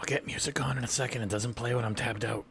I'll get music on in a second. It doesn't play when I'm tabbed out.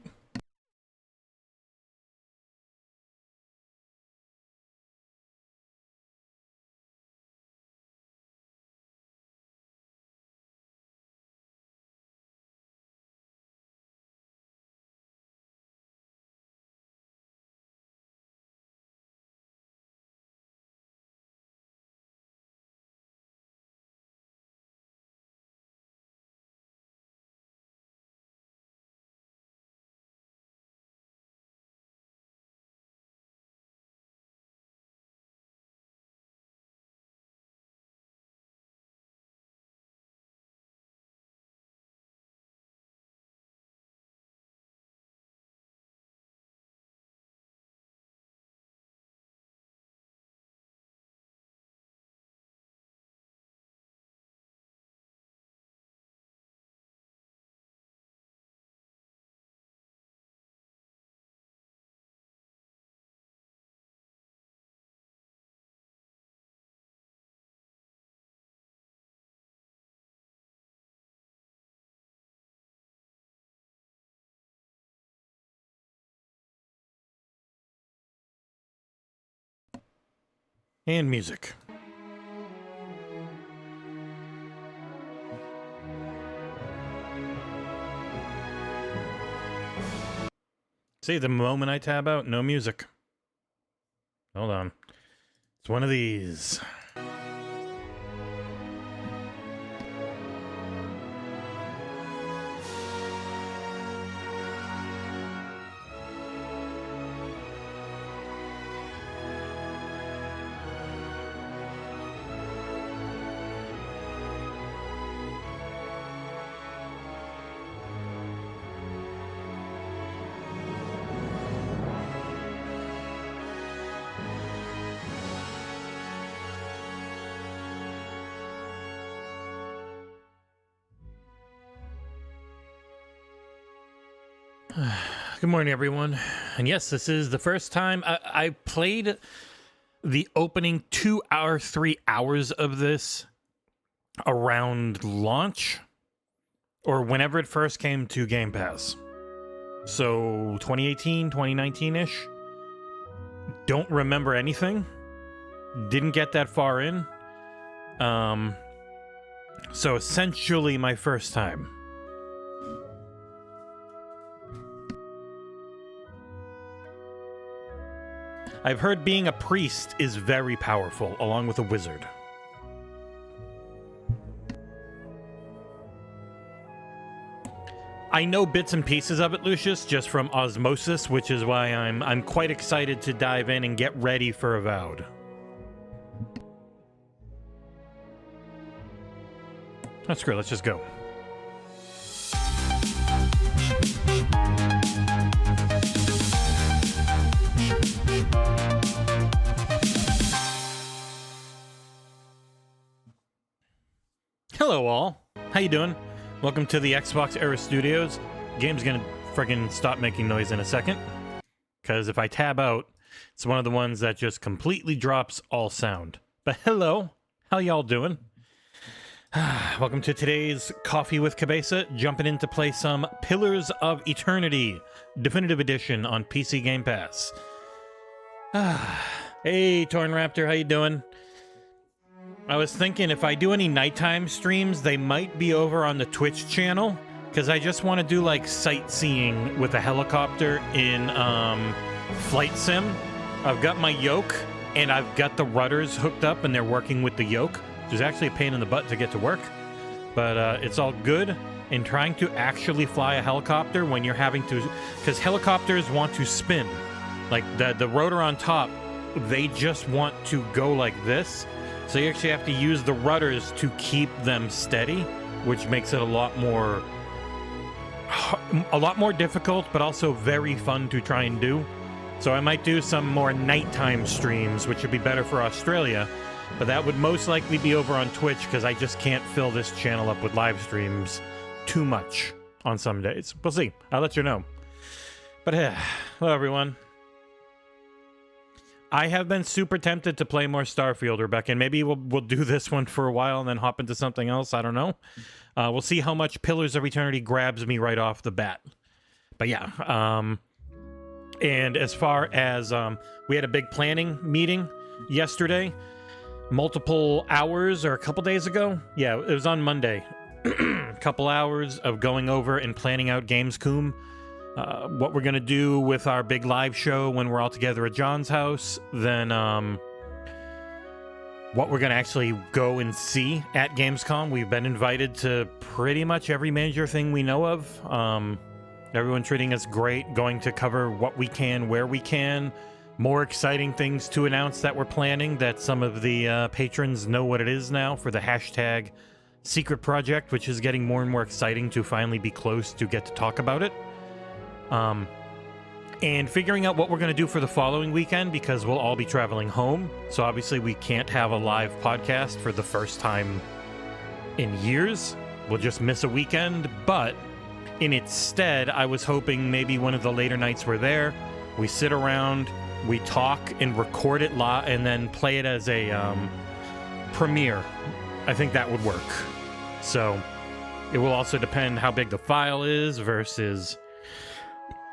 And music. See, the moment I tab out, no music. Hold on. It's one of these. Good morning, everyone. And yes, this is the first time I played the opening 3 hours of this around launch or whenever it first came to Game Pass. So 2018, 2019-ish. Don't remember anything. Didn't get that far in. So essentially my first time. I've heard being a priest is very powerful, along with a wizard. I know bits and pieces of it, Lucius, just from osmosis, which is why I'm quite excited to dive in and get ready for Avowed. That's great, let's just go. Hello all, how you doing? Welcome to the XboxEra Studios. Game's gonna friggin' stop making noise in a second, because if I tab out, it's one of the ones that just completely drops all sound. But hello, how y'all doing? Welcome to today's Coffee with Cabeza, jumping in to play some Pillars of Eternity Definitive Edition on PC Game Pass. Hey, Torn Raptor, how you doing? I was thinking if I do any nighttime streams, they might be over on the Twitch channel, because I just want to do like sightseeing with a helicopter in Flight Sim. I've got my yoke, and I've got the rudders hooked up, and they're working with the yoke, which is actually a pain in the butt to get to work. But it's all good. In trying to actually fly a helicopter when you're having to, because helicopters want to spin. Like the rotor on top, they just want to go like this. So you actually have to use the rudders to keep them steady, which makes it a lot more difficult, but also very fun to try and do. So I might do some more nighttime streams, which would be better for Australia, but that would most likely be over on Twitch because I just can't fill this channel up with live streams too much on some days. We'll see. I'll let you know. But hello, everyone. I have been super tempted to play more Starfield, Rebecca, and maybe we'll do this one for a while and then hop into something else. I don't know. We'll see how much Pillars of Eternity grabs me right off the bat. But yeah, and as far as we had a big planning meeting yesterday, multiple hours or a couple days ago. Yeah, it was on Monday. A couple hours of going over and planning out Gamescom, what we're going to do with our big live show when we're all together at John's house, then what we're going to actually go and see at Gamescom. We've been invited to pretty much every major thing we know of. Everyone treating us great, going to cover what we can, where we can. More exciting things to announce that we're planning, that some of the patrons know what it is now for the hashtag secret project, which is getting more and more exciting to finally be close to get to talk about it. And figuring out what we're going to do for the following weekend, because we'll all be traveling home. So obviously we can't have a live podcast for the first time in years. We'll just miss a weekend, but in its stead, I was hoping maybe one of the later nights we're there, we sit around, we talk and record it live, and then play it as a premiere. I think that would work. So it will also depend how big the file is versus...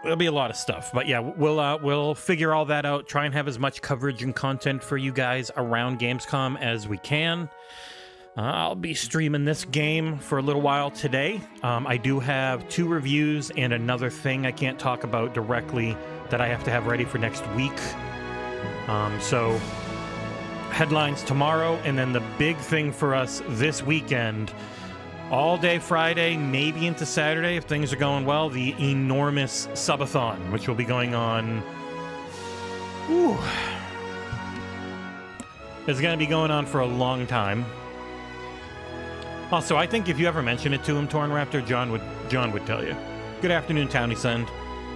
There'll be a lot of stuff. But yeah, we'll figure all that out, try and have as much coverage and content for you guys around Gamescom as we can. I'll be streaming this game for a little while today. I do have 2 reviews and another thing I can't talk about directly that I have to have ready for next week. So headlines tomorrow, and then the big thing for us this weekend, all day Friday, maybe into Saturday if things are going well, the enormous subathon, which will be going on. Ooh, it's going to be going on for a long time. Also, I think if you ever mention it to him, Torn Raptor, John would tell you. Good afternoon, Townie Send.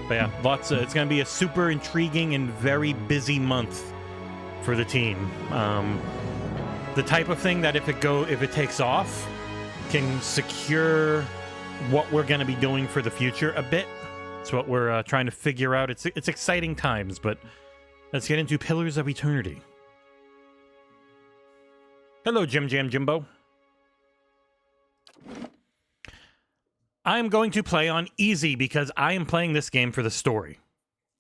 But yeah, it's going to be a super intriguing and very busy month for the team. The type of thing that if it takes off, can secure what we're going to be doing for the future a bit. It's what we're trying to figure out. It's exciting times, but let's get into Pillars of Eternity. Hello, Jim Jam Jimbo. I'm going to play on easy because I am playing this game for the story.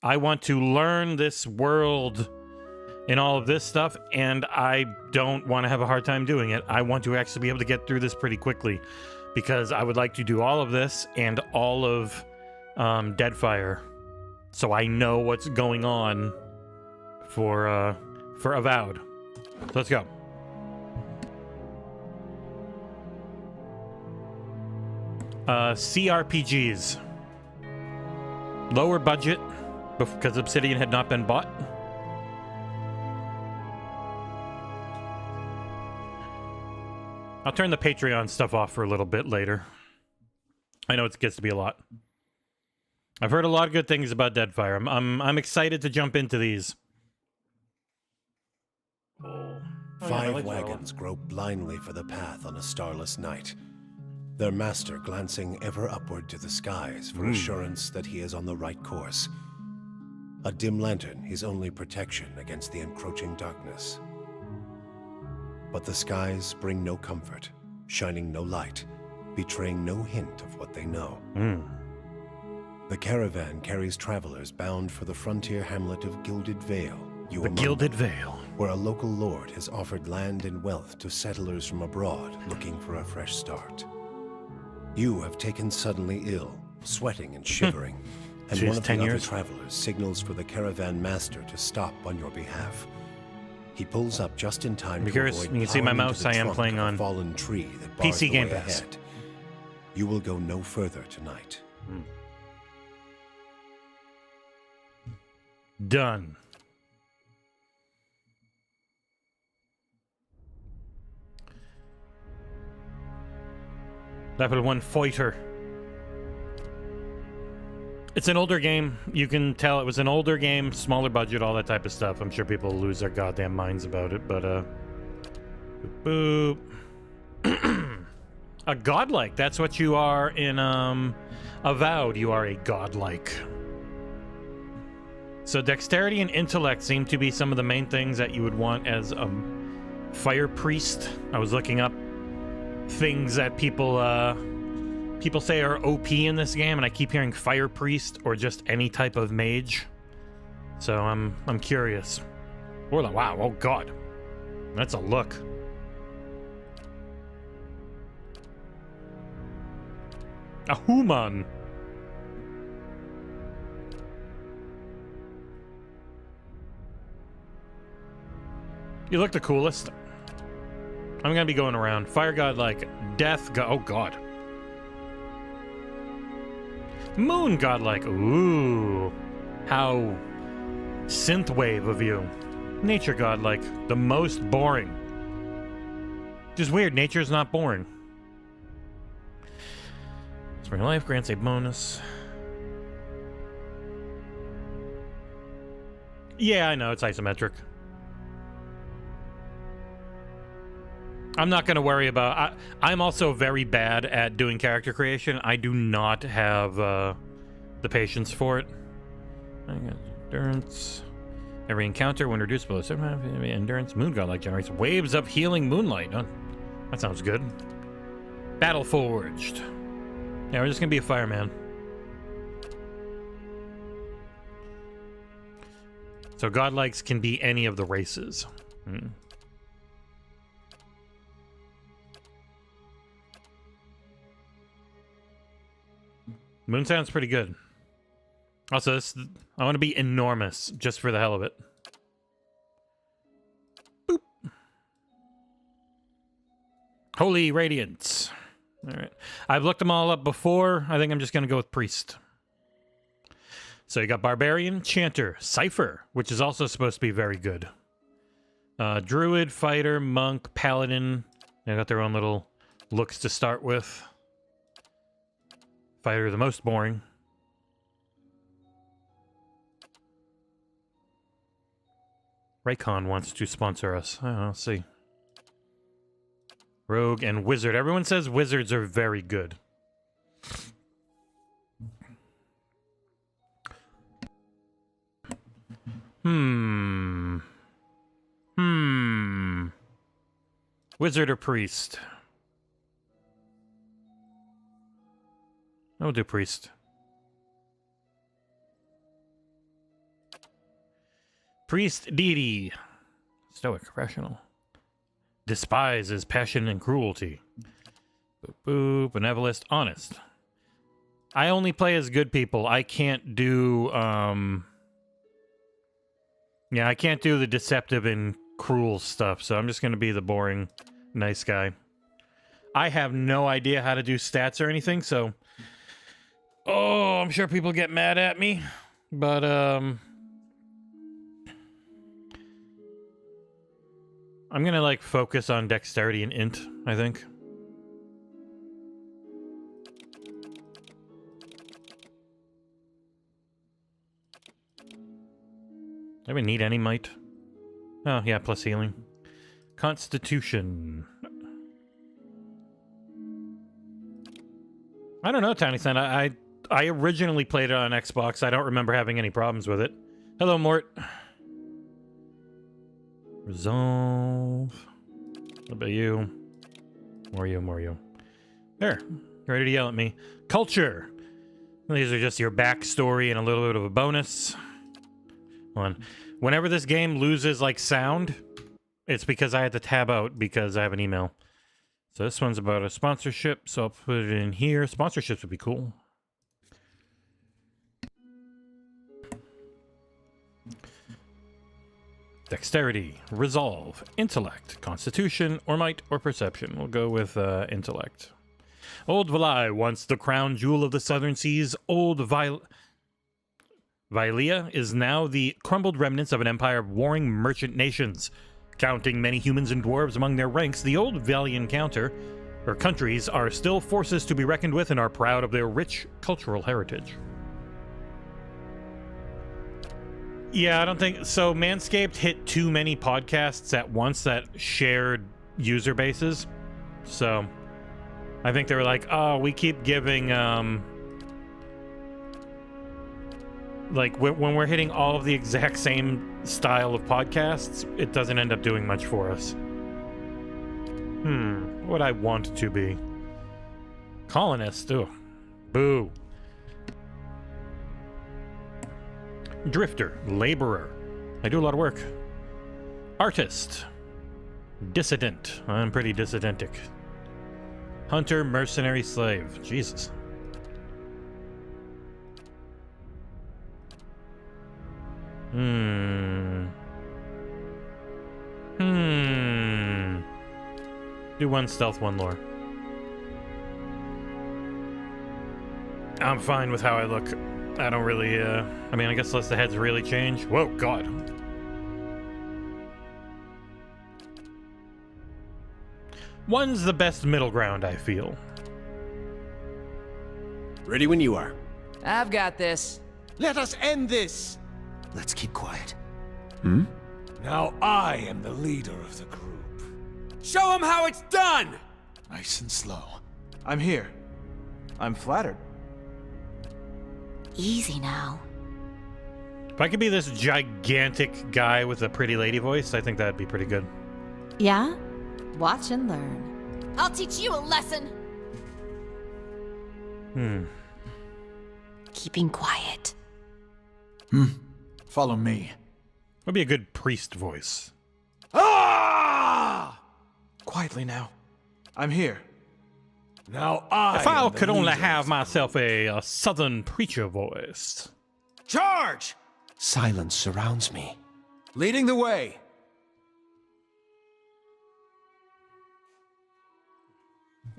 I want to learn this world and all of this stuff, and I don't want to have a hard time doing it. I want to actually be able to get through this pretty quickly because I would like to do all of this and all of Deadfire, so I know what's going on for Avowed. So let's go. CRPGs. Lower budget because Obsidian had not been bought. I'll turn the Patreon stuff off for a little bit later. I know it gets to be a lot. I've heard a lot of good things about Deadfire. I'm excited to jump into these. Five wagons grope blindly for the path on a starless night, their master glancing ever upward to the skies for assurance that he is on the right course. A dim lantern, his only protection against the encroaching darkness. But the skies bring no comfort, shining no light, betraying no hint of what they know. The caravan carries travelers bound for the frontier hamlet of Gilded Vale. The Gilded Vale, where a local lord has offered land and wealth to settlers from abroad looking for a fresh start. You have taken suddenly ill, sweating and shivering, and one of the other travelers signals for the caravan master to stop on your behalf. He pulls up just in time to avoid you can see my mouse. I am playing on fallen tree that bars PC Game the way Pass. ahead. You will go no further tonight. Done. Level 1 fighter. It's an older game. You can tell it was an older game, smaller budget, all that type of stuff. I'm sure people lose their goddamn minds about it, but boop. A godlike. That's what you are in Avowed. You are a godlike. So dexterity and intellect seem to be some of the main things that you would want as a fire priest. I was looking up things that people say are OP in this game, and I keep hearing Fire Priest or just any type of mage. So I'm curious. Wow, oh god. That's a look. A human. You look the coolest. I'm gonna be going around. Fire god like death god. Oh god. Moon god like. Ooh. How synthwave of you. Nature god like the most boring. Just weird. Nature's not boring. Spring life grants a bonus. Yeah, I know it's isometric. I'm not going to worry about... I'm also very bad at doing character creation. I do not have the patience for it. I got endurance. Every encounter, when reduced below 7 endurance, moon godlike generates waves of healing moonlight. Oh, that sounds good. Battle forged. Yeah, we're just going to be a fireman. So godlikes can be any of the races. Moon sounds pretty good. Also, I want to be enormous just for the hell of it. Boop. Holy Radiance. All right. I've looked them all up before. I think I'm just going to go with Priest. So you got Barbarian, Chanter, Cypher, which is also supposed to be very good. Druid, Fighter, Monk, Paladin. They got their own little looks to start with. Fighter, the most boring. Raycon wants to sponsor us. I'll see. Rogue and Wizard. Everyone says Wizards are very good. Wizard or Priest? I will do Priest. Priest deity. Stoic, rational. Despises passion and cruelty. Boop, boop. Benevolent, honest. I only play as good people. I can't do, yeah, I can't do the deceptive and cruel stuff, so I'm just going to be the boring, nice guy. I have no idea how to do stats or anything, so... Oh, I'm sure people get mad at me, but, I'm gonna, like, focus on dexterity and int, I think. Do we need any might? Oh, yeah, plus healing. Constitution. I don't know, Tiny Sen. I originally played it on Xbox. I don't remember having any problems with it. Hello, Mort. Resolve. What about you? More you. There. You're ready to yell at me. Culture. These are just your backstory and a little bit of a bonus. Hold on. Whenever this game loses, like, sound, it's because I had to tab out because I have an email. So this one's about a sponsorship, so I'll put it in here. Sponsorships would be cool. Dexterity, resolve, intellect, constitution, or might, or perception. We'll go with intellect. Old Vale, once the crown jewel of the southern seas, old Vilea is now the crumbled remnants of an empire of warring merchant nations. Counting many humans and dwarves among their ranks, the old Valian countries are still forces to be reckoned with and are proud of their rich cultural heritage. Yeah, I don't think... So, Manscaped hit too many podcasts at once that shared user bases. So, I think they were like, oh, we keep giving, like, when we're hitting all of the exact same style of podcasts, it doesn't end up doing much for us. What would I want to be? Colonist, ooh. Boo. Drifter, laborer. I do a lot of work. Artist. Dissident. I'm pretty dissidentic. Hunter, mercenary, slave. Jesus. Do one stealth, one lore. I'm fine with how I look. I don't really, I mean, I guess unless the heads really change. Whoa, God. One's the best middle ground, I feel. Ready when you are. I've got this. Let us end this! Let's keep quiet. Now I am the leader of the group. Show him how it's done! Nice and slow. I'm here. I'm flattered. Easy now. If I could be this gigantic guy with a pretty lady voice, I think that'd be pretty good. Yeah? Watch and learn. I'll teach you a lesson. Keeping quiet. Follow me. Would be a good priest voice. Ah! Quietly now. I'm here. Now If I am the could only leader. have myself a southern preacher voice. Charge! Silence surrounds me. Leading the way.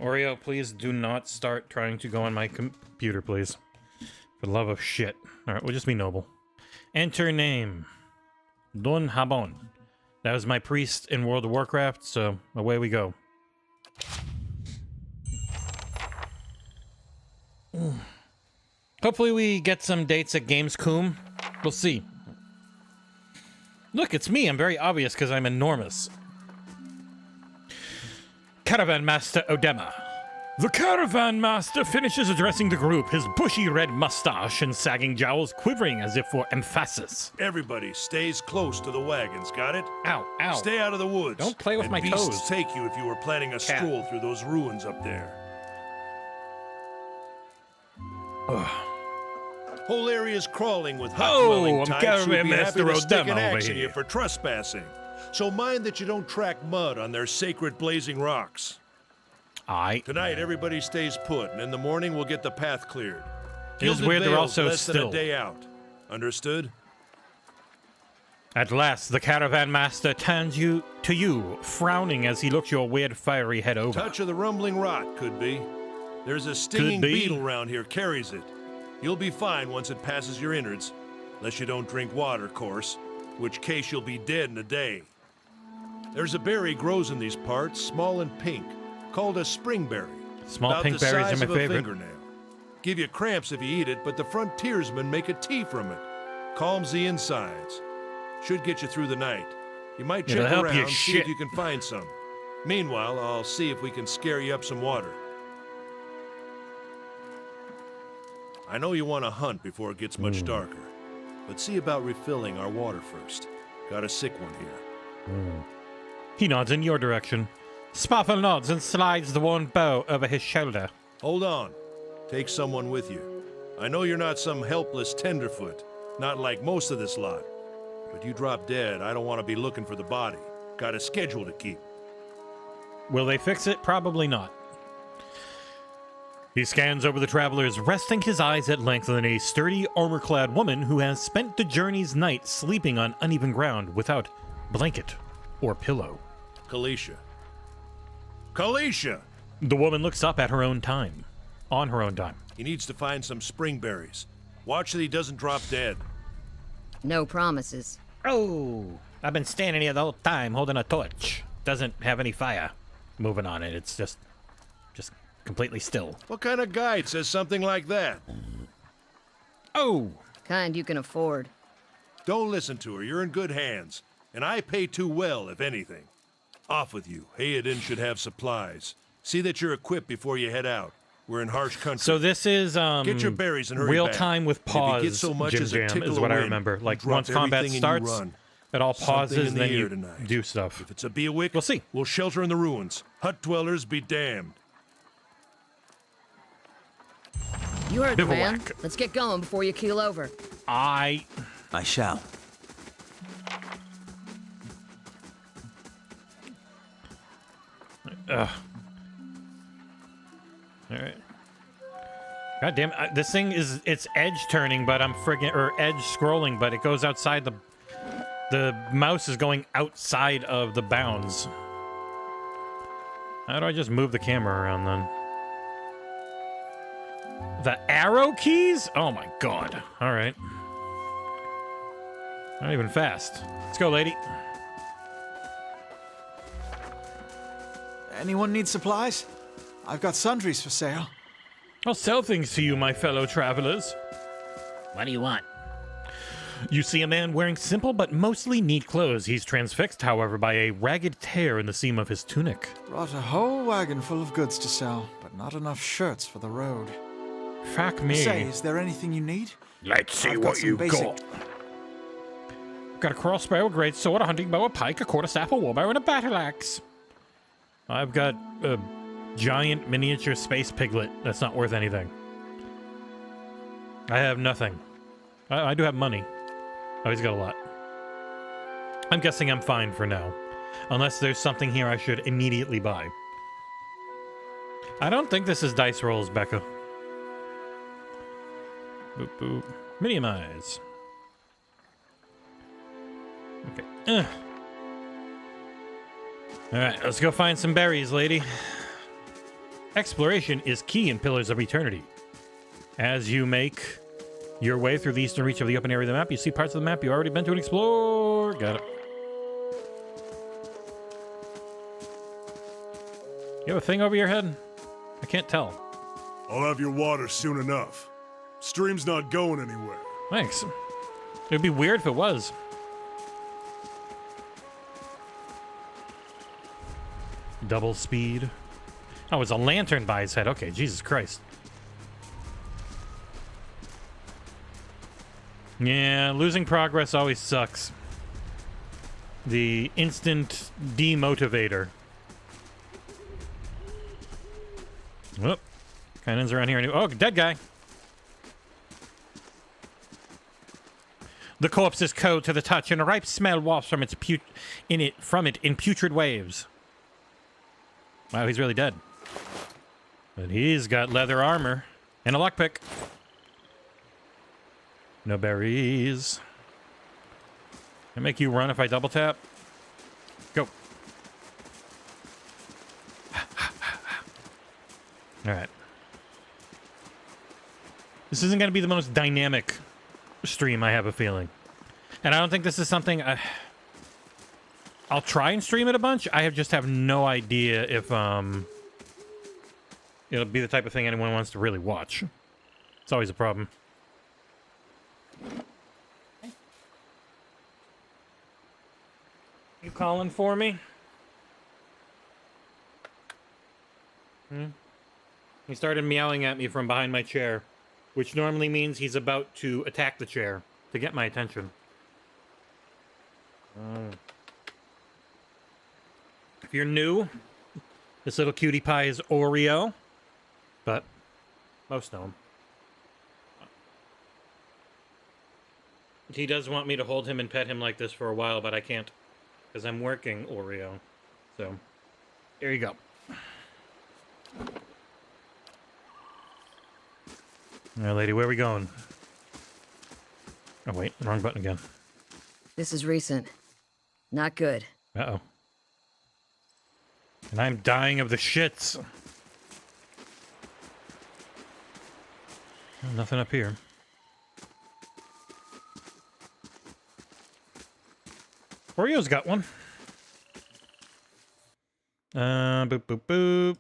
Oreo, please do not start trying to go on my computer, please. For the love of shit. Alright, we'll just be noble. Enter name. Don Habon. That was my priest in World of Warcraft, so away we go. Hopefully we get some dates at Gamescom. We'll see. Look, it's me. I'm very obvious because I'm enormous. Caravan Master Odema. The Caravan Master finishes addressing the group, his bushy red mustache and sagging jowls quivering as if for emphasis. Everybody stays close to the wagons, got it? Ow, ow. Stay out of the woods. Don't play with and my beasts toes. take you if you were planning a stroll through those ruins up there. Whole area's crawling with hot-dwelling I'm types who'd be Caravan happy Master to stick an Odema over axe in here. you for trespassing. So mind that you don't track mud on their sacred blazing rocks. Tonight, everybody stays put, and in the morning, we'll get the path cleared. It is Gilded weird they're Vale's also less than still. a day out. Understood? At last, the Caravan Master turns to you, frowning as he looks your weird fiery head over. Touch of the rumbling rot, could be. There's a stinging be. beetle around here, carries it. You'll be fine once it passes your innards. Unless you don't drink water, course. Which case you'll be dead in a day. There's a berry grows in these parts, small and pink, called a springberry. Small About pink the berries size are of my a favorite. fingernail. Give you cramps if you eat it, but the frontiersmen make a tea from it. Calms the insides. Should get you through the night. You might It'll check help around, you see shit. if you can find some. Meanwhile, I'll see if we can scare you up some water. I know you want to hunt before it gets much darker, but see about refilling our water first. Got a sick one here. He nods in your direction. Spoffle nods and slides the worn bow over his shoulder. Hold on. Take someone with you. I know you're not some helpless tenderfoot, not like most of this lot. But you drop dead, I don't want to be looking for the body. Got a schedule to keep. Will they fix it? Probably not. He scans over the travelers, resting his eyes at length on a sturdy, armor-clad woman who has spent the journey's night sleeping on uneven ground without blanket or pillow. Kalisha. Kalisha! The woman looks up at her own time. On her own time. He needs to find some springberries. Watch that he doesn't drop dead. No promises. Oh, I've been standing here the whole time holding a torch. Doesn't have any fire moving on it. It's just completely still. What kind of guide says something like that? Oh, Kind you can afford. Don't listen to her. You're in good hands. And I pay too well, if anything. Off with you. Hayden should have supplies. See that you're equipped before you head out. We're in harsh country. so this is Get your berries and hurry real back. time with If you pause. get so much Jim as a Jam tickle is of what I wind, remember. you Like drop once combat everything and you starts, run. It all Something pauses, in the then air you tonight. do stuff. If it's a Beawick, We'll see. We'll shelter in the ruins. Hut dwellers be damned. You heard the man. Bivouac. Let's get going before you keel over. I shall. Ugh. All right. God damn, this thing it's edge turning, but I'm friggin' or edge scrolling, but it goes outside the mouse is going outside of the bounds. How do I just move the camera around then? The arrow keys? Oh my god. All right. Not even fast. Let's go, lady. Anyone need supplies? I've got sundries for sale. I'll sell things to you, my fellow travelers. What do you want? You see a man wearing simple but mostly neat clothes. He's transfixed, however, by a ragged tear in the seam of his tunic. Brought a whole wagon full of goods to sell, but not enough shirts for the road. Fuck me. Say, is there anything you need? Let's see I've got what some you basic- got. Got a crossbow, a great sword, a hunting bow, a pike, a quarterstaff, a warbow, and a battle axe. I've got a giant miniature space piglet that's not worth anything. I have nothing. I do have money. Oh, he's got a lot. I'm guessing I'm fine for now. Unless there's something here I should immediately buy. I don't think this is dice rolls, Becca. Boop, boop. Minimize. Okay. Alright, let's go find some berries, lady. Exploration is key in Pillars of Eternity. As you make your way through the eastern reach of the open area of the map, you see parts of the map you've already been to and explored. Got it. You have a thing over your head? I can't tell. I'll have your water soon enough. Stream's not going anywhere. Thanks. It'd be weird if it was. Double speed. Oh, it's a lantern by his head. Okay, Jesus Christ. Yeah, losing progress always sucks. The instant demotivator. Whoop. Cannons around here. Oh, dead guy. The corpse is cold to the touch, and a ripe smell wafts from it in putrid waves. Wow, he's really dead. But he's got leather armor and a lockpick. No berries. Can I make you run if I double tap? Go. All right. This isn't going to be the most dynamic stream, I have a feeling. And I don't think this is something... I'll try and stream it a bunch. I just have no idea if it'll be the type of thing anyone wants to really watch. It's always a problem. You calling for me? He started meowing at me from behind my chair, which normally means he's about to attack the chair to get my attention. If you're new, this little cutie pie is Oreo, but most know him. He does want me to hold him and pet him like this for a while, but I can't because I'm working, Oreo. So, here you go. All right, lady, where are we going? Oh, wait, wrong button again. This is recent. Not good. Uh-oh. And I'm dying of the shits. Oh, nothing up here. Oreo's got one. Boop, boop, boop.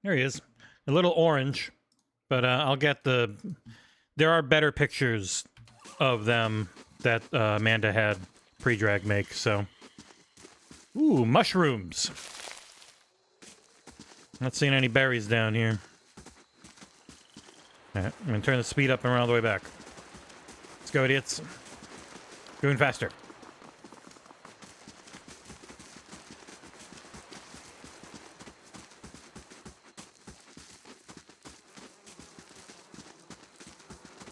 There he is. A little orange. But I'll get the... There are better pictures of them that Amanda had pre-drag make, so... Ooh, mushrooms. Not seeing any berries down here. Alright, I'm gonna turn the speed up and run all the way back. Let's go, idiots. Going faster.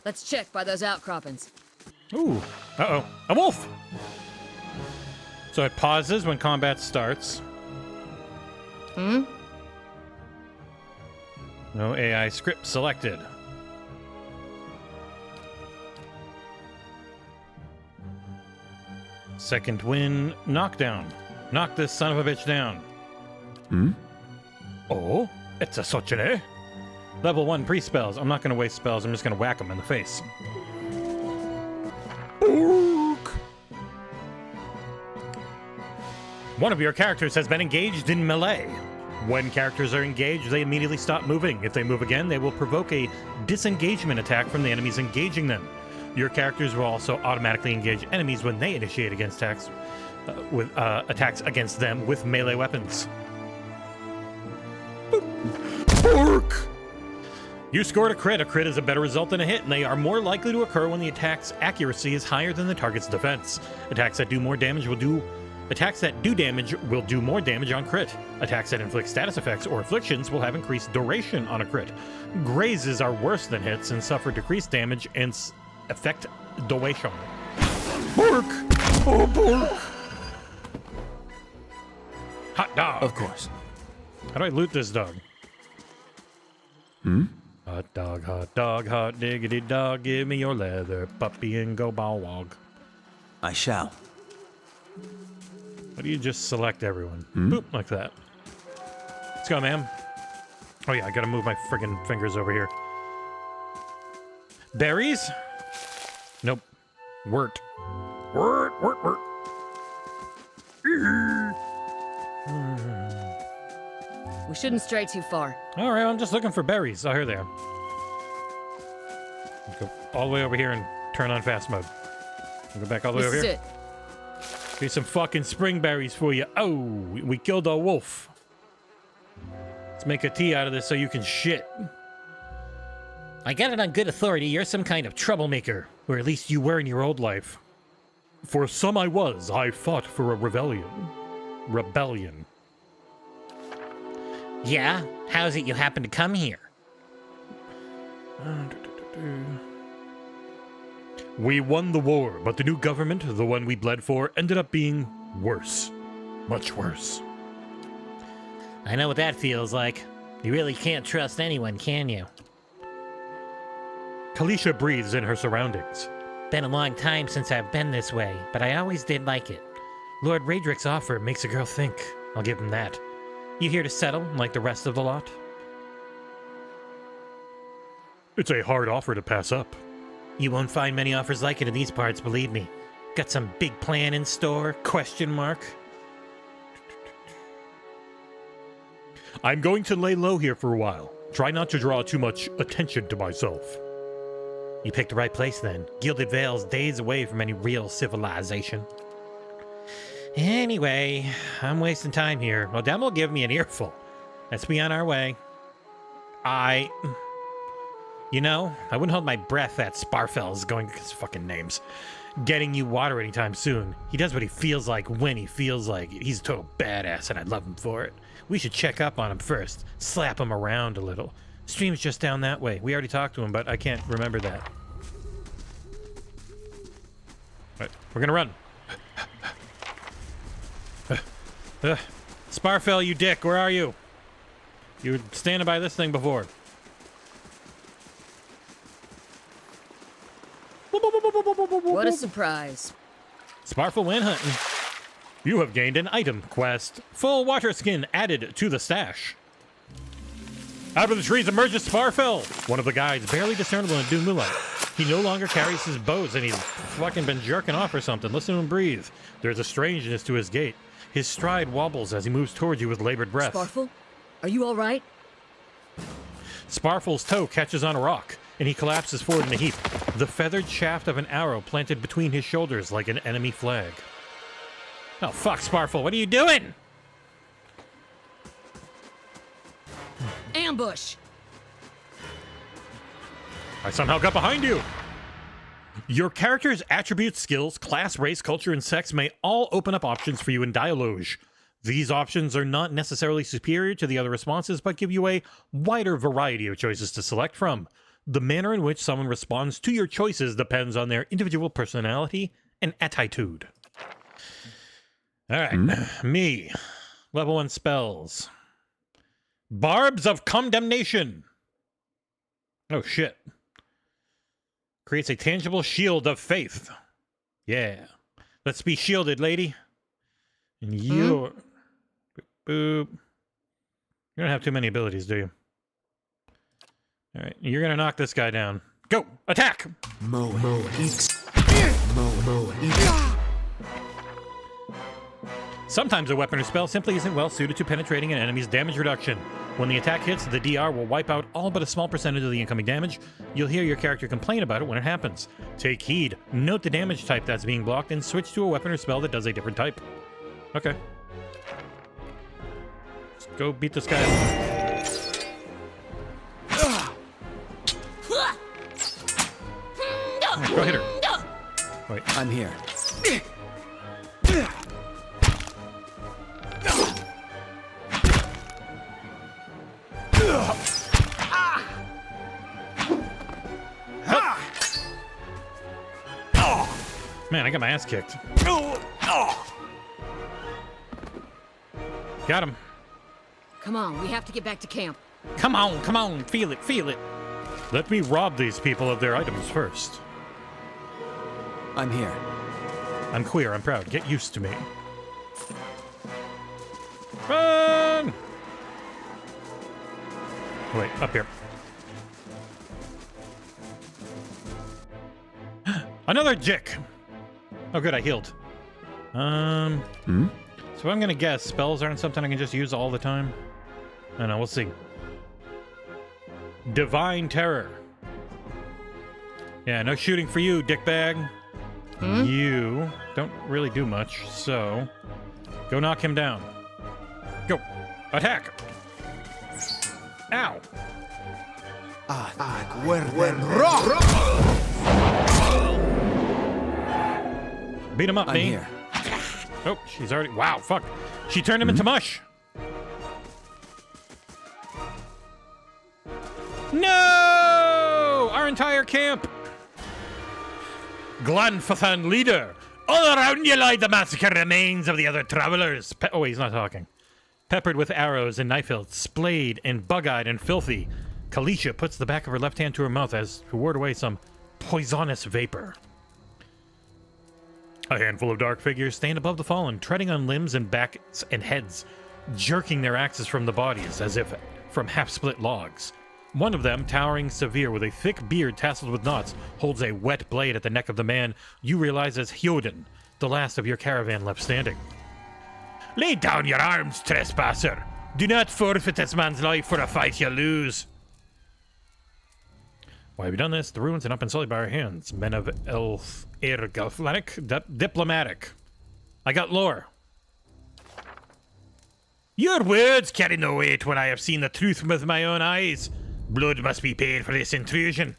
Let's check by those outcroppings. Ooh. Uh-oh. A wolf! So it pauses when combat starts. Hmm? No AI script selected. Second win, knockdown. Knock this son of a bitch down. Hmm? Oh, it's a Sochine. Level 1 pre-spells. I'm not going to waste spells. I'm just going to whack him in the face. One of your characters has been engaged in melee. When characters are engaged, they immediately stop moving. If they move again, they will provoke a disengagement attack from the enemies engaging them. Your characters will also automatically engage enemies when they initiate against attacks attacks against them with melee weapons. Pork! You scored a crit. A crit is a better result than a hit, and they are more likely to occur when the attack's accuracy is higher than the target's defense. Attacks that do damage will do more damage on crit. Attacks that inflict status effects or afflictions will have increased duration on a crit. Grazes are worse than hits and suffer decreased damage and effect duration. Pork! Oh, pork! Hot dog. Of course. How do I loot this dog? Hmm? Hot dog, hot diggity dog, give me your leather puppy and go bow wog. I shall. Why do you just select everyone? Boop, like that. Let's go, ma'am. Oh yeah, I gotta move my friggin' fingers over here. Berries? Nope. Wort. Wort. We shouldn't stray too far. All right, I'm just looking for berries. Oh, here they are. Go all the way over here and turn on fast mode. Go back all the way over here. Here's some fucking spring berries for you. Oh, we killed a wolf. Let's make a tea out of this so you can shit. I got it on good authority. You're some kind of troublemaker. Or at least you were in your old life. For some I was. I fought for a rebellion. Yeah? How's it you happen to come here? We won the war, but the new government, the one we bled for, ended up being worse. Much worse. I know what that feels like. You really can't trust anyone, can you? Kalisha breathes in her surroundings. Been a long time since I've been this way, but I always did like it. Lord Raedric's offer makes a girl think. I'll give him that. You here to settle, like the rest of the lot? It's a hard offer to pass up. You won't find many offers like it in these parts, believe me. Got some big plan in store? Question mark. I'm going to lay low here for a while. Try not to draw too much attention to myself. You picked the right place then. Gilded Vale's days away from any real civilization. Anyway, I'm wasting time here. Odem will give me an earful. Let's be on our way. You know, I wouldn't hold my breath that Sparfell is going, his fucking names, getting you water anytime soon. He does what he feels like when he feels like it. He's a total badass and I love him for it. We should check up on him first. Slap him around a little. Stream's just down that way. We already talked to him, but I can't remember that. All right, we're gonna run. Sparfell, you dick, where are you? You were standing by this thing before. What a surprise. Sparfell went hunting. You have gained an item quest. Full water skin added to the stash. Out of the trees emerges Sparfell, one of the guys barely discernible in dim moonlight. He no longer carries his bows and he's fucking been jerking off or something. Listen to him breathe. There's a strangeness to his gait. His stride wobbles as he moves towards you with labored breath. Sparfell, are you all right? Sparfell's toe catches on a rock, and he collapses forward in a heap, the feathered shaft of an arrow planted between his shoulders like an enemy flag. Oh, fuck, Sparfell, what are you doing? Ambush! I somehow got behind you. Your character's attributes, skills, class, race, culture, and sex may all open up options for you in dialogue. These options are not necessarily superior to the other responses, but give you a wider variety of choices to select from. The manner in which someone responds to your choices depends on their individual personality and attitude. All right, me. Level 1 spells. Barbs of Condemnation. Oh, shit. Creates a tangible shield of faith. Yeah. Let's be shielded, lady. And you... Boop. You don't have too many abilities, do you? All right, you're gonna knock this guy down. Go! Attack! Sometimes a weapon or spell simply isn't well suited to penetrating an enemy's damage reduction. When the attack hits, the DR will wipe out all but a small percentage of the incoming damage. You'll hear your character complain about it when it happens. Take heed, note the damage type that's being blocked, and switch to a weapon or spell that does a different type. Okay. Let's go beat this guy up. Go hit her. Wait. I'm here. Man, I got my ass kicked. Got him. Come on, we have to get back to camp. Come on, feel it, feel it. Let me rob these people of their items first. I'm here. I'm queer, I'm proud. Get used to me. Run! Wait, up here. Another jick! Oh good, I healed. So I'm gonna guess spells aren't something I can just use all the time. I don't know, we'll see. Divine Terror. Yeah, no shooting for you, dickbag. You don't really do much, so go knock him down. Go. Attack. Ow. Beat him up, I'm me. here. Oh, she's already... Wow, fuck. She turned him into mush. No! Our entire camp. Glanfathan leader. All around you lie the massacred remains of the other travelers. Oh, wait, he's not talking. Peppered with arrows and knife hilts, splayed and bug-eyed and filthy, Kalisha puts the back of her left hand to her mouth as to ward away some poisonous vapor. A handful of dark figures stand above the fallen, treading on limbs and backs and heads, jerking their axes from the bodies as if from half-split logs. One of them, towering severe with a thick beard tasseled with knots, holds a wet blade at the neck of the man you realize as Hyoden, the last of your caravan left standing. Lay down your arms, trespasser! Do not forfeit this man's life for a fight you lose! Why have you done this? The ruins have not been sullied by our hands. Men of diplomatic. I got lore. Your words carry no weight when I have seen the truth with my own eyes. Blood must be paid for this intrusion.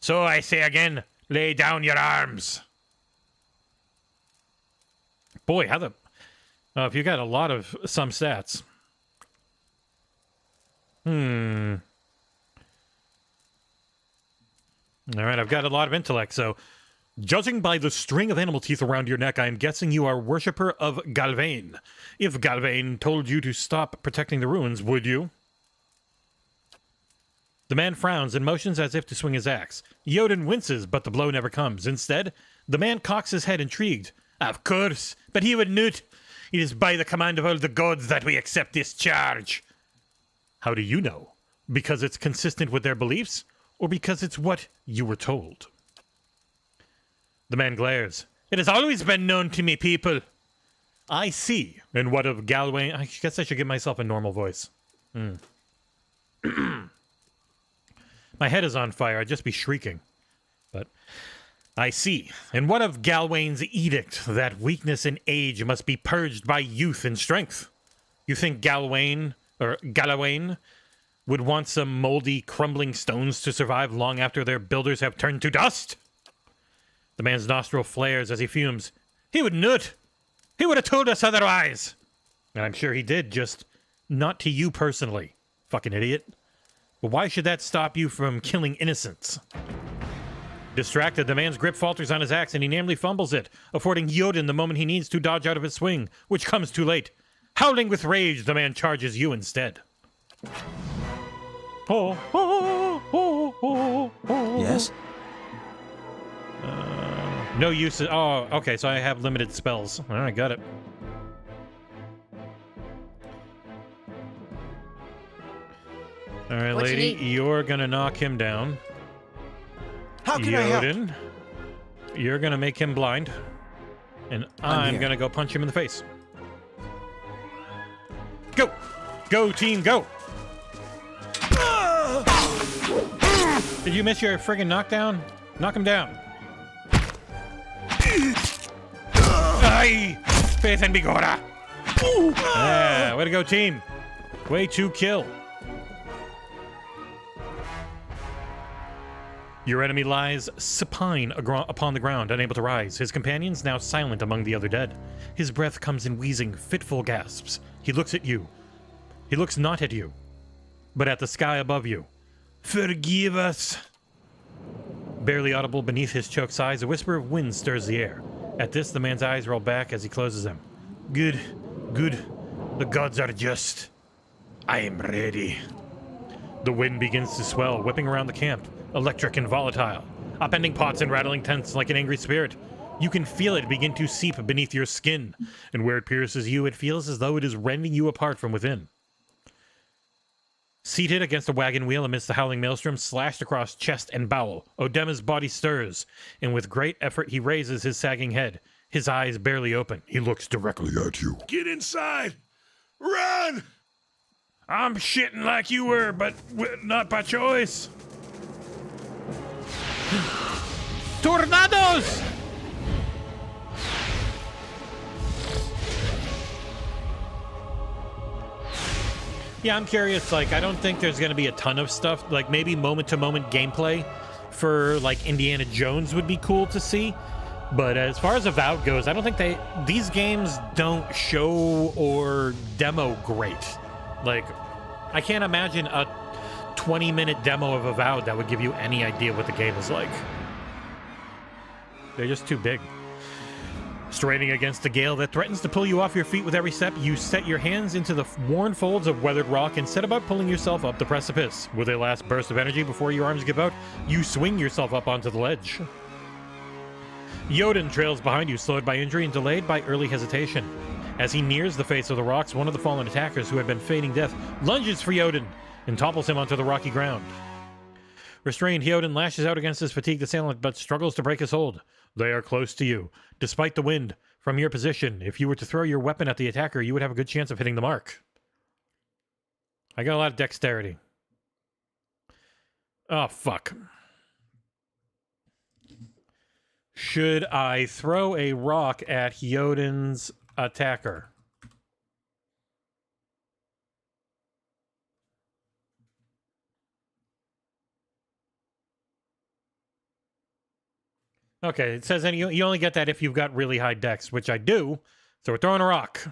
So I say again, lay down your arms. Boy, how the... if you got a lot of some stats. All right, I've got a lot of intellect, so... Judging by the string of animal teeth around your neck, I am guessing you are a worshipper of Galvain. If Galvain told you to stop protecting the ruins, would you? The man frowns and motions as if to swing his axe. Hyoden winces, but the blow never comes. Instead, the man cocks his head, intrigued. Of course, but he would not. It is by the command of all the gods that we accept this charge. How do you know? Because it's consistent with their beliefs? Or because it's what you were told? The man glares. It has always been known to me, people. I see. And what of Galway? I guess I should give myself a normal voice. My head is on fire. I'd just be shrieking. But I see. And what of Galwain's edict that weakness and age must be purged by youth and strength? You think Galawain would want some moldy, crumbling stones to survive long after their builders have turned to dust? The man's nostril flares as he fumes. He would nut. He would have told us otherwise. And I'm sure he did, just not to you personally. Fucking idiot. But why should that stop you from killing innocents? Distracted, the man's grip falters on his axe and he namely fumbles it, affording Jotun the moment he needs to dodge out of his swing, which comes too late. Howling with rage, the man charges you instead. Yes? No use. Oh, okay, so I have limited spells. All right, got it. All right, What you lady, need? you're gonna knock him down. How can I help? Jotun, you're gonna make him blind, and I'm here. gonna go punch him in the face. Go! Go, team, go! Did you miss your friggin' knockdown? Knock him down. Aye! Faith and Bigora! Yeah, way to go, team. Way to kill. Your enemy lies supine upon the ground, unable to rise. His companions now silent among the other dead. His breath comes in wheezing, fitful gasps. He looks at you. He looks not at you, but at the sky above you. Forgive us. Barely audible beneath his choked sighs, a whisper of wind stirs the air. At this, the man's eyes roll back as he closes them. Good, good. The gods are just. I am ready. The wind begins to swell, whipping around the camp, electric and volatile, upending pots and rattling tents like an angry spirit. You can feel it begin to seep beneath your skin, and where it pierces you, it feels as though it is rending you apart from within. Seated against a wagon wheel amidst the howling maelstrom, slashed across chest and bowel, Odema's body stirs, and with great effort he raises his sagging head. His eyes barely open. He looks directly at you. Get inside! Run! I'm shitting like you were, but not by choice. Tornadoes! Yeah, I'm curious, like, I don't think there's going to be a ton of stuff, like, maybe moment-to-moment gameplay for, like, Indiana Jones would be cool to see, but as far as Avowed goes, I don't think these games don't show or demo great. Like, I can't imagine a 20-minute demo of Avowed that would give you any idea what the game is like. They're just too big. Straining against the gale that threatens to pull you off your feet with every step, you set your hands into the worn folds of weathered rock and set about pulling yourself up the precipice. With a last burst of energy before your arms give out, you swing yourself up onto the ledge. Jotun trails behind you, slowed by injury and delayed by early hesitation. As he nears the face of the rocks, one of the fallen attackers who had been feigning death lunges for Jotun and topples him onto the rocky ground. Restrained, Jotun lashes out against his fatigued assailant but struggles to break his hold. They are close to you. Despite the wind, from your position, if you were to throw your weapon at the attacker, you would have a good chance of hitting the mark. I got a lot of dexterity. Oh, fuck. Should I throw a rock at Jotun's attacker? Okay, it says you only get that if you've got really high dex, which I do. So we're throwing a rock.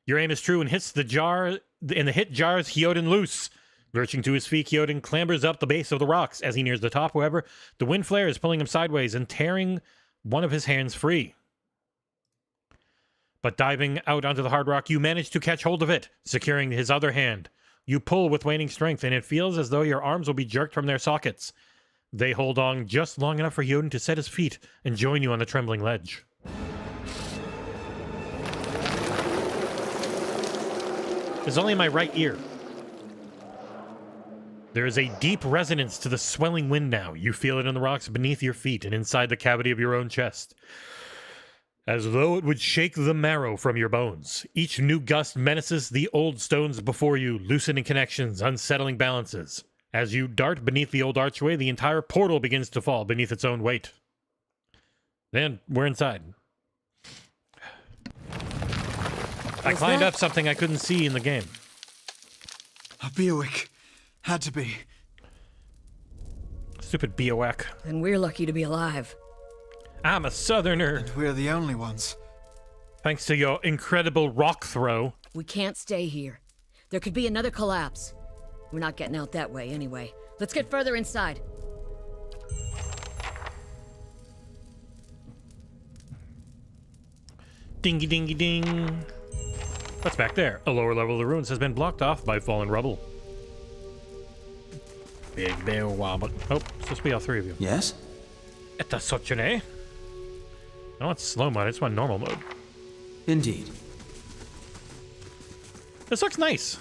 Your aim is true and hits the jar, and the hit jars Jotun loose. Lurching to his feet, Jotun clambers up the base of the rocks. As he nears the top, however, the wind flares, pulling him sideways and tearing one of his hands free. But diving out onto the hard rock, you manage to catch hold of it, securing his other hand. You pull with waning strength, and it feels as though your arms will be jerked from their sockets. They hold on just long enough for Jotun to set his feet and join you on the trembling ledge. It's only in my right ear. There is a deep resonance to the swelling wind now. You feel it in the rocks beneath your feet and inside the cavity of your own chest, as though it would shake the marrow from your bones. Each new gust menaces the old stones before you, loosening connections, unsettling balances. As you dart beneath the old archway, the entire portal begins to fall beneath its own weight. Then we're inside. I climbed up something I couldn't see in the game. A Buick. Had to be. Stupid Biowack. Then we're lucky to be alive. I'm a southerner. We're the only ones. Thanks to your incredible rock throw. We can't stay here. There could be another collapse. We're not getting out that way anyway. Let's get further inside. Dingy dingy ding. What's back there? A lower level of the ruins has been blocked off by fallen rubble. Big bear wobble. Oh, supposed to be all three of you. Yes? It's such an I don't want slow mode, I just want normal mode. Indeed. This looks nice.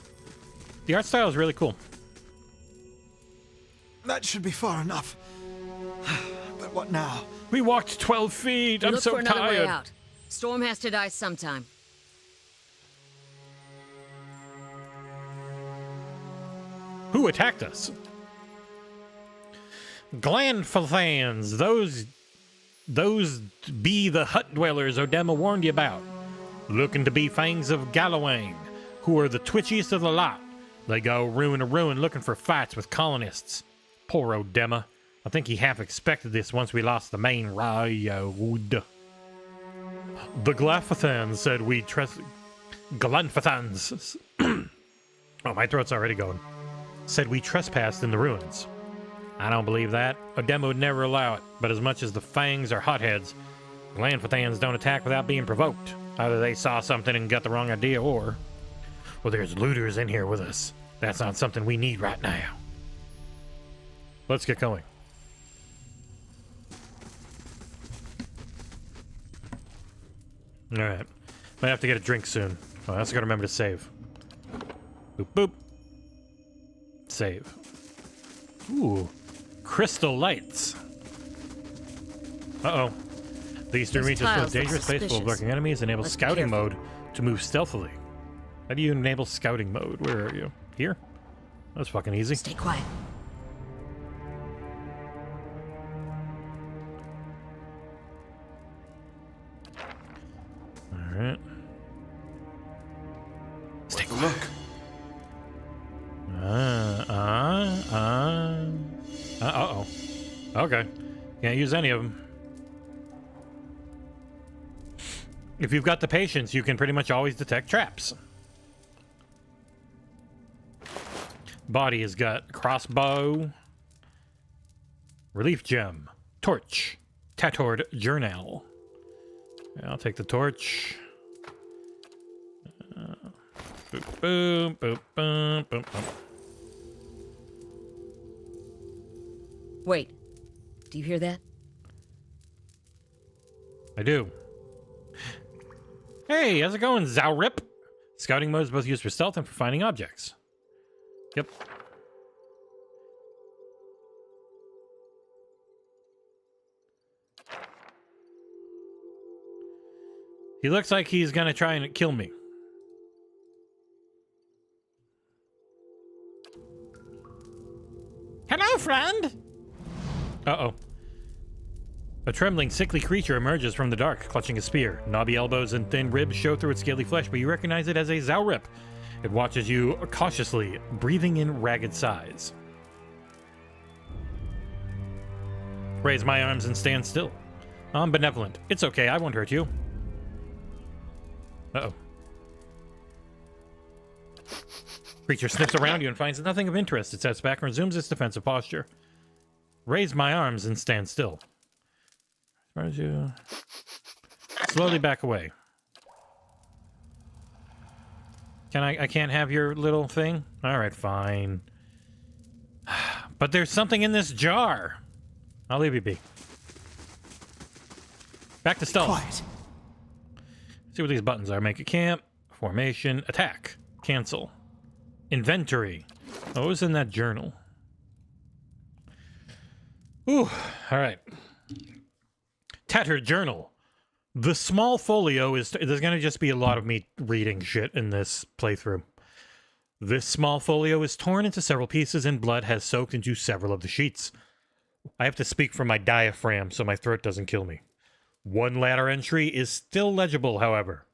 The art style is really cool. That should be far enough. But what now? We walked 12 feet. I'm Look so for another way tired. out. Storm has to die sometime. Who attacked us? Glanfathans. Those be the hut dwellers O'Dema warned you about. Looking to be fangs of Gallowang, who are the twitchiest of the lot. They go ruin to ruin looking for fights with colonists. Poor O'Dema. I think he half expected this once we lost the main road. The Glanfathans said we Glanfathans. Oh, my throat's already going. Said we trespassed in the ruins. I don't believe that. O'Dema would never allow it, but as much as the fangs are hotheads, Glanfathans don't attack without being provoked. Either they saw something and got the wrong idea, or... well, there's looters in here with us. That's not something we need right now. Let's get going. Alright. Might have to get a drink soon. Oh, I also gotta remember to save. Boop, boop. Save. Ooh. Crystal lights. Uh-oh. The eastern Those reaches full of tiles look dangerous space full of suspicious. lurking enemies. Enable Let's be scouting careful. mode to move stealthily. How do you enable scouting mode? Where are you? Here? That's fucking easy. Stay quiet. Alright. Stay quiet. Look. Uh-oh. Okay. Can't use any of them. If you've got the patience, you can pretty much always detect traps. Body has got crossbow, relief gem, torch, tattooed journal. Yeah, I'll take the torch. Boop, boom, boop, boom, boom, boom. Wait. Do you hear that? I do. Hey, how's it going, Zowrip? Scouting mode is both used for stealth and for finding objects. Yep. He looks like he's gonna try and kill me. Hello, friend! Uh-oh. A trembling, sickly creature emerges from the dark, clutching a spear. Knobby elbows and thin ribs show through its scaly flesh, but you recognize it as a Zowrip. It watches you cautiously, breathing in ragged sighs. Raise my arms and stand still. I'm benevolent. It's okay, I won't hurt you. Uh-oh. Creature sniffs around you and finds nothing of interest. It steps back and resumes its defensive posture. Raise my arms and stand still. As far as you... slowly back away. I can't have your little thing? Alright, fine. But there's something in this jar. I'll leave you be. Back to stealth. Quiet. See what these buttons are. Make a camp. Formation. Attack. Cancel. Inventory. Oh, what was in that journal? Ooh, alright. Tattered journal. The small folio is... there's going to just be a lot of me reading shit in this playthrough. This small folio is torn into several pieces and blood has soaked into several of the sheets. I have to speak from my diaphragm so my throat doesn't kill me. One latter entry is still legible, however.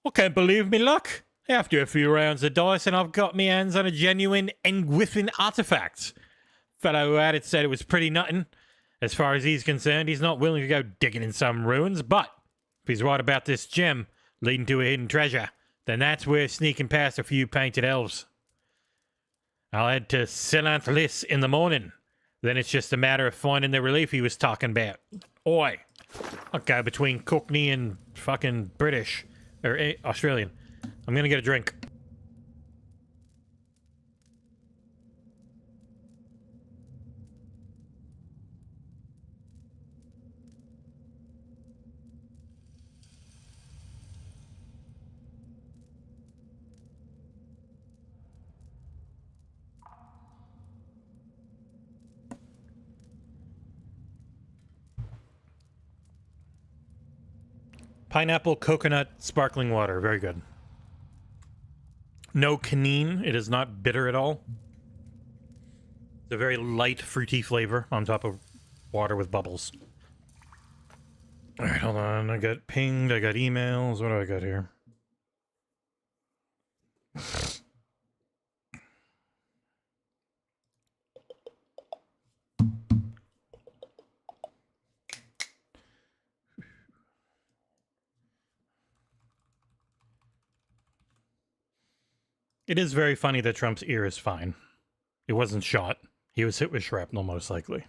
I can't believe me luck. After a few rounds of dice and I've got me hands on a genuine Engwyffin artifact. Fellow who had it said it was pretty nuttin'. As far as he's concerned, he's not willing to go digging in some ruins, but if he's right about this gem leading to a hidden treasure, then that's worth sneaking past a few painted elves. I'll head to Silantlis in the morning. Then it's just a matter of finding the relief he was talking about. Oi. I'll go between Cockney and fucking British. Or Australian. I'm gonna get a drink. Pineapple, coconut, sparkling water. Very good. No quinine. It is not bitter at all. It's a very light, fruity flavor on top of water with bubbles. All right, hold on. I got pinged. I got emails. What do I got here? It is very funny that Trump's ear is fine. It wasn't shot. He was hit with shrapnel, most likely.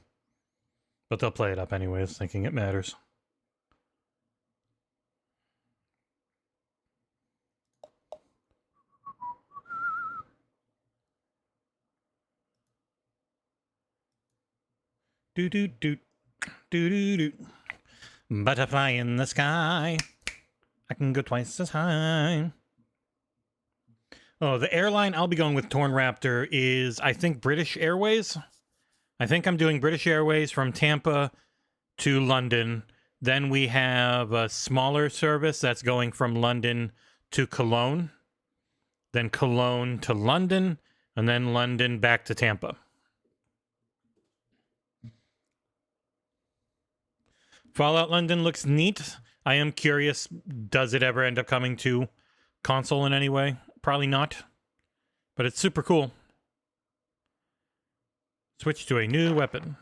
But they'll play it up anyways, thinking it matters. Do-do-do. Do-do-do. Butterfly in the sky. I can go twice as high. Oh, the airline I'll be going with Torn Raptor is, I think, British Airways. I think I'm doing British Airways from Tampa to London. Then we have a smaller service that's going from London to Cologne. Then Cologne to London. And then London back to Tampa. Fallout London looks neat. I am curious, does it ever end up coming to console in any way? Probably not, but it's super cool. Switch to a new weapon.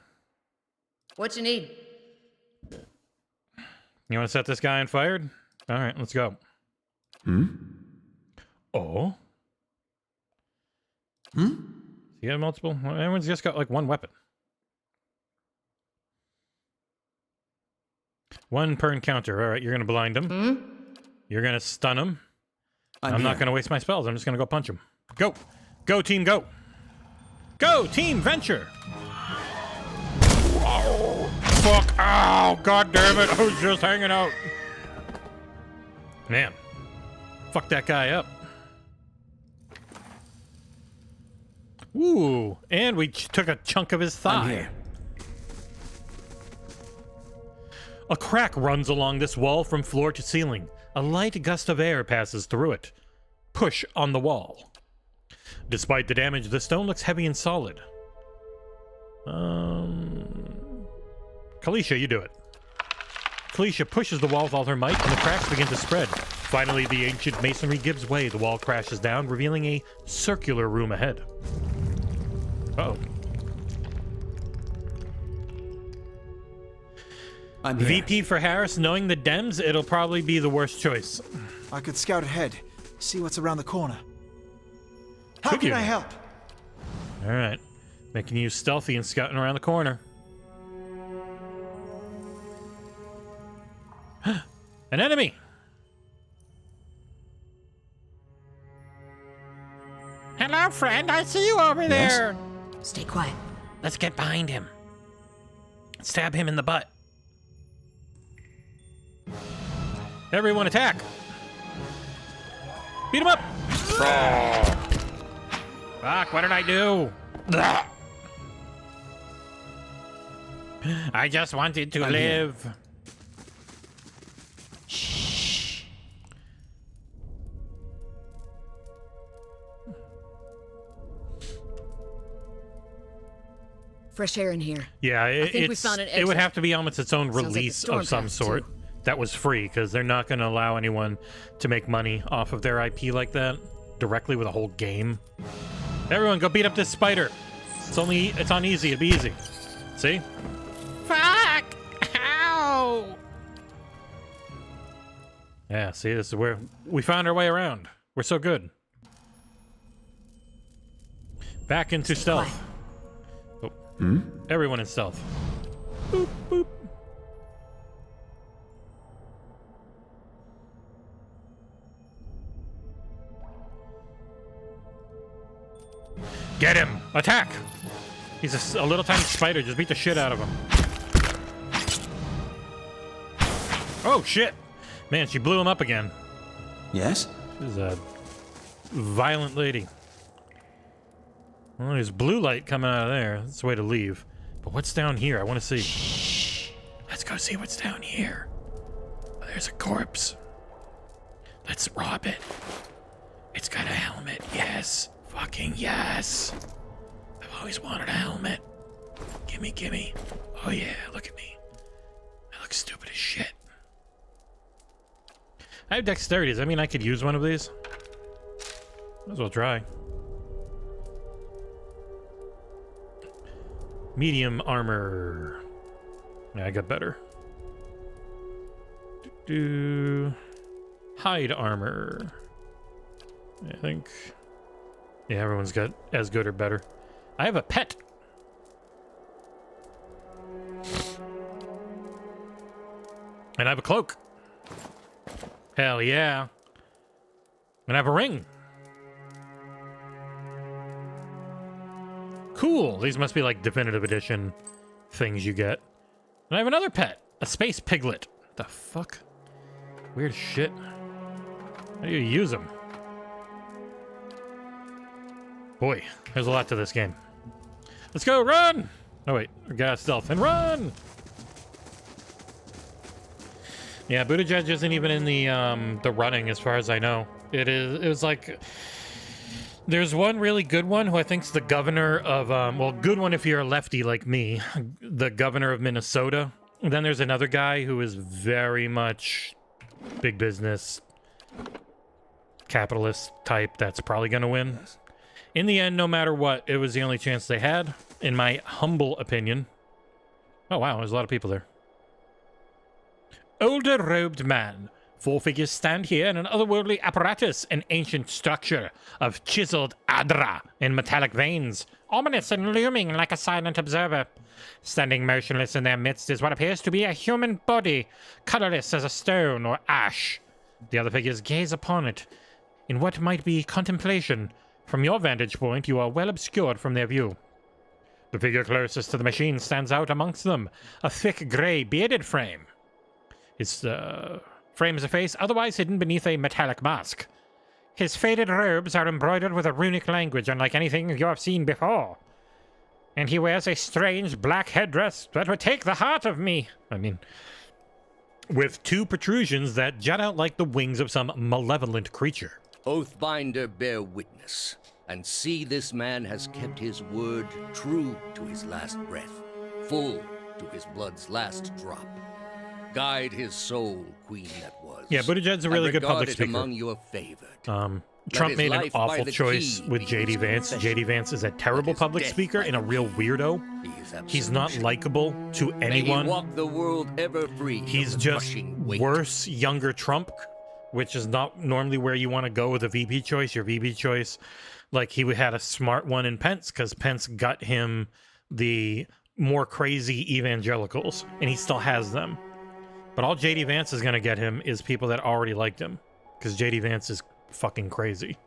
What you need? You want to set this guy on fire? All right, let's go. Oh? You got multiple? Well, everyone's just got like one weapon. One per encounter. All right, you're going to blind him. You're going to stun him. I'm not going to waste my spells. I'm just going to go punch him. Go. Go, team, go. Go, team, venture. Oh, fuck. Ow, god damn it. I was just hanging out. Man. Fuck that guy up. Ooh. And we took a chunk of his thigh. A crack runs along this wall from floor to ceiling. A light gust of air passes through it. Push on the wall. Despite the damage, the stone looks heavy and solid. Kalisha, you do it. Kalisha pushes the wall with all her might, and the cracks begin to spread. Finally, the ancient masonry gives way. The wall crashes down, revealing a circular room ahead. Uh-oh. I'm here. VP for Harris, knowing the Dems, it'll probably be the worst choice. I could scout ahead, see what's around the corner. How Could can you? I help? All right. Making you stealthy and scouting around the corner. An enemy! Hello, friend. I see you over there. Stay quiet. Let's get behind him. Stab him in the butt. Everyone attack! Beat him up! Fuck, what did I do? I just wanted to live. Shh. Fresh air in here. Yeah, I think we found an it would exit. have to be almost its own Sounds like a release storm of some path, sort. too. That was free, because they're not going to allow anyone to make money off of their IP like that directly with a whole game. Everyone, go beat up this spider. It's on easy. It'd be easy. See? Fuck! Ow! Yeah, see, this is where we found our way around. We're so good. Back into stealth. Oh. Everyone in stealth. Boop, boop. Get him! Attack! He's a little tiny spider. Just beat the shit out of him. Oh, shit! Man, she blew him up again. Yes? She's a violent lady. Well, there's blue light coming out of there. That's the way to leave. But what's down here? I want to see. Shh. Let's go see what's down here. Oh, there's a corpse. Let's rob it. It's got a helmet. Yes. Fucking yes. I've always wanted a helmet. Gimme, gimme. Oh yeah, look at me. I look stupid as shit. I have dexterity. Does that mean I could use one of these? Might as well try. Medium armor. Yeah, I got better. Hide armor. I think. Yeah, everyone's got as good or better. I have a pet. And I have a cloak. Hell yeah. And I have a ring. Cool. These must be like definitive edition things you get. And I have another pet. A space piglet. The fuck? Weird shit. How do you use them? Boy, there's a lot to this game. Let's go, run! Oh wait, we got stealth and run! Yeah, Buttigieg isn't even in the running as far as I know. It was like, there's one really good one who I think's the governor of, well, good one if you're a lefty like me, the governor of Minnesota. And then there's another guy who is very much big business, capitalist type that's probably gonna win. In the end, no matter what, it was the only chance they had, in my humble opinion. Oh wow, there's a lot of people there. Older robed man. 4 figures stand here in an otherworldly apparatus, an ancient structure of chiseled adra in metallic veins, ominous and looming like a silent observer. Standing motionless in their midst is what appears to be a human body, colorless as a stone or ash. The other figures gaze upon it in what might be contemplation. From your vantage point, you are well obscured from their view. The figure closest to the machine stands out amongst them, a thick gray bearded frame. His frame is a face otherwise hidden beneath a metallic mask. His faded robes are embroidered with a runic language unlike anything you have seen before. And he wears a strange black headdress that would take the heart of me. I mean, with 2 protrusions that jut out like the wings of some malevolent creature. Oathbinder, bear witness, and see this man has kept his word true to his last breath, full to his blood's last drop. Guide his soul, queen that was. Yeah, Buttigieg's a really good public speaker. Among your favored. Trump made an awful choice with J.D. Vance. J.D. Vance is a terrible public speaker and a real weirdo. He's not likable to anyone. Walk the world ever free. He's just worse, younger Trump, which is not normally where you want to go with a VP choice. Your VP choice, like he had a smart one in Pence because Pence got him the more crazy evangelicals, and he still has them. But all J.D. Vance is going to get him is people that already liked him, because J.D. Vance is fucking crazy.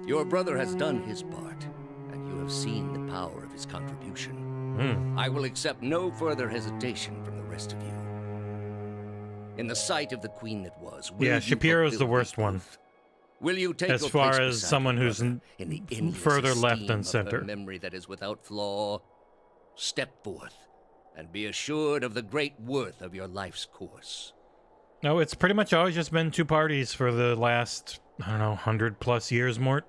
Your brother has done his part, and you have seen the power of his contribution. I will accept no further hesitation from the rest of you. In the sight of the queen that was, yeah, Shapiro's the worst one. Will you take as far as someone who's in the further left than center? Memory that is without flaw. Step forth and be assured of the great worth of your life's course. No, it's pretty much always just been 2 parties for the last, I don't know, 100+ years, Mort.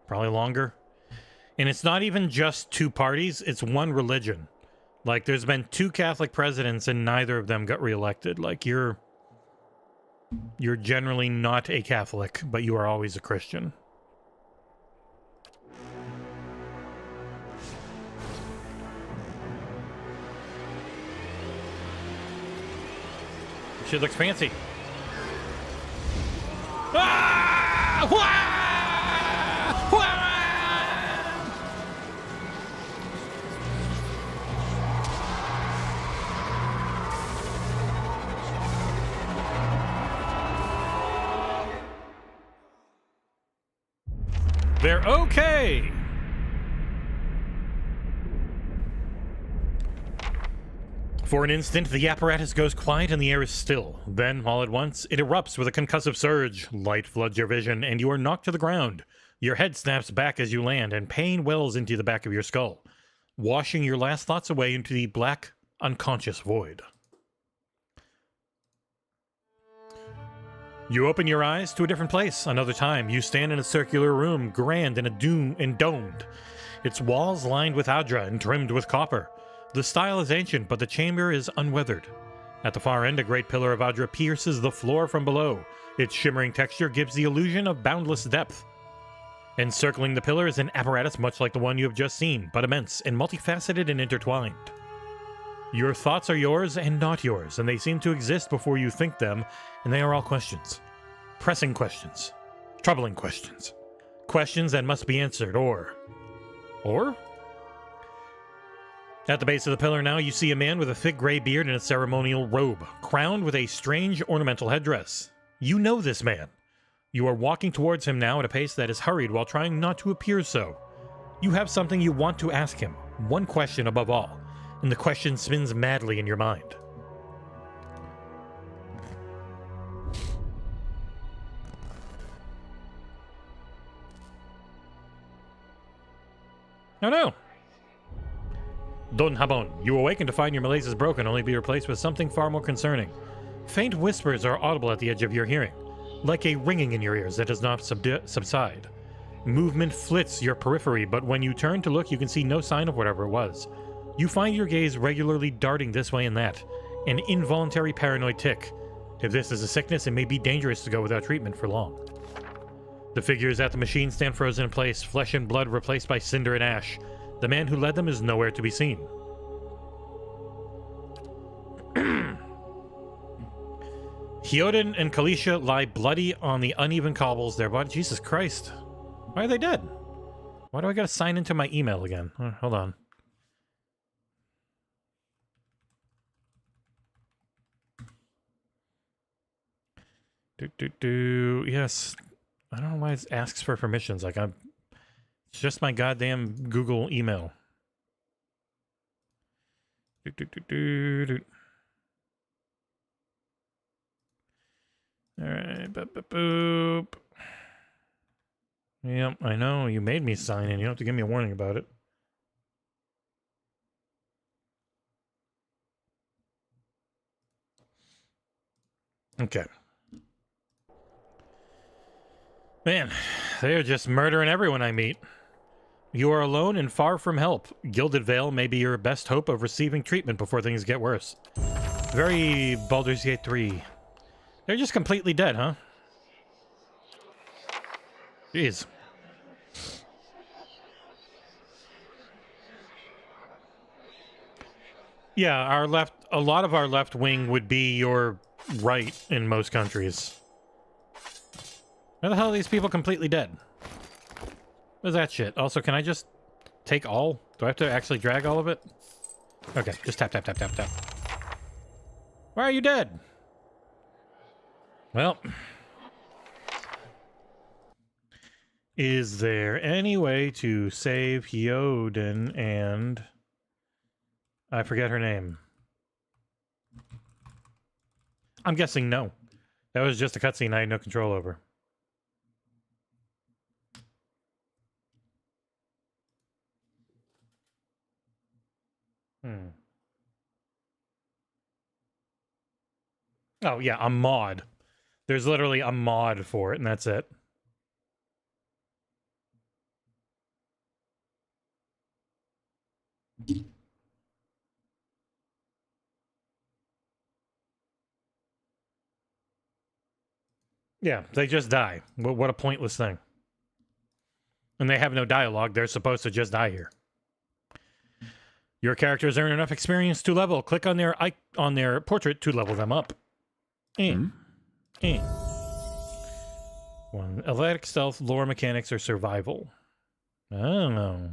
Probably longer. And it's not even just 2 parties, it's 1 religion. Like, there's been 2 Catholic presidents and neither of them got reelected. Like, you're generally not a Catholic, but you are always a Christian. Shit looks fancy. Ah! Wah! Wah! They're okay. For an instant, the apparatus goes quiet and the air is still. Then, all at once, it erupts with a concussive surge. Light floods your vision, and you are knocked to the ground. Your head snaps back as you land, and pain wells into the back of your skull, washing your last thoughts away into the black, unconscious void. You open your eyes to a different place. Another time, you stand in a circular room, grand and domed. Its walls lined with adra and trimmed with copper. The style is ancient, but the chamber is unweathered. At the far end, a great pillar of adra pierces the floor from below. Its shimmering texture gives the illusion of boundless depth. Encircling the pillar is an apparatus much like the one you have just seen, but immense and multifaceted and intertwined. Your thoughts are yours and not yours, and they seem to exist before you think them, and they are all questions. Pressing questions. Troubling questions. Questions that must be answered, or? At the base of the pillar now, you see a man with a thick gray beard and a ceremonial robe, crowned with a strange ornamental headdress. You know this man. You are walking towards him now at a pace that is hurried while trying not to appear so. You have something you want to ask him, one question above all, and the question spins madly in your mind. Oh no! Don Habon, you awaken to find your malaise is broken, only to be replaced with something far more concerning. Faint whispers are audible at the edge of your hearing, like a ringing in your ears that does not subside. Movement flits your periphery, but when you turn to look, you can see no sign of whatever it was. You find your gaze regularly darting this way and that, an involuntary paranoid tic. If this is a sickness, it may be dangerous to go without treatment for long. The figures at the machine stand frozen in place, flesh and blood replaced by cinder and ash. The man who led them is nowhere to be seen. Hyoden and Kalisha lie bloody on the uneven cobbles, their body. Jesus Christ. Why are they dead? Why do I gotta sign into my email again? Hold on. Yes. I don't know why it asks for permissions. Like, it's just my goddamn Google email. Alright, boop. Yep, I know. You made me sign in. You don't have to give me a warning about it. Okay. Man, they are just murdering everyone I meet. You are alone and far from help. Gilded Vale may be your best hope of receiving treatment before things get worse. Very Baldur's Gate 3. They're just completely dead, huh? Jeez. Yeah, a lot of our left wing would be your right in most countries. Where the hell are these people completely dead? What is that shit? Also, can I just take all? Do I have to actually drag all of it? Okay, just tap. Why are you dead? Well. Is there any way to save Hyoden and... I forget her name. I'm guessing no. That was just a cutscene I had no control over. Oh, yeah, a mod. There's literally a mod for it, and that's it. Yeah, they just die. What a pointless thing. And they have no dialogue. They're supposed to just die here. Your characters earn enough experience to level. Click on their portrait to level them up. One. Athletic, stealth, lore mechanics, or survival. I don't know.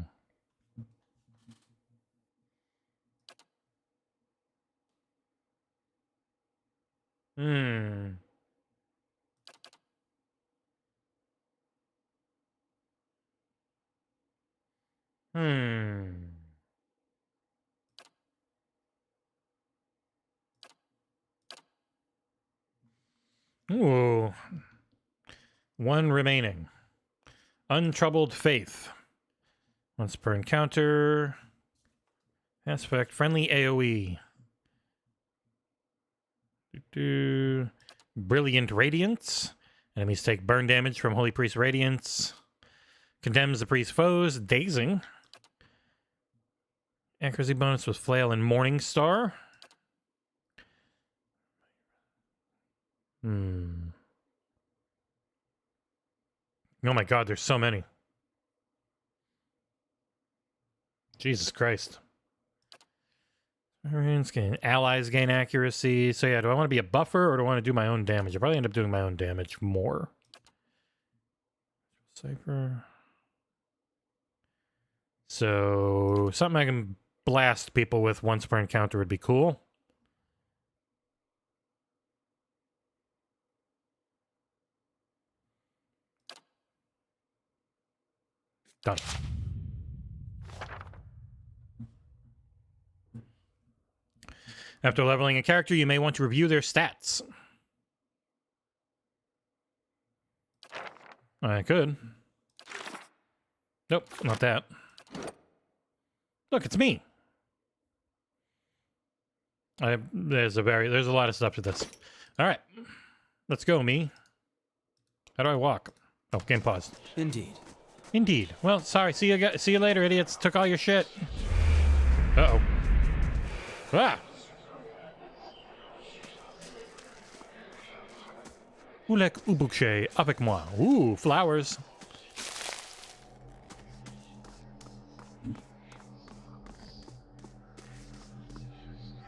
Ooh. One remaining. Untroubled faith. Once per encounter. Aspect. Friendly AoE. Brilliant Radiance. Enemies take burn damage from Holy Priest Radiance. Condemns the priest's foes. Dazing. Accuracy bonus with Flail and Morning Star. Oh my god, there's so many. Jesus Christ. Allies gain accuracy. So yeah, do I want to be a buffer or do I want to do my own damage? I'll probably end up doing my own damage more. Safer. So something I can blast people with once per encounter would be cool. Done. After leveling a character, you may want to review their stats. I could. Nope, not that. Look, it's me. There's a lot of stuff to this. All right, let's go, me. How do I walk? Oh, game paused. Indeed. Indeed. Well, sorry. See you later, idiots. Took all your shit. Uh-oh. Ah! Oulek Ubukche avec moi. Ooh, flowers.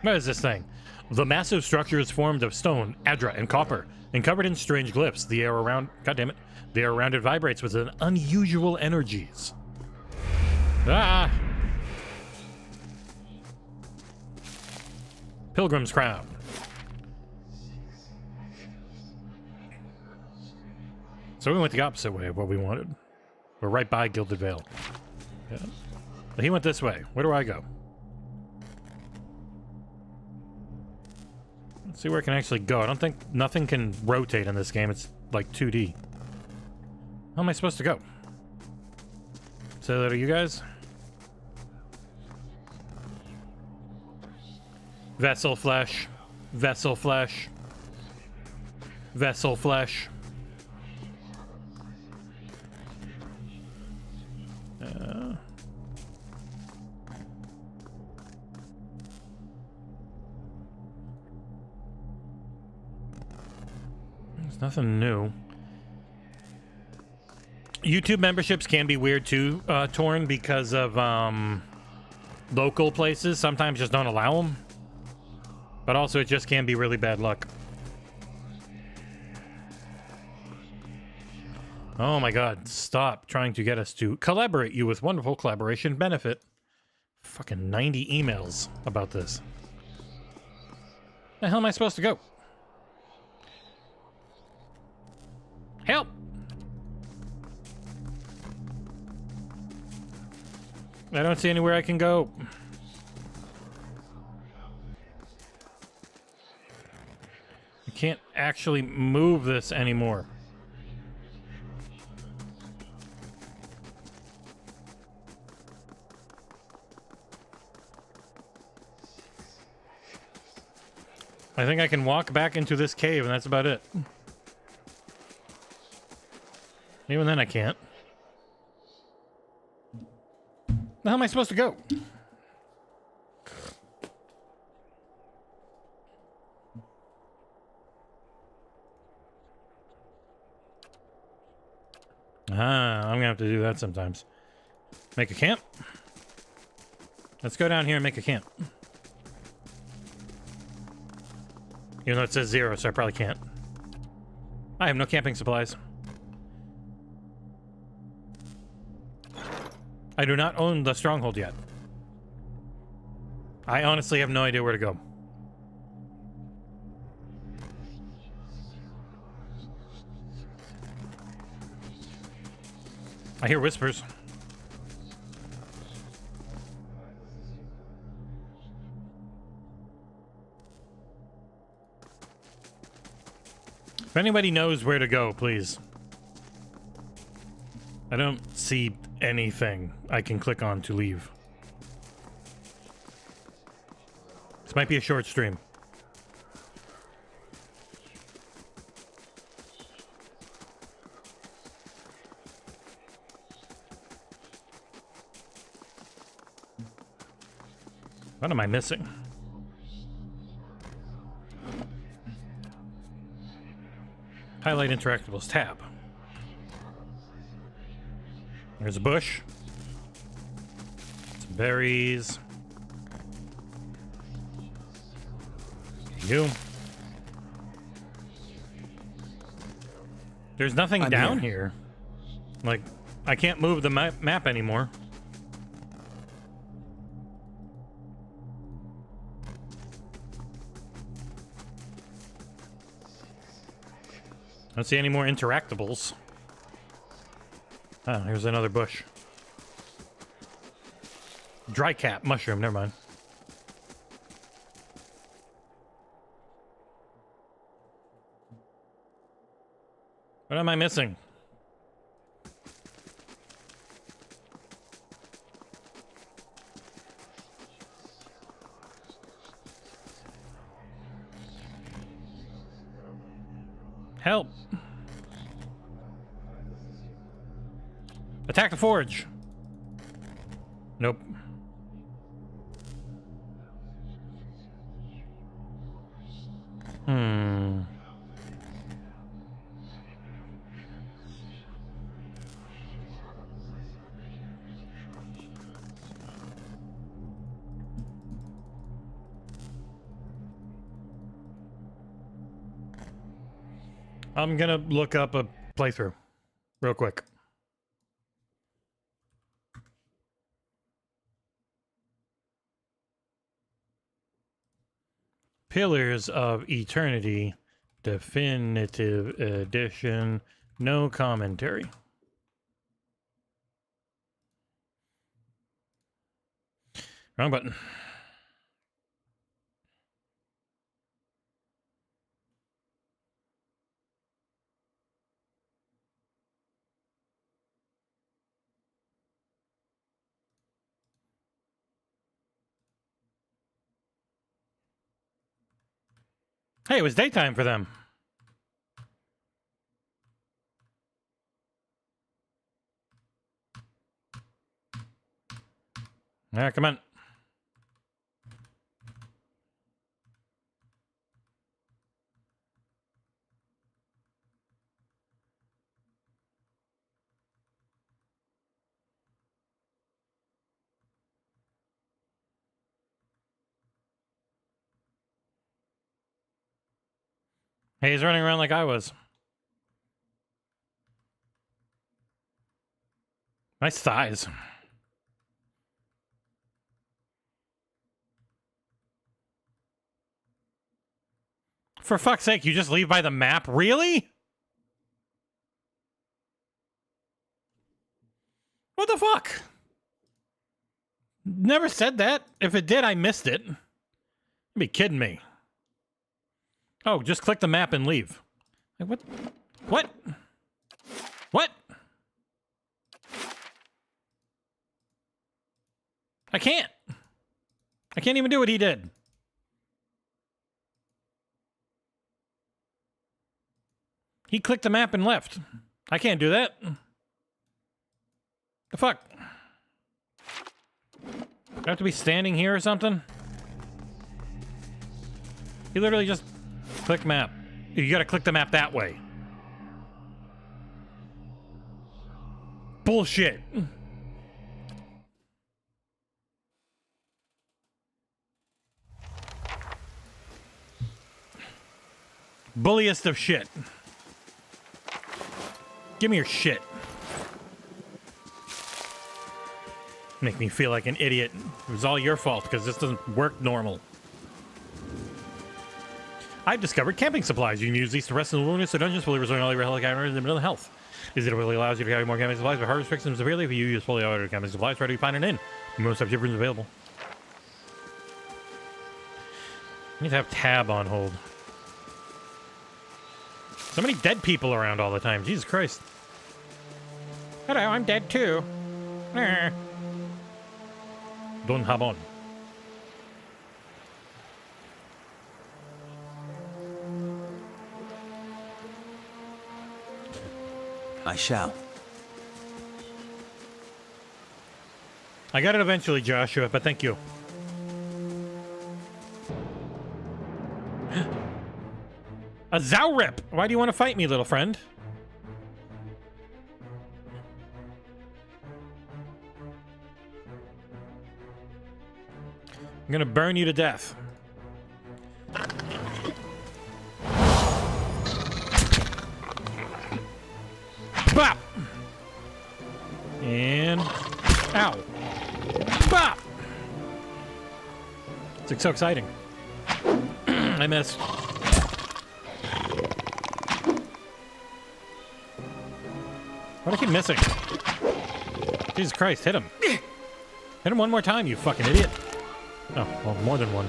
What is this thing? The massive structure is formed of stone, adra, and copper, and covered in strange glyphs. The air around... God damn it. The air around it vibrates with an unusual energies. Ah! Pilgrim's Crown. So we went the opposite way of what we wanted. We're right by Gilded Vale. Yeah. But he went this way. Where do I go? Let's see where I can actually go. I don't think nothing can rotate in this game. It's like 2D. How am I supposed to go? Say that to you guys. Vessel flesh. Vessel flesh. Vessel flesh. There's nothing new. YouTube memberships can be weird too, Torn, because of local places sometimes just don't allow them. But also it just can be really bad luck. Oh my god, stop trying to get us to collaborate you with wonderful collaboration benefit. Fucking 90 emails about this. The hell am I supposed to go? Help! I don't see anywhere I can go. I can't actually move this anymore. I think I can walk back into this cave and that's about it. Even then I can't. How am I supposed to go? I'm gonna have to do that sometimes. Make a camp? Let's go down here and make a camp. Even though it says 0, so I probably can't. I have no camping supplies. I do not own the stronghold yet. I honestly have no idea where to go. I hear whispers. If anybody knows where to go, please. I don't see anything I can click on to leave. This might be a short stream. What am I missing? Highlight interactables tab. There's a bush. Some berries. You. There's nothing down here. Like, I can't move the map anymore. I don't see any more interactables. Ah, here's another bush. Dry cap mushroom, never mind. What am I missing? Help! Attack the forge! Nope. I'm gonna look up a playthrough real quick. Pillars of Eternity, Definitive Edition, no commentary. Wrong button. Hey, it was daytime for them. Yeah, come on. Hey, he's running around like I was. Nice thighs. For fuck's sake, you just leave by the map? Really? What the fuck? Never said that. If it did, I missed it. You'd be kidding me. Oh, just click the map and leave. Like, what? What? What? I can't. I can't even do what he did. He clicked the map and left. I can't do that. The fuck? Do I have to be standing here or something? He literally just click map. You gotta click the map that way. Bullshit. Bulliest of shit. Give me your shit. Make me feel like an idiot. It was all your fault because this doesn't work normal. I've discovered camping supplies. You can use these to rest in the wilderness or dungeons, fully restoring all your health and mental health. It really allows you to carry more camping supplies, but hard restricts them severely if you use fully automated camping supplies. Try to find an inn. Most have different available. I need to have tab on hold. So many dead people around all the time. Jesus Christ. Hello, I'm dead too. Don Habon. I shall. I got it eventually, Joshua, but thank you. A Zaurip! Why do you want to fight me, little friend? I'm gonna burn you to death. Bop! And... Ow! Bop! It's like so exciting. I missed. Why do I keep missing? Jesus Christ, hit him. Hit him one more time, you fucking idiot. Oh, well, more than one.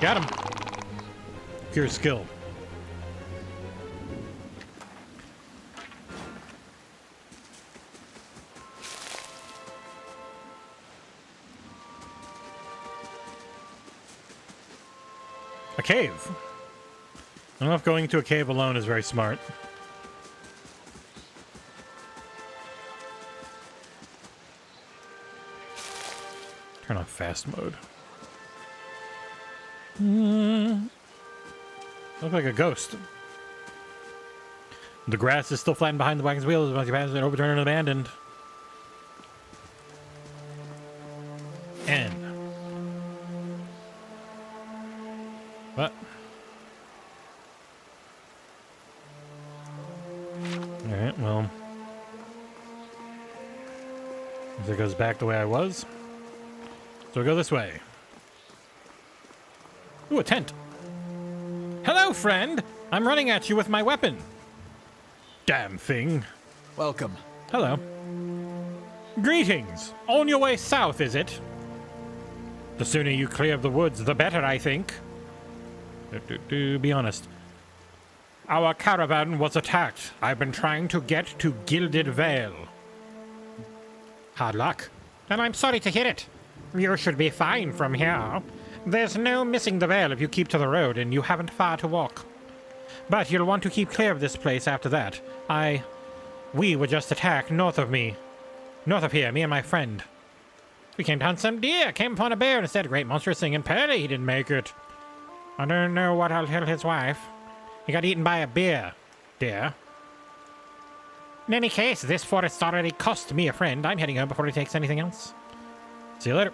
Got him. Pure skill. A cave. I don't know if going to a cave alone is very smart. Turn on fast mode. Look like a ghost. The grass is still flattened behind the wagon's wheels. It must be overturned and abandoned. N. What? Alright, well. It goes back the way I was. So we go this way. Ooh, a tent. Hello, friend! I'm running at you with my weapon. Damn thing. Welcome. Hello. Greetings. On your way south, is it? The sooner you clear the woods, the better, I think. Be honest. Our caravan was attacked. I've been trying to get to Gilded Vale. Hard luck. And I'm sorry to hear it. You should be fine from here. There's no missing the Vale if you keep to the road, and you haven't far to walk. But you'll want to keep clear of this place after that. We were just attacked north of here, me and my friend. We came to hunt some deer, came upon a bear, and instead a great monstrous thing, and apparently he didn't make it. I don't know what I'll tell his wife. He got eaten by a deer. In any case, this forest already cost me a friend. I'm heading home before he takes anything else. See you later.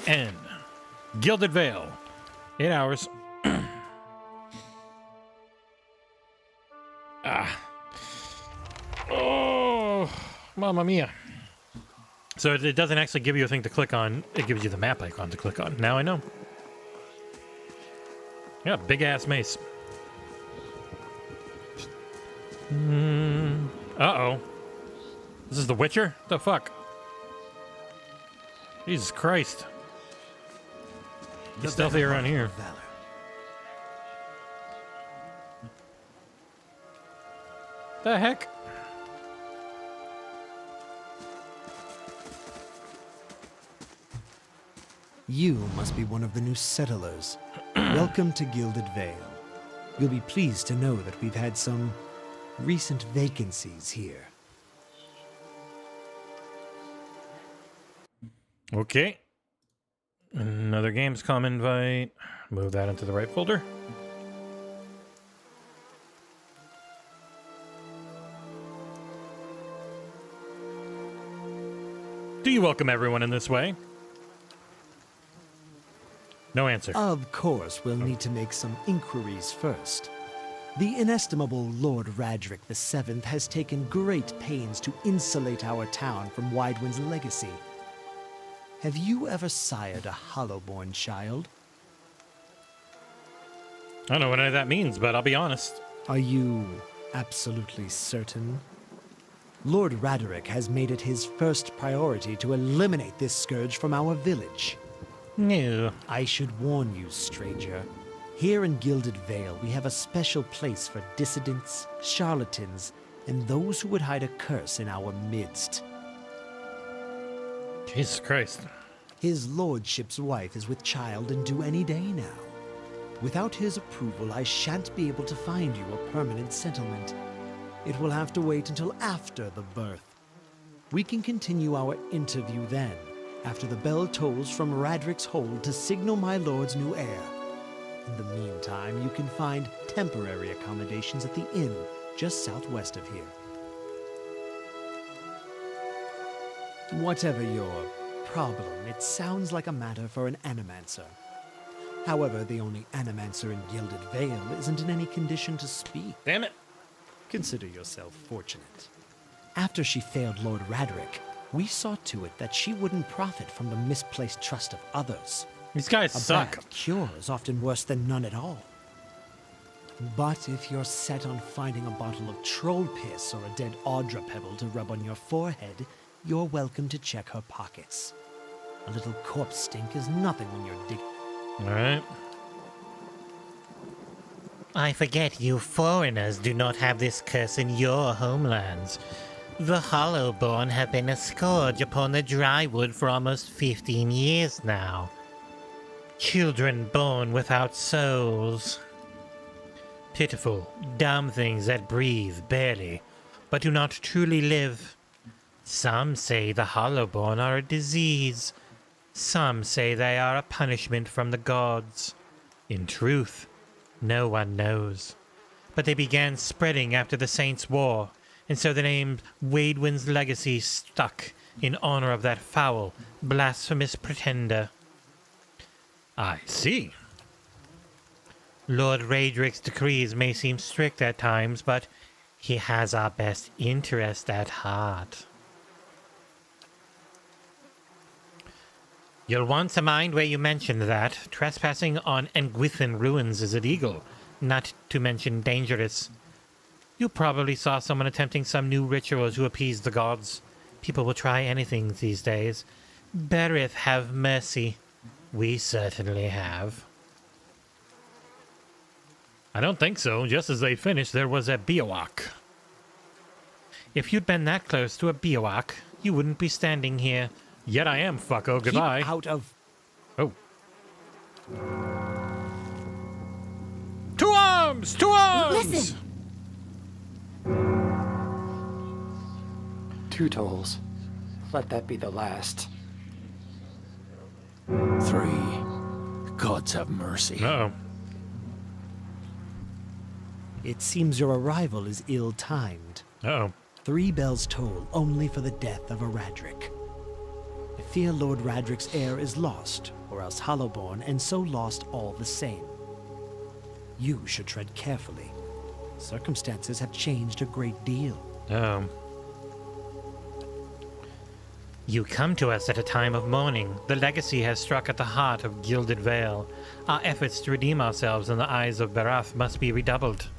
N. Gilded Vale. 8 hours. Oh, mamma mia. So it doesn't actually give you a thing to click on. It gives you the map icon to click on. Now I know. Yeah, big-ass mace. Uh-oh. This is The Witcher? What the fuck? Jesus Christ. Be stealthy around here. The heck? You must be one of the new settlers. Welcome to Gilded Vale. You'll be pleased to know that we've had some recent vacancies here. Okay. Another Gamescom invite. Move that into the right folder. welcome everyone in this way. No answer. Of course, we'll need to make some inquiries first. The inestimable Lord Radric VII has taken great pains to insulate our town from Widewind's legacy. Have you ever sired a Hollowborn child? I don't know what any of that means, but I'll be honest. Are you absolutely certain? Lord Raderick has made it his first priority to eliminate this scourge from our village. No. I should warn you, stranger. Here in Gilded Vale, we have a special place for dissidents, charlatans, and those who would hide a curse in our midst. Jesus Christ. His lordship's wife is with child and due any day now. Without his approval, I shan't be able to find you a permanent settlement. It will have to wait until after the birth. We can continue our interview then, after the bell tolls from Radric's hold to signal my lord's new heir. In the meantime, you can find temporary accommodations at the inn just southwest of here. Whatever your problem, it sounds like a matter for an animancer. However, the only animancer in Gilded Vale isn't in any condition to speak. Damn it. Consider yourself fortunate. After she failed Lord Radric, we saw to it that she wouldn't profit from the misplaced trust of others. These guys suck. A bad cure is often worse than none at all. But if you're set on finding a bottle of troll piss or a dead Audra pebble to rub on your forehead, you're welcome to check her pockets. A little corpse stink is nothing when you're digging. All right. I forget you foreigners do not have this curse in your homelands. The Hollowborn have been a scourge upon the drywood for almost 15 years now. Children born without souls. Pitiful, dumb things that breathe barely, but do not truly live. Some say the Hollowborn are a disease. Some say they are a punishment from the gods. In truth, no one knows. But they began spreading after the Saints' War, and so the name Widewind's legacy stuck in honor of that foul, blasphemous pretender. I see. Lord Radric's decrees may seem strict at times, but he has our best interest at heart. You'll want to mind where you mentioned that. Trespassing on Engwithan ruins is illegal, not to mention dangerous. You probably saw someone attempting some new ritual to appease the gods. People will try anything these days. Berith have mercy. We certainly have. I don't think so. Just as they finished, there was a Biowak. If you'd been that close to a Biowak, you wouldn't be standing here. Yet I am, fucko. Goodbye. Keep out of... Oh. To arms! To arms! Listen! 2 tolls. Let that be the last. 3. Gods have mercy. Uh-oh. It seems your arrival is ill-timed. Uh-oh. 3 bells toll only for the death of a Radric. I fear Lord Radric's heir is lost, or else Hollowborn, and so lost all the same. You should tread carefully. Circumstances have changed a great deal. You come to us at a time of mourning. The legacy has struck at the heart of Gilded Vale. Our efforts to redeem ourselves in the eyes of Barath must be redoubled.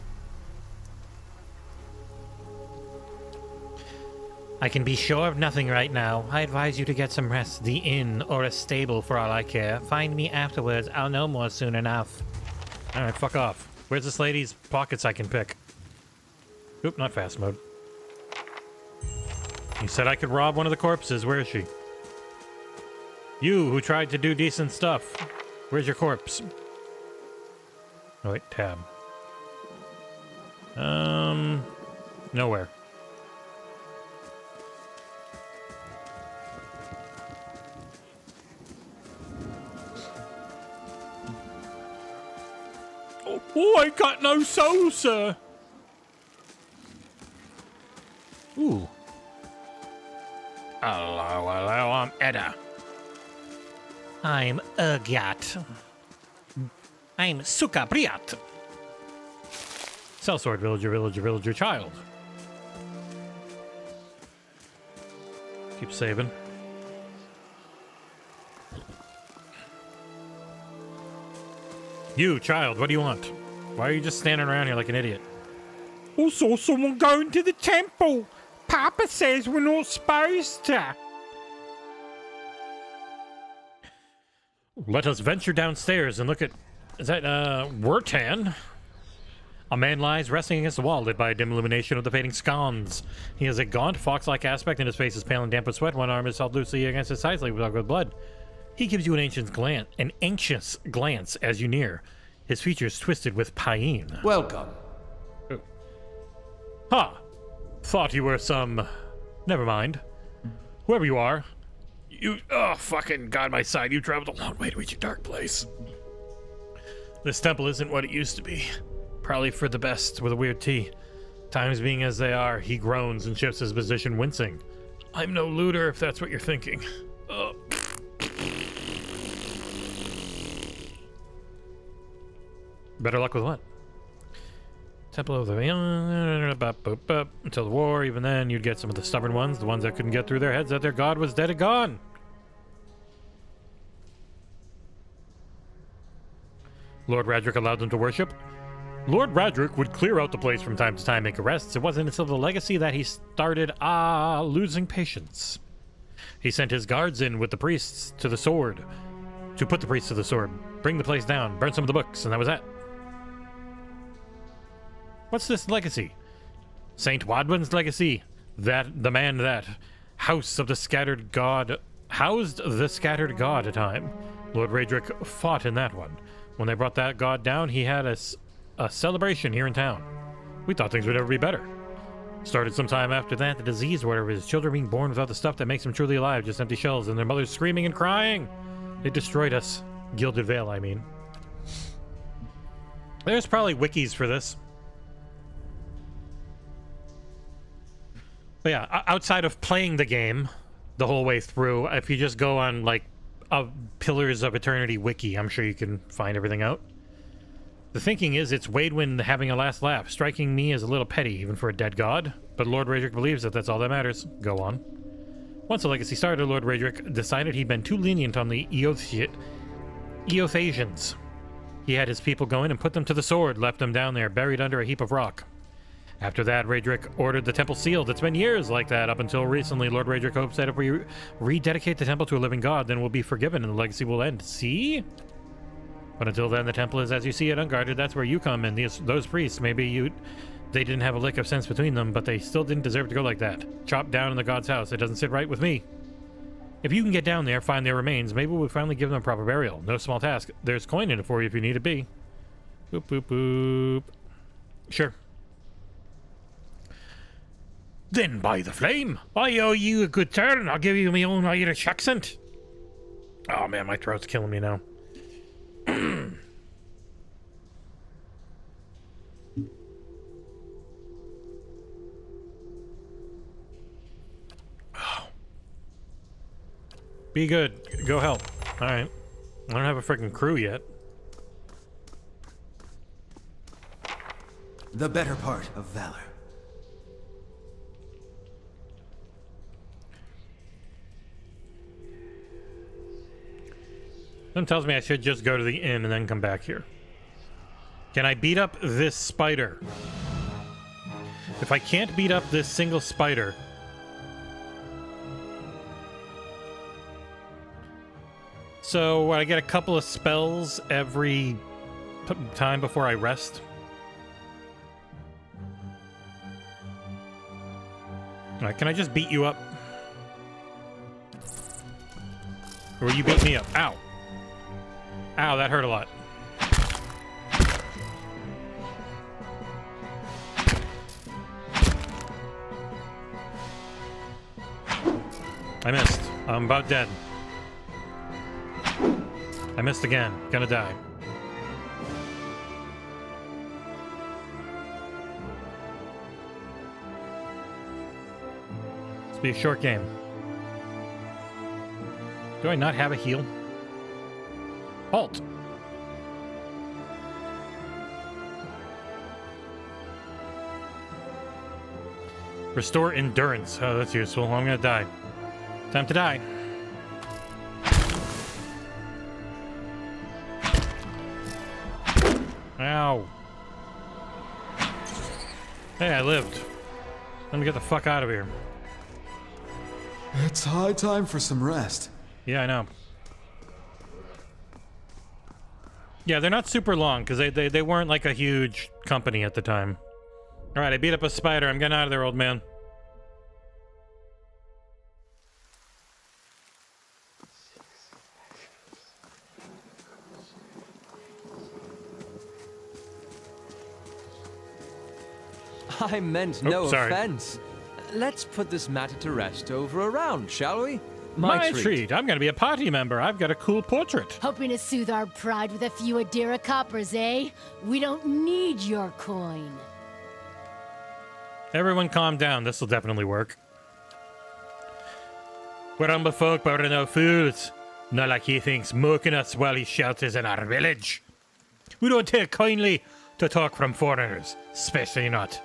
I can be sure of nothing right now. I advise you to get some rest. The inn or a stable for all I care. Find me afterwards. I'll know more soon enough. Alright, fuck off. Where's this lady's pockets I can pick? Oop, not fast mode. You said I could rob one of the corpses. Where is she? You, who tried to do decent stuff. Where's your corpse? Oh, wait, tab. Nowhere. Oh, I got no soul, sir. Ooh. Hello, I'm Edda. I'm Urgat. I'm Sukabriat. Sellsword, villager, child. Keep saving. You, child, what do you want? Why are you just standing around here like an idiot? I saw someone going to the temple. Papa says we're not supposed to. Let us venture downstairs and look at... Is that, Wertan? A man lies resting against the wall, lit by a dim illumination of the fading scones. He has a gaunt, fox-like aspect, and his face is pale and damp with sweat. One arm is held loosely against his sides, like with blood. He gives you an anxious glance as you near. His features twisted with pain. Welcome. Oh. Ha! Thought you were some... Never mind. Whoever you are, you... Oh, fucking God, my side. You traveled a long way to reach a dark place. This temple isn't what it used to be. Probably for the best, with a weird T. Times being as they are, he groans and shifts his position, wincing. I'm no looter, if that's what you're thinking. Better luck with what? Temple of the Vale. Until the war, even then, you'd get some of the stubborn ones, the ones that couldn't get through their heads that their god was dead and gone. Lord Radric allowed them to worship. Lord Radric would clear out the place from time to time, make arrests. It wasn't until the legacy that he started, losing patience. He sent his guards in with the priests to the sword, to put the priests to the sword, bring the place down, burn some of the books, and that was that. What's this legacy? Saint Wadwin's legacy. That the man that housed the scattered god a time. Lord Radric fought in that one. When they brought that god down, he had a celebration here in town. We thought things would never be better. Started sometime after that, the disease or whatever, his children being born without the stuff that makes them truly alive, just empty shells, and their mothers screaming and crying. They destroyed us. Gilded Vale, I mean. There's probably wikis for this. But yeah, outside of playing the game the whole way through, if you just go on, like, a Pillars of Eternity wiki, I'm sure you can find everything out. The thinking is it's Waidwin having a last laugh, striking me as a little petty, even for a dead god. But Lord Radric believes that that's all that matters. Go on. Once the legacy started, Lord Radric decided he'd been too lenient on the Eothasians. He had his people go in and put them to the sword, left them down there, buried under a heap of rock. After that, Radric ordered the temple sealed. It's been years like that, up until recently. Lord Radric hopes that if we rededicate the temple to a living god, then we'll be forgiven and the legacy will end. See? But until then, the temple is as you see it, unguarded. That's where you come in. Those priests, maybe they didn't have a lick of sense between them, but they still didn't deserve to go like that. Chopped down in the god's house. It doesn't sit right with me. If you can get down there, find their remains, maybe we'll finally give them a proper burial. No small task. There's coin in it for you if you need to be. Boop, boop, boop. Sure. Then by the flame, I owe you a good turn. I'll give you my own Irish accent. Oh man, my throat's killing me now. Be good. Go help. Alright. I don't have a freaking crew yet. The better part of valor. Something tells me I should just go to the inn and then come back here. Can I beat up this spider? If I can't beat up this single spider... So, I get a couple of spells every time before I rest. Alright, can I just beat you up? Or will you beat me up? Ow! Ow, that hurt a lot. I missed. I'm about dead. I missed again. Gonna die. This will be a short game. Do I not have a heal? Halt. Restore endurance. Oh, that's useful. I'm gonna die. Time to die. Ow. Hey, I lived. Let me get the fuck out of here. It's high time for some rest. Yeah, I know. Yeah, they're not super long, because they weren't like a huge company at the time. Alright, I beat up a spider. I'm getting out of there, old man. I meant no sorry. offense. Let's put this matter to rest over a round, shall we? My treat. I'm gonna be a party member. I've got a cool portrait. Hoping to soothe our pride with a few Adira coppers, eh? We don't need your coin. Everyone calm down. This will definitely work. We're humble folk, but we're no fools. Not like he thinks mocking us while he shelters in our village. We don't take kindly to talk from foreigners, especially not,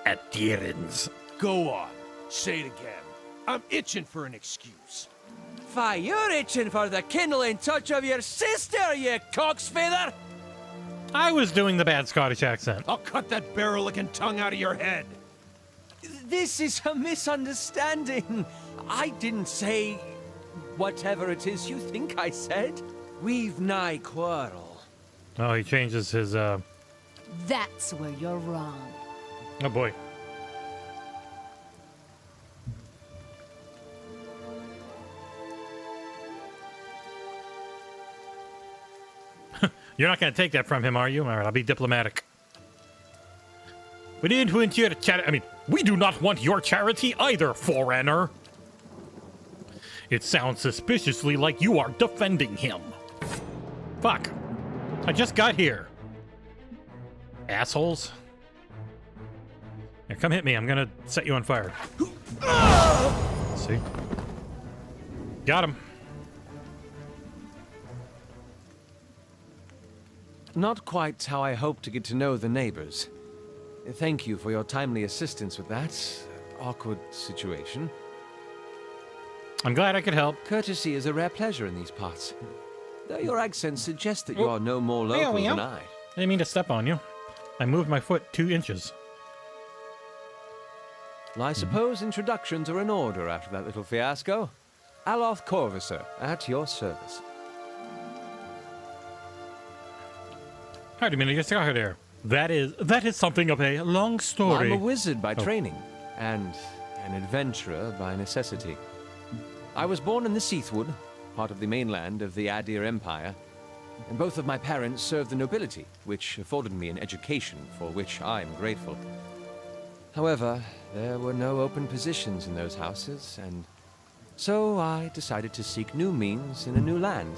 Adirans. Go on. Say it again. I'm itching for an excuse. Fie, you're itching for the kindling touch of your sister, you cocksfeather! I was doing the bad Scottish accent. I'll cut that barrel-looking tongue out of your head. This is a misunderstanding. I didn't say whatever it is you think I said. We've nigh quarrel. Oh, he changes his, That's where you're wrong. Oh, boy. You're not going to take that from him, are you? All right, I'll be diplomatic. We didn't want your charity. I mean, we do not want your charity either, foreigner. It sounds suspiciously like you are defending him. Fuck. I just got here. Assholes. Here, come hit me. I'm going to set you on fire. See? Got him. Not quite how I hoped to get to know the neighbors. Thank you for your timely assistance with that awkward situation. I'm glad I could help. Courtesy is a rare pleasure in these parts. Though your accent suggests that you are no more local than I. I didn't mean to step on you. I moved my foot 2 inches. Well, I suppose introductions are in order after that little fiasco. Aloth Corvusser, at your service. How do you mean to get out there? That is something of a long story. I'm a wizard by training, and an adventurer by necessity. I was born in the Seathwood, part of the mainland of the Adir Empire, and both of my parents served the nobility, which afforded me an education for which I am grateful. However, there were no open positions in those houses, and so I decided to seek new means in a new land.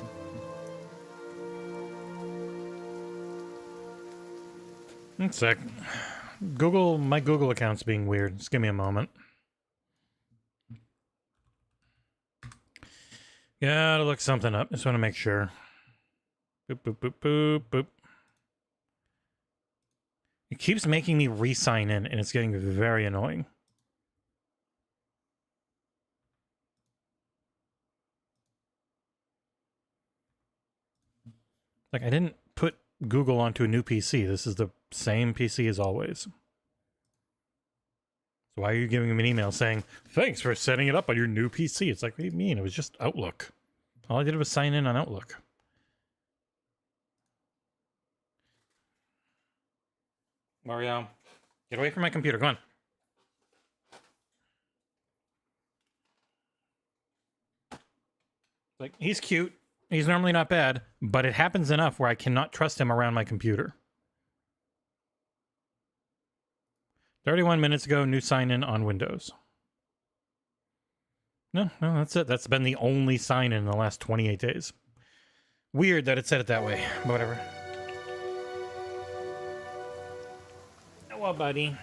One sec. My Google account's being weird. Just give me a moment. Gotta look something up. Just want to make sure. Boop, boop, boop, boop, boop. It keeps making me re-sign in, and it's getting very annoying. Like, I didn't put Google onto a new PC. This is the same PC as always. So why are you giving me an email saying, thanks for setting it up on your new PC? It's like, what do you mean? It was just Outlook. All I did was sign in on Outlook. Mario, get away from my computer. Go on. Like, he's cute. He's normally not bad, but it happens enough where I cannot trust him around my computer. 31 minutes ago, new sign-in on Windows. No, that's it. That's been the only sign-in in the last 28 days. Weird that it said it that way, but whatever. Hello, buddy.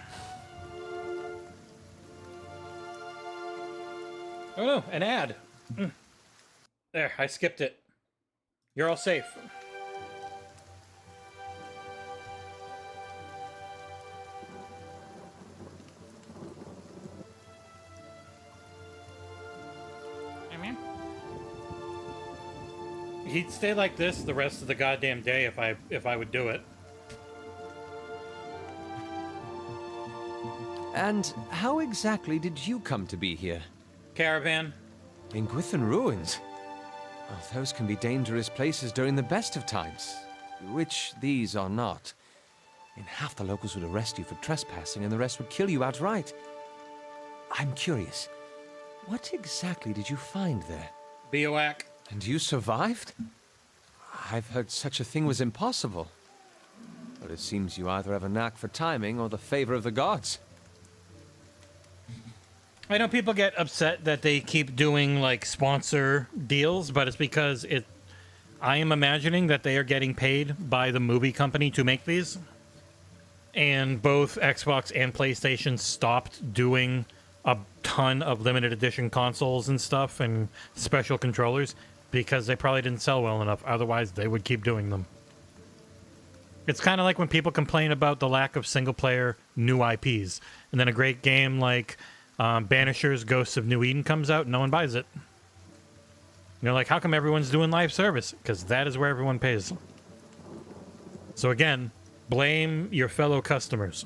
Oh no, an ad. There, I skipped it. You're all safe. He'd stay like this the rest of the goddamn day if I would do it. And how exactly did you come to be here? Caravan. In Gwithan Ruins? Oh, those can be dangerous places during the best of times, which these are not. In half the locals would arrest you for trespassing and the rest would kill you outright. I'm curious, what exactly did you find there? Bioac. And you survived? I've heard such a thing was impossible. But it seems you either have a knack for timing or the favor of the gods. I know people get upset that they keep doing, like, sponsor deals, but it's because I am imagining that they are getting paid by the movie company to make these. And both Xbox and PlayStation stopped doing a ton of limited edition consoles and stuff and special controllers because they probably didn't sell well enough. Otherwise, they would keep doing them. It's kind of like when people complain about the lack of single-player new IPs. And then a great game like Banisher's Ghosts of New Eden comes out, no one buys it. You're like, how come everyone's doing live service? Because that is where everyone pays. So again, blame your fellow customers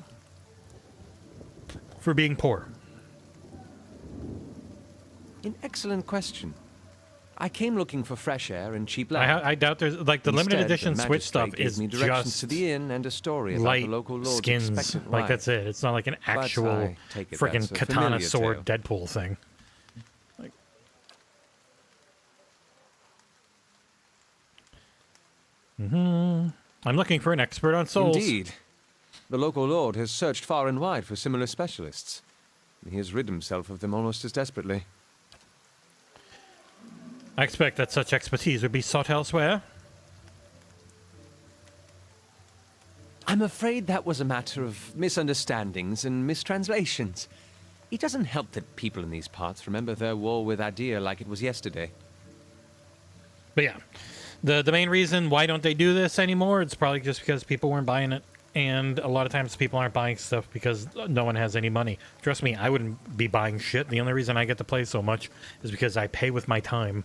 for being poor. An excellent question. I came looking for fresh air and cheap land. I doubt there's, like, the limited edition Switch stuff is me directions just to the inn and a story about light the local lord's skins. expected Like, ride. that's it. It's not like an But actual I take it freaking that's a katana familiar sword tale. Deadpool thing. Like, I'm looking for an expert on souls. Indeed. The local lord has searched far and wide for similar specialists. He has rid himself of them almost as desperately. I expect that such expertise would be sought elsewhere. I'm afraid that was a matter of misunderstandings and mistranslations. It doesn't help that people in these parts remember their war with Adir like it was yesterday. But yeah, the main reason why don't they do this anymore, it's probably just because people weren't buying it. And a lot of times people aren't buying stuff because no one has any money. Trust me, I wouldn't be buying shit. The only reason I get to play so much is because I pay with my time.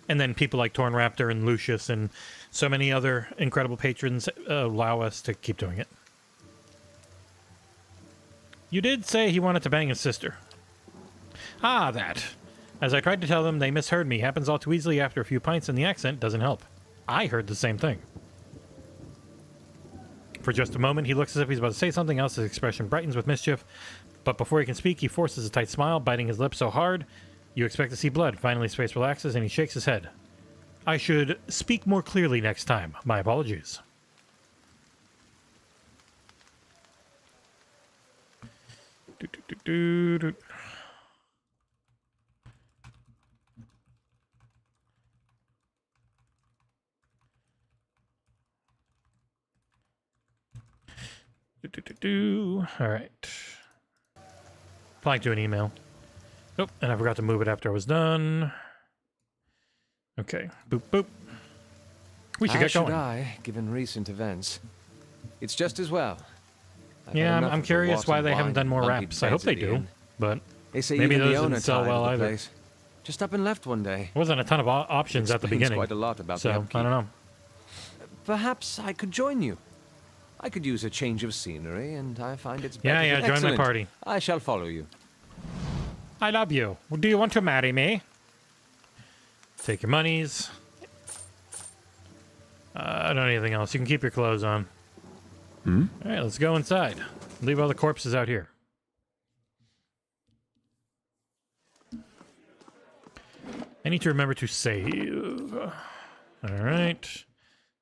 And then people like Torn Raptor and Lucius and so many other incredible patrons allow us to keep doing it. You did say he wanted to bang his sister. Ah, that. As I tried to tell them, they misheard me. Happens all too easily after a few pints, and the accent doesn't help. I heard the same thing. For just a moment, he looks as if he's about to say something else. His expression brightens with mischief. But before he can speak, he forces a tight smile, biting his lips so hard, you expect to see blood. Finally, his face relaxes, and he shakes his head. I should speak more clearly next time. My apologies. All right. Applying to an email. Oh, and I forgot to move it after I was done. Okay. Boop, boop. We should get going. I, given recent events. It's just as well. I've Yeah, had enough I'm of the curious rot why and they haven't wine done more and wraps. I hope they do, inn. but They say maybe even those the owner didn't sell tired well of the either. place. Just up and left one day. There wasn't a ton of options at the Explains beginning. quite a lot about the so, upkeep. I don't know. Perhaps I could join you. I could use a change of scenery, and I find it's Yeah, better yeah, than- join my Excellent. party. I shall follow you. I love you. Do you want to marry me? Take your monies. I don't need anything else. You can keep your clothes on. All right, let's go inside. Leave all the corpses out here. I need to remember to save. All right.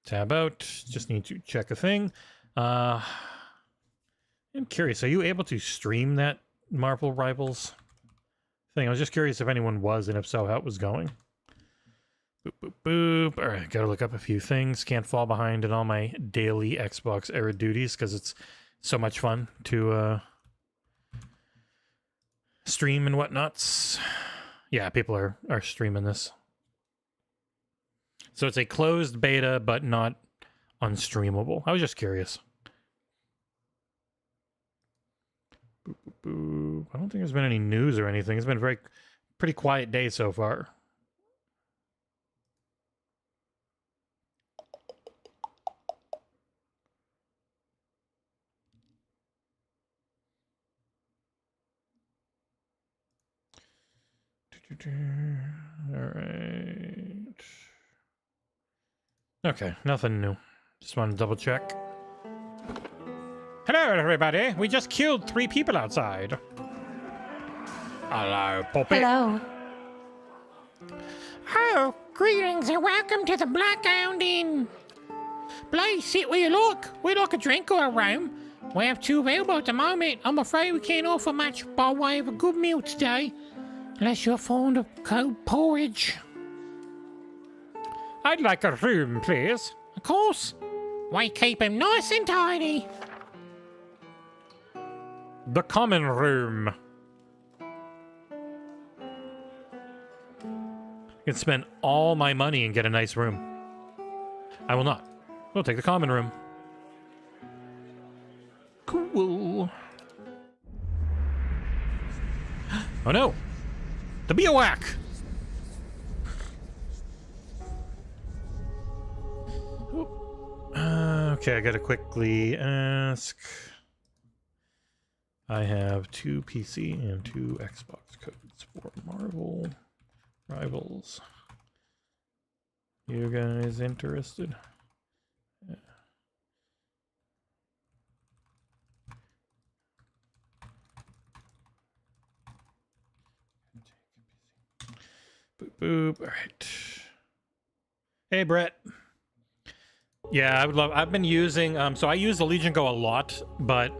Tab out. Just need to check a thing. I'm curious. Are you able to stream that Marvel Rivals thing? I was just curious if anyone was, and if so, how it was going. Boop, boop, boop. All right, gotta look up a few things. Can't fall behind in all my daily XboxEra duties because it's so much fun to stream and whatnots. Yeah, people are streaming this. So it's a closed beta, but not unstreamable. I was just curious. Boop, boop, boop. I don't think there's been any news or anything. It's been a pretty quiet day so far. All right. Okay, nothing new. Just want to double check. Hello, everybody. We just killed 3 people outside. Hello, Poppy. Hello. Oh, greetings and welcome to the Black Hound Inn. Please sit where you like. We'd like a drink or a room. We have 2 available at the moment. I'm afraid we can't offer much by way of a good meal today. Unless you're fond of cold porridge. I'd like a room, please. Of course. We keep him nice and tidy. The common room. I can spend all my money and get a nice room. I will not. We'll take the common room. Cool. Oh no! The bivouac! Okay, I gotta quickly ask. I have 2 PC and 2 Xbox codes for Marvel Rivals. You guys interested? Yeah. Boop, boop. All right. Hey, Brett. Yeah, I would love... I've been using... so I use the Legion Go a lot, but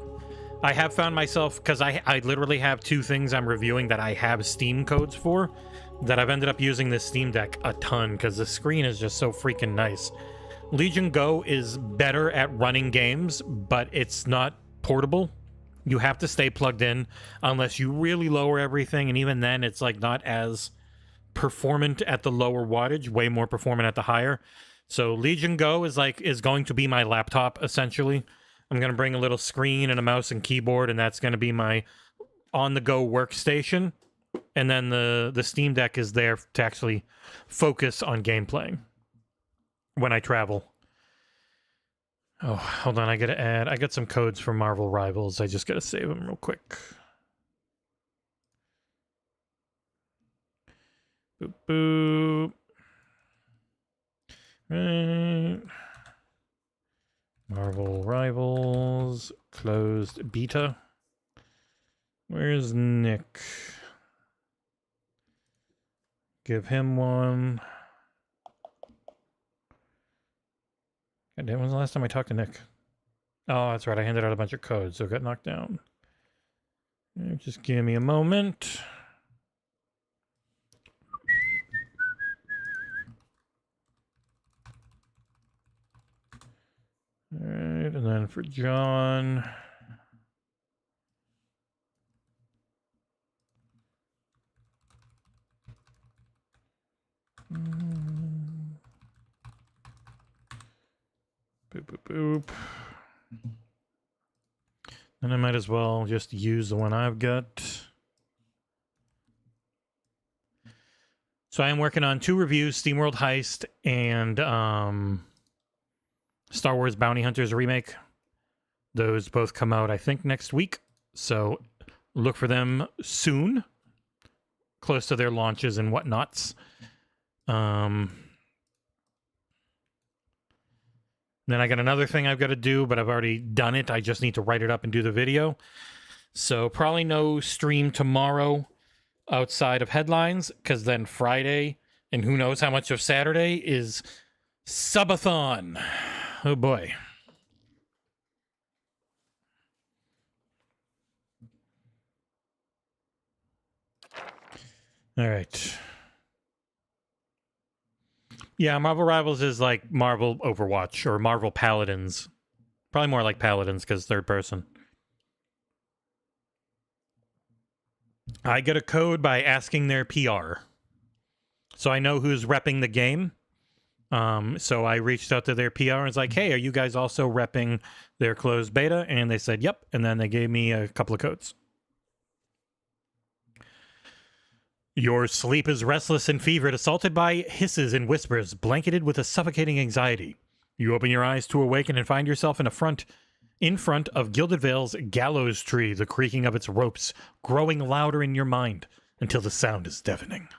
I have found myself... Because I literally have 2 things I'm reviewing that I have Steam codes for, that I've ended up using this Steam Deck a ton, because the screen is just so freaking nice. Legion Go is better at running games, but it's not portable. You have to stay plugged in unless you really lower everything, and even then, it's like not as performant at the lower wattage, way more performant at the higher. So Legion Go is going to be my laptop, essentially. I'm going to bring a little screen and a mouse and keyboard, and that's going to be my on-the-go workstation. And then the Steam Deck is there to actually focus on gameplaying when I travel. Oh, hold on, I got some codes for Marvel Rivals. I just got to save them real quick. Boop, boop. Right. Marvel Rivals, closed beta. Where's Nick? Give him one. God damn, when was the last time I talked to Nick? Oh, that's right, I handed out a bunch of codes, so it got knocked down. Just give me a moment. All right, and then for John. Boop, boop, boop. And I might as well just use the one I've got. So I am working on 2 reviews, SteamWorld Heist and Star Wars Bounty Hunters Remake. Those both come out, I think, next week. So look for them soon, close to their launches and whatnots. Then I got another thing I've got to do, but I've already done it. I just need to write it up and do the video. So probably no stream tomorrow outside of headlines, because then Friday, and who knows how much of Saturday, is subathon. Oh boy. All right. Yeah, Marvel Rivals is like Marvel Overwatch or Marvel Paladins. Probably more like Paladins because third person. I get a code by asking their PR. So I know who's repping the game. So I reached out to their PR and was like, hey, are you guys also repping their closed beta? And they said, yep. And then they gave me a couple of codes. Your sleep is restless and fevered, assaulted by hisses and whispers, blanketed with a suffocating anxiety. You open your eyes to awaken and find yourself in front of Gilded Vale's gallows tree, the creaking of its ropes growing louder in your mind until the sound is deafening.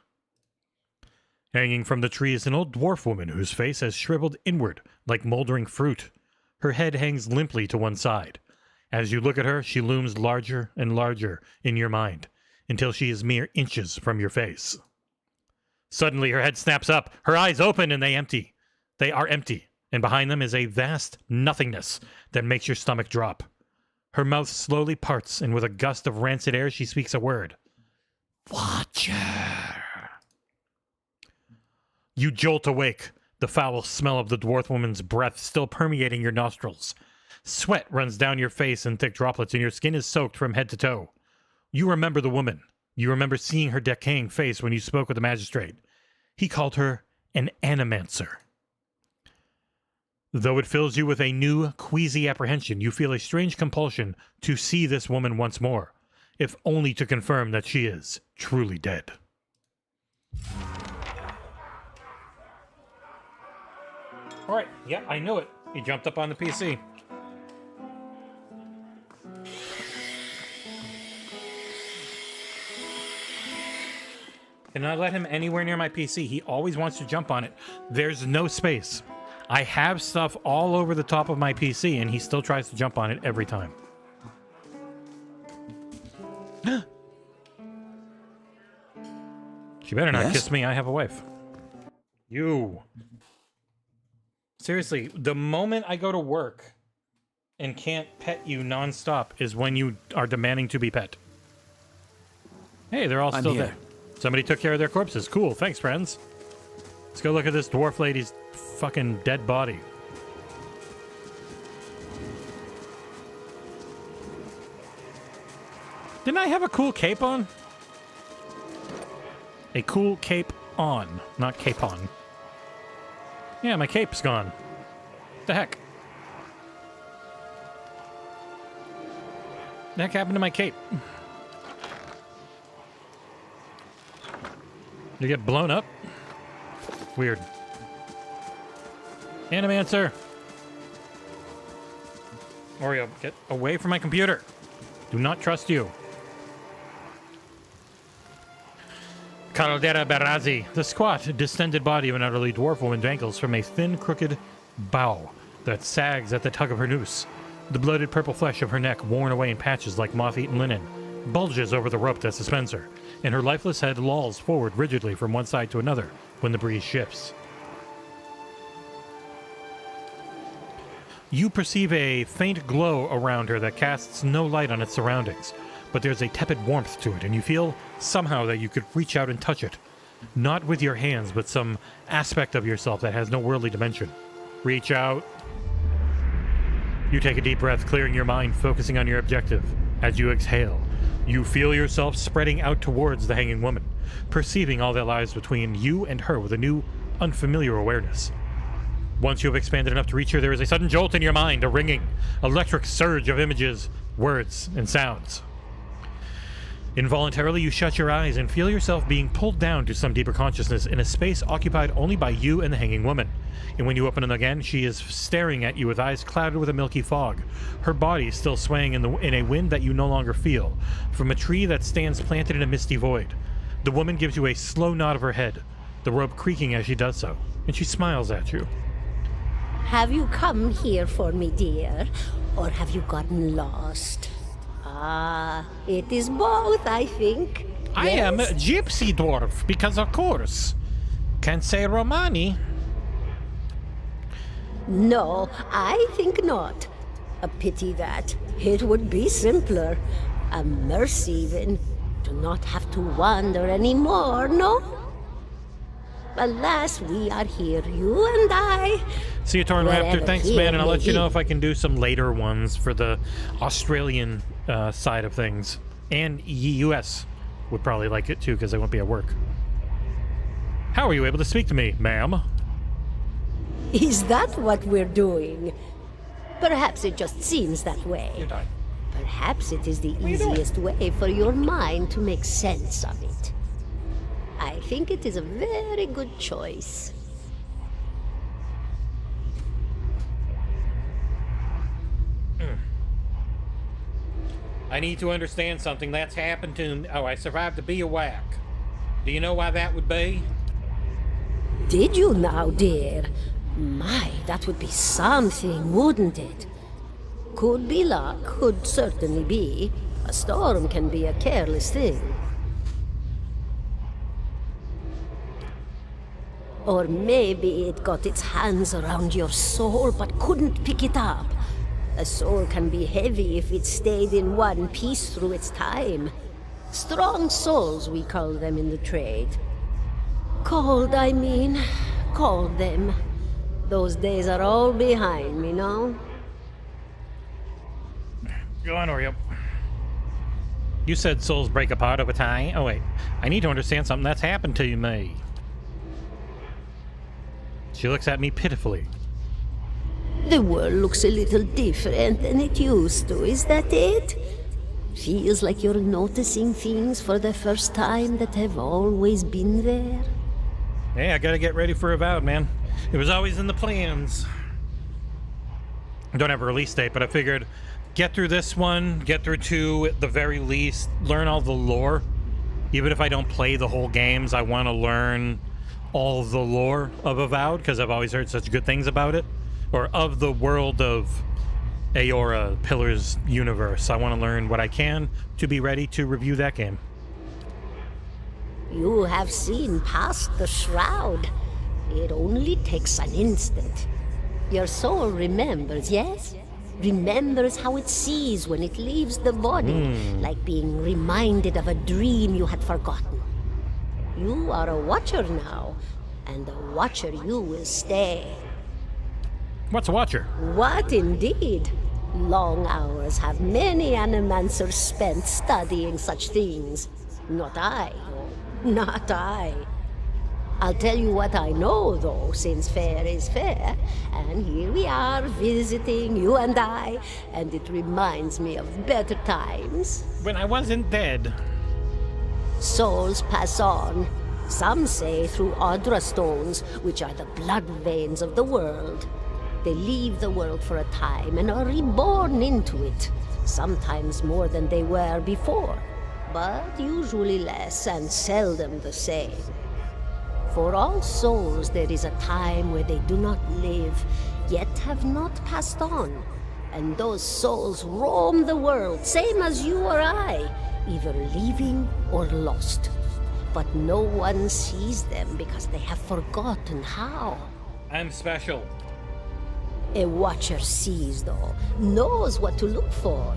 Hanging from the tree is an old dwarf woman whose face has shriveled inward like moldering fruit. Her head hangs limply to one side. As you look at her, she looms larger and larger in your mind until she is mere inches from your face. Suddenly her head snaps up, her eyes open, and they are empty, and behind them is a vast nothingness that makes your stomach drop. Her mouth slowly parts, and with a gust of rancid air she speaks a word. Watcher. You jolt awake, the foul smell of the dwarf woman's breath still permeating your nostrils. Sweat runs down your face in thick droplets, and your skin is soaked from head to toe. You remember the woman. You remember seeing her decaying face when you spoke with the magistrate. He called her an animancer. Though it fills you with a new, queasy apprehension, you feel a strange compulsion to see this woman once more, if only to confirm that she is truly dead. All right, yeah, I knew it. He jumped up on the PC. Can I let him anywhere near my PC? He always wants to jump on it. There's no space. I have stuff all over the top of my PC, and he still tries to jump on it every time. She better not kiss me. I have a wife. You. Seriously, the moment I go to work and can't pet you nonstop is when you are demanding to be pet. Hey, they're all still there. Somebody took care of their corpses. Cool. Thanks, friends. Let's go look at this dwarf lady's fucking dead body. Didn't I have a cool cape on? A cool cape on, not cape on. Yeah, my cape's gone. What the heck? The heck happened to my cape? Did it get blown up? Weird. Animancer! Oreo, get away from my computer. Do not trust you. Caldera Barazi. The squat, distended body of an elderly dwarf woman dangles from a thin, crooked bow that sags at the tug of her noose. The bloated purple flesh of her neck, worn away in patches like moth-eaten linen, bulges over the rope that suspends her, and her lifeless head lolls forward rigidly from one side to another when the breeze shifts. You perceive a faint glow around her that casts no light on its surroundings, but there's a tepid warmth to it, and you feel somehow that you could reach out and touch it. Not with your hands, but some aspect of yourself that has no worldly dimension. Reach out. You take a deep breath, clearing your mind, focusing on your objective. As you exhale, you feel yourself spreading out towards the hanging woman, perceiving all that lies between you and her with a new, unfamiliar awareness. Once you have expanded enough to reach her, there is a sudden jolt in your mind, a ringing, electric surge of images, words, and sounds. Involuntarily, you shut your eyes and feel yourself being pulled down to some deeper consciousness in a space occupied only by you and the hanging woman. And when you open them again, she is staring at you with eyes clouded with a milky fog, her body still swaying in a wind that you no longer feel, from a tree that stands planted in a misty void. The woman gives you a slow nod of her head, the rope creaking as she does so, and she smiles at you. Have you come here for me, dear, or have you gotten lost? Ah, it is both, I think. I am a gypsy dwarf, because of course. Can't say Romani. No, I think not. A pity that. It would be simpler. A mercy even. To not have to wander anymore, no? Alas, we are here, you and I. See you, Torn Raptor. Thanks, man, and I'll let you know if I can do some later ones for the Australian side of things. And US would probably like it, too, because I won't be at work. How are you able to speak to me, ma'am? Is that what we're doing? Perhaps it just seems that way. Perhaps it is the easiest way for your mind to make sense of it. I think it is a very good choice. I need to understand something that's happened to me. Oh, I survived the bivouac. Do you know why that would be? Did you now, dear? My, that would be something, wouldn't it? Could be luck, could certainly be. A storm can be a careless thing. Or maybe it got its hands around your soul but couldn't pick it up. A soul can be heavy if it stayed in one piece through its time. Strong souls, we call them in the trade. Cold, I mean. Called them. Those days are all behind me, no? Go on, Oreo. You said souls break apart over time. Oh, wait. I need to understand something that's happened to me. She looks at me pitifully. The world looks a little different than it used to, is that it? Feels like you're noticing things for the first time that have always been there? Hey, I gotta get ready for Avowed, man. It was always in the plans. I don't have a release date, but I figured get through this one, get through 2 at the very least, learn all the lore. Even if I don't play the whole games, I want to learn all the lore of Avowed, because I've always heard such good things about it. Or of the world of Aora, Pillars universe. I want to learn what I can to be ready to review that game. You have seen past the shroud. It only takes an instant. Your soul remembers, yes? Remembers how it sees when it leaves the body, like being reminded of a dream you had forgotten. You are a watcher now, and a watcher you will stay. What's a watcher? What indeed? Long hours have many animancers spent studying such things. Not I, not I. I'll tell you what I know, though, since fair is fair. And here we are, visiting, you and I, and it reminds me of better times. When I wasn't dead. Souls pass on. Some say through Audra stones, which are the blood veins of the world. They leave the world for a time and are reborn into it, sometimes more than they were before, but usually less and seldom the same. For all souls there is a time where they do not live, yet have not passed on, and those souls roam the world, same as you or I, either leaving or lost. But no one sees them because they have forgotten how. I'm special. A watcher sees, though, knows what to look for.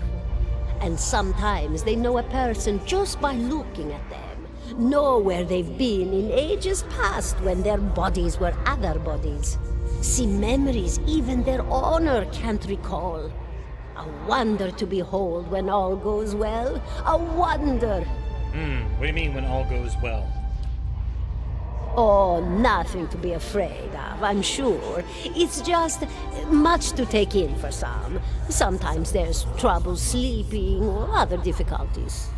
And sometimes they know a person just by looking at them, know where they've been in ages past when their bodies were other bodies. See memories even their owner can't recall. A wonder to behold when all goes well. A wonder! What do you mean when all goes well? Oh, nothing to be afraid of, I'm sure. It's just much to take in for some. Sometimes there's trouble sleeping or other difficulties.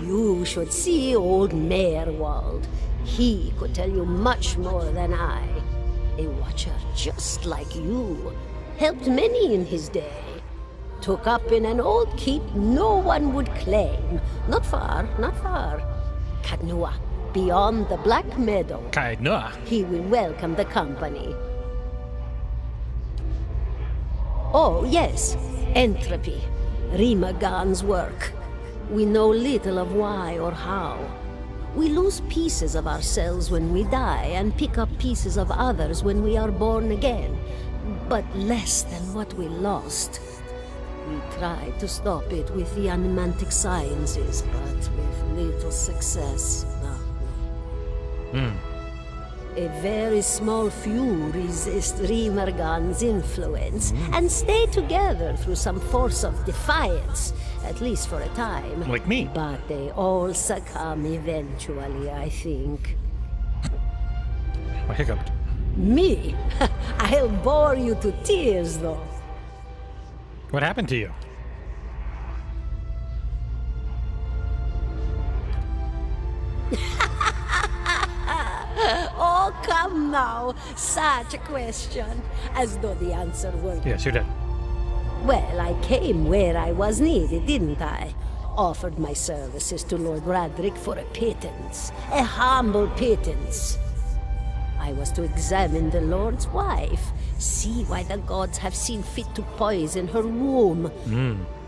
You should see old Merwald. He could tell you much more than I. A watcher just like you. Helped many in his day. Took up in an old keep no one would claim. Not far, not far. Kadnua, beyond the Black Meadow. Kadnua? He will welcome the company. Oh, yes, entropy. Rimagan's work. We know little of why or how. We lose pieces of ourselves when we die and pick up pieces of others when we are born again, but less than what we lost. We tried to stop it with the animantic sciences, but with little success. A very small few resist Rimergan's influence and stay together through some force of defiance, at least for a time. Like me. But they all succumb eventually, I think. I hiccuped. Me? I'll bore you to tears, though. What happened to you? Oh, come now. Such a question. As though the answer were... Yes, you did. Well, I came where I was needed, didn't I? Offered my services to Lord Radric for a pittance. A humble pittance. I was to examine the Lord's wife, see why the gods have seen fit to poison her womb.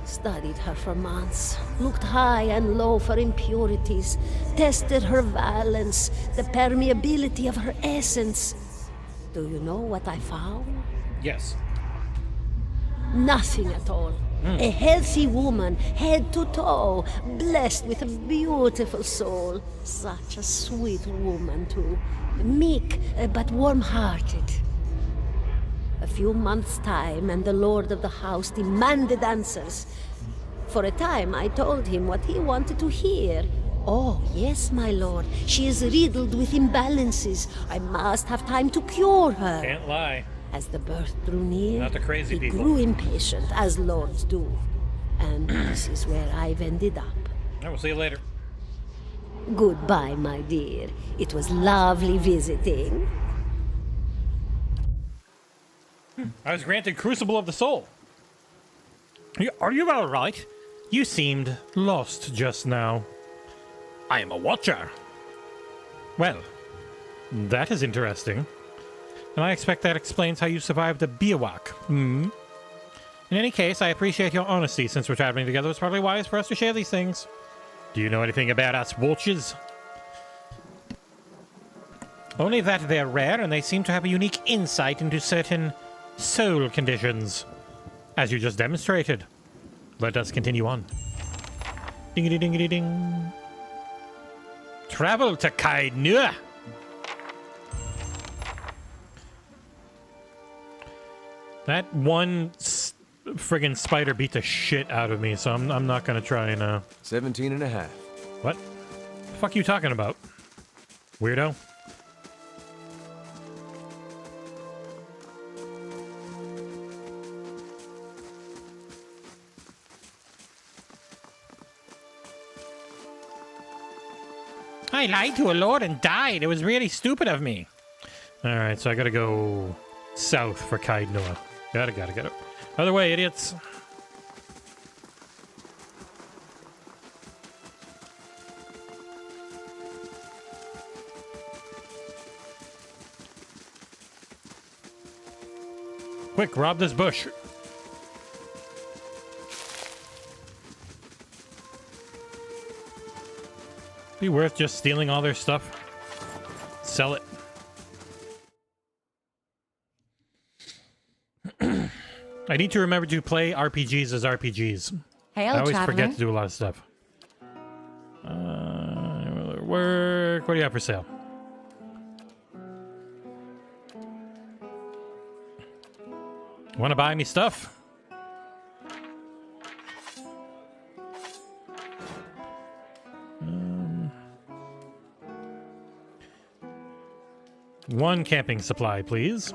Studied her for months, looked high and low for impurities, tested her valence, the permeability of her essence. Do you know what I found? Yes. Nothing at all. A healthy woman, head to toe, blessed with a beautiful soul. Such a sweet woman, too. Meek, but warm-hearted. A few months' time, and the lord of the house demanded answers. For a time, I told him what he wanted to hear. Oh, yes, my lord. She is riddled with imbalances. I must have time to cure her. Can't lie. As the birth drew near, Not the crazy he people. grew impatient, as lords do. And this is where I've ended up. I will see you later. Goodbye, my dear. It was lovely visiting. I was granted Crucible of the Soul. Are you all right? You seemed lost just now. I am a watcher. Well, that is interesting. And I expect that explains how you survived the Biawak. In any case, I appreciate your honesty. Since we're traveling together, it's probably wise for us to share these things. Do you know anything about us watchers? Only that they're rare, and they seem to have a unique insight into certain soul conditions, as you just demonstrated. Let us continue on. Dingity dingity ding. Travel to Kainua. That one friggin' spider beat the shit out of me, so I'm not gonna try and 17 and a half. What? The fuck you talking about? Weirdo. I lied to a lord and died. It was really stupid of me. Alright, so I gotta go south for Kainua. Gotta get it. Other way, idiots. Quick, rob this bush. Be worth just stealing all their stuff. Sell it. I need to remember to play RPGs as RPGs. Hail, I always traveler. forget to do a lot of stuff. Work. What do you have for sale? Want to buy me stuff? One camping supply, please.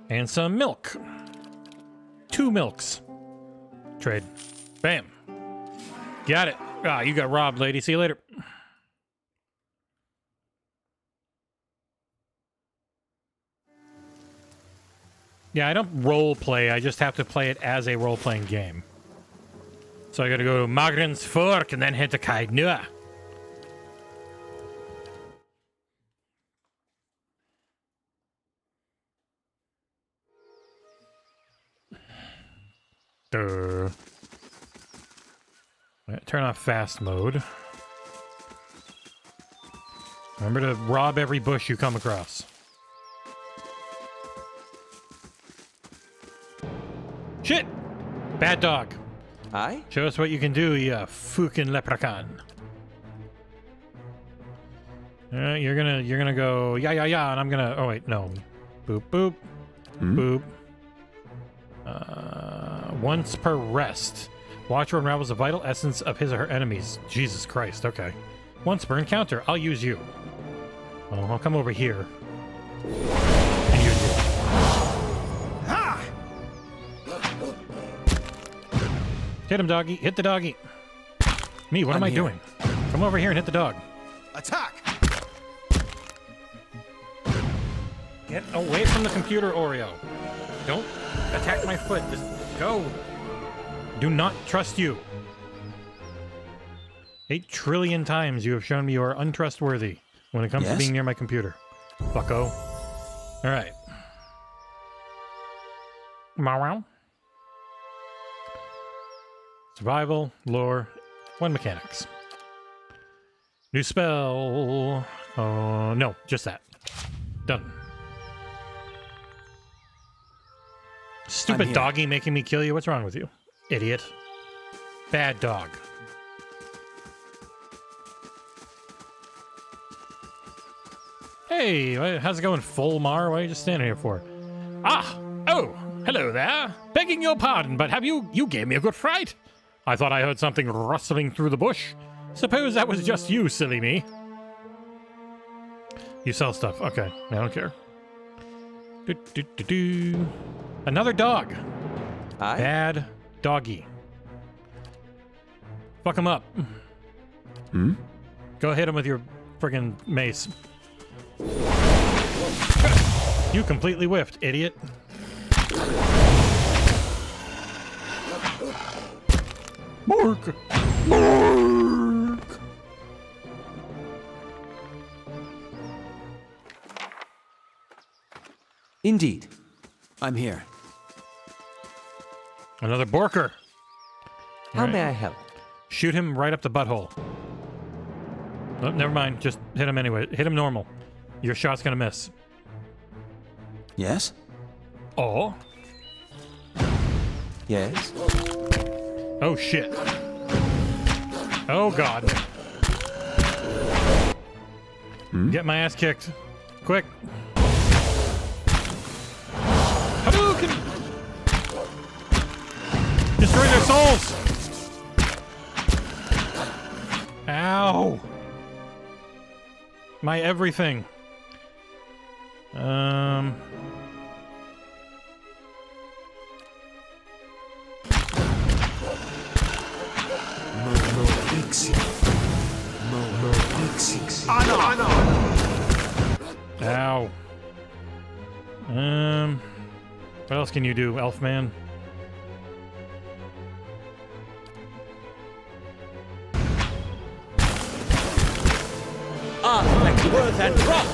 And some milk. 2 milks. Trade. Bam. Got it. Ah, you got robbed, lady. See you later. Yeah, I don't role play. I just have to play it as a role-playing game. So I gotta go to Magren's Fork and then head to Kainua. Turn off fast mode. Remember to rob every bush you come across. Shit! Bad dog. Aye? Show us what you can do, you fucking leprechaun. Alright, you're gonna go yeah, and I'm gonna oh wait, no. Boop boop. Boop. Once per rest. Watcher unravels the vital essence of his or her enemies. Jesus Christ, okay. Once per encounter, I'll use you. Well, I'll come over here. And you do. Hit him, doggy. Hit the doggy. Me, what am I doing? Come over here and hit the dog. Attack! Get away from the computer, Oreo. Don't attack my foot. Just go. Do not trust you. 8 trillion times you have shown me you are untrustworthy when it comes to being near my computer. Bucko. Alright. Wow. Survival, lore, 1 mechanics. New spell. No, just that. Done. Stupid doggy making me kill you. What's wrong with you? Idiot. Bad dog. Hey, how's it going, Fulmar? What are you just standing here for? Ah! Oh! Hello there! Begging your pardon, but you gave me a good fright! I thought I heard something rustling through the bush. Suppose that was just you, silly me. You sell stuff. Okay, I don't care. Another dog. Hi. Bad doggy. Fuck him up. Hmm? Go hit him with your friggin' mace. You completely whiffed, idiot. Mark! Mark! Indeed. I'm here. Another Borker. How may I help? Shoot him right up the butthole. Oh, never mind. Just hit him anyway. Hit him normal. Your shot's gonna miss. Yes? Oh? Yes? Oh, shit. Oh, God. Get my ass kicked. Quick. Hadouken! Destroy their souls! Ow! My everything. Ow. What else can you do, Elfman? Like worth and rock!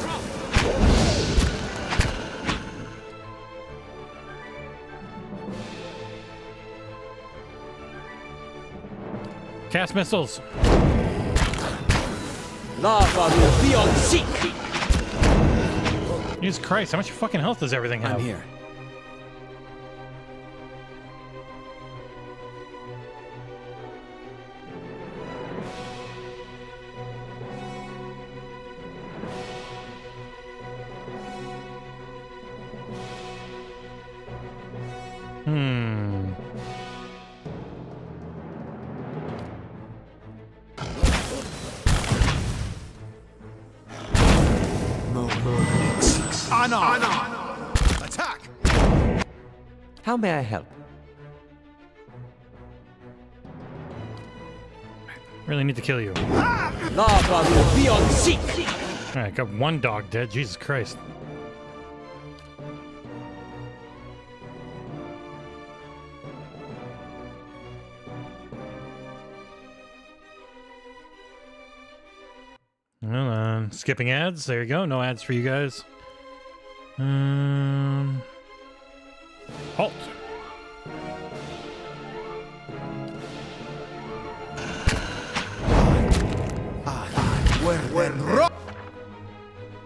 Cast missiles. Lava will be on seek! Jesus Christ, how much fucking health does everything have? I'm here. Attack! How may I help? Really need to kill you. Lava will be on seek! Alright, got 1 dog dead. Jesus Christ. Well, skipping ads. There you go. No ads for you guys. Halt.